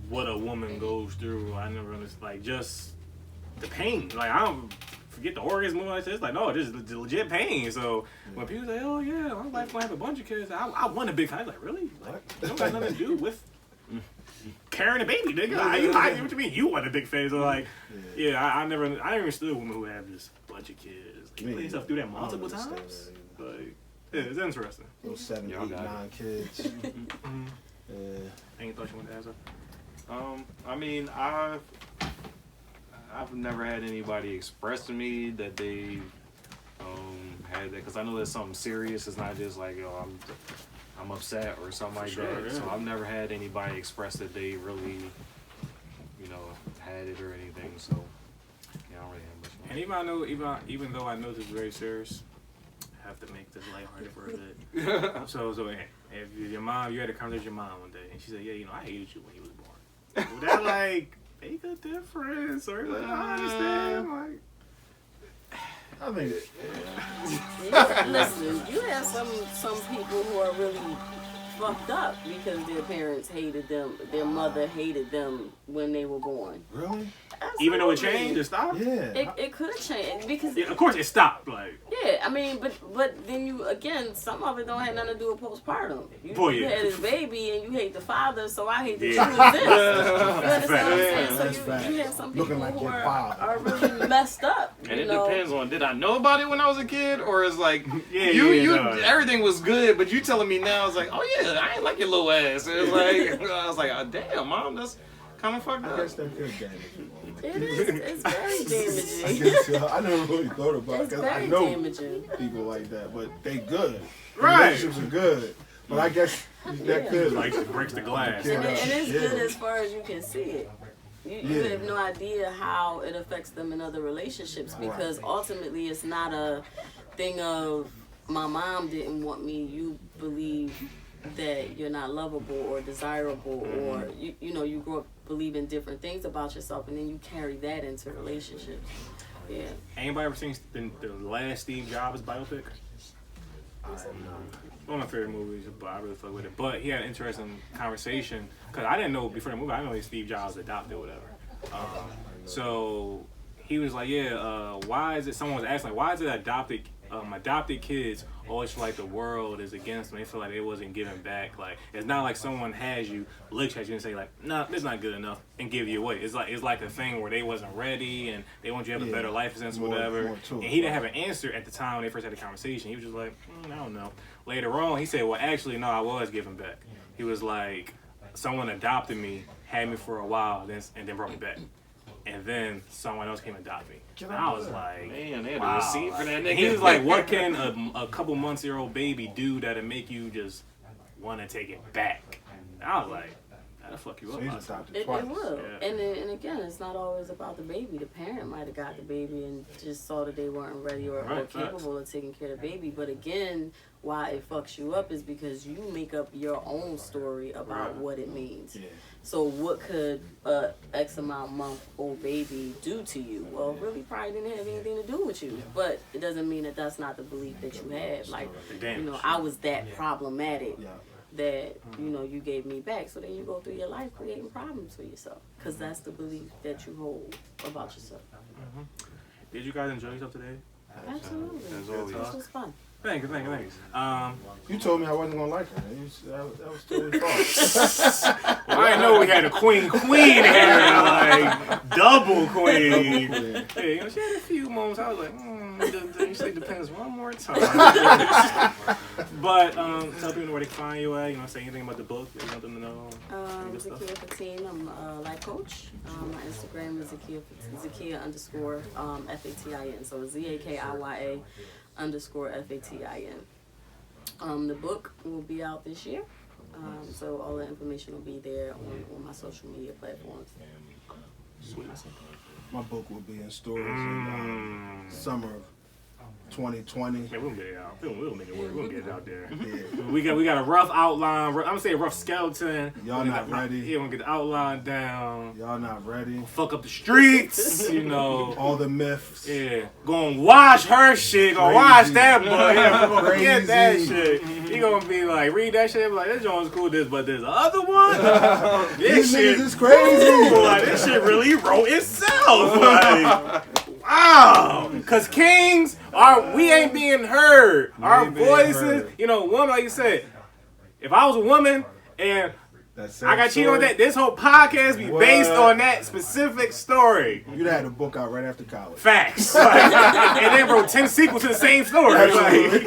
what a woman goes through. I never understood, like, just the pain. Like, I don't forget the orgasm like this. It's like, no, this is legit pain. So when people say, "Oh yeah, my wife's gonna have a bunch of kids," I want a big house. Like, really? Like, it don't got nothing to do with carrying a baby, nigga. I what you mean? You want a big face? So like, I never understood women who have just a bunch of kids. Like, you put yourself through that multiple times. Like, yeah, it's interesting. Those 7, 8, 9 kids. Any thoughts you want to answer? I mean, I've never had anybody express to me that they had that, because I know that's something serious. It's not just like, yo, I'm upset or something like that. Yeah. So I've never had anybody express that they really, you know, had it or anything. So yeah, I don't really have much. And even though I know this is very serious, I have to make this lighthearted for a bit. So if your mom, you had a conversation with your mom one day, and she said, "Yeah, you know, I hated you when you was born." Would that like make a difference, or like, I understand, like? I mean, listen, you have some people who are really fucked up because their parents hated them, their mother hated them when they were born. Really? Absolutely. Even though it changed, it stopped? Yeah. It could have changed because of course it stopped. Like, yeah, I mean, but then you again, some of it don't have nothing to do with postpartum. You had this baby and you hate the father, so I hate that you exist. You understand what I'm saying? So you have some people like who are really messed up. And it depends on, did I know about it when I was a kid, or is like everything was good, but you telling me now it's like, oh yeah, I ain't like your little ass. It's like I was like, oh, damn, mom, that's kind of fucked up. I guess that could damage you. It's very damaging. I guess I never really thought about it, because I know damaging. people like that, but they good. Right. Relationships are good, but I guess that could like it breaks the glass. And it's good as far as you can see it. You have no idea how it affects them in other relationships, because ultimately it's not a thing of my mom didn't want me. You believe that you're not lovable or desirable, or you grow up believing different things about yourself, and then you carry that into relationships. Yeah. Anybody ever seen the last Steve Jobs biopic? One of my favorite movies, but I really fuck with it. But he had an interesting conversation, because I didn't know before the movie. I didn't know he's Steve Jobs adopted or whatever. So he was like, why is it? Someone was asking, like, why is it adopted kids always feel like the world is against them? They feel like they wasn't giving back. Like, it's not like someone has you, looks at you and say like, nah, it's not good enough, and give you away. It's like a thing where they wasn't ready and they want you to have a better life since whatever. And he didn't have an answer at the time when they first had the conversation. He was just like, I don't know. Later on, he said, well, actually, no, I was giving back. He was like, someone adopted me, had me for a while, and then brought me back. And then someone else came and adopted me. And I was like, man, they had a receipt for that nigga. And he was like, what can a couple months-old baby do that'll make you just want to take it back? And I was like, that'll fuck you up. It will. Yeah. And again, it's not always about the baby. The parent might have got the baby and just saw that they weren't ready or capable of taking care of the baby. But again, why it fucks you up is because you make up your own story about what it means. Yeah. So what could a X amount month-old baby do to you? Well, really probably didn't have anything to do with you. But it doesn't mean that that's not the belief that you have. Like, I was that problematic. that, you know, you gave me back. So then you go through your life creating problems for yourself. Because that's the belief that you hold about yourself. Mm-hmm. Did you guys enjoy yourself today? Absolutely. This was fun. Thank you. You told me I wasn't gonna like her. That was totally false. Well, I didn't know we had a queen here, like double queen. Yeah, you know, she had a few moments. I was like, it depends one more time. But tell people where they can find you at. You know, say anything about the book that you want them to know. Zakiya Fatin. I'm a life coach. My Instagram is Zakiya _ Fatin. So ZAKIYA _FATIN. The book will be out this year. So all the information will be there on my social media platforms. Sweet. My book will be in stores in summer of 2020. Man, we'll get it out. We'll make it work. We'll get it out there. Yeah. We got a rough outline. I'm gonna say a rough skeleton. Y'all not ready. Yeah, we're gonna get the outline down. Y'all not ready. Fuck up the streets, you know. All the myths. Yeah, gonna wash her shit. Gonna wash that boy. Yeah, we're gonna forget that shit. He gonna be like, read that shit. Be like, this joint's cool. But there's the other one. This shit is crazy. Like, this shit really wrote itself. Like, wow. Cause kings we ain't being heard. Our voices, you know, woman, like you said, if I was a woman and I got cheated on that, this whole podcast be based on that specific story. You'd have had a book out right after college. Facts. Like, and then wrote 10 sequels to the same story. Like,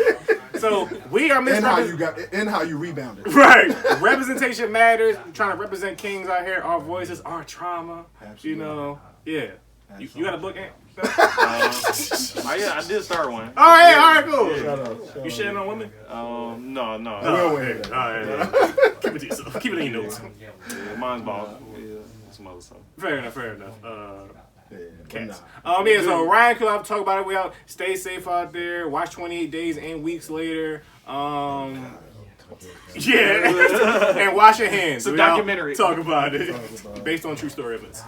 so we are misrepresented. And how you rebounded. Right. Representation matters. We're trying to represent kings out here. Our voices, our trauma. Absolutely. You know, yeah. You got a book, Ant? I did start one. All right, cool. Yeah. Shut up. You shitting on women? No. All right. Keep it to yourself. Keep it in your notes. Yeah, mine's bald. Yeah, some other stuff. Fair enough. Cats. So RightonQuelive, talk about it. We out. Stay safe out there. Watch 28 Days and Weeks Later. Yeah. And wash your hands. It's a documentary. Talk about it. Based on true story events.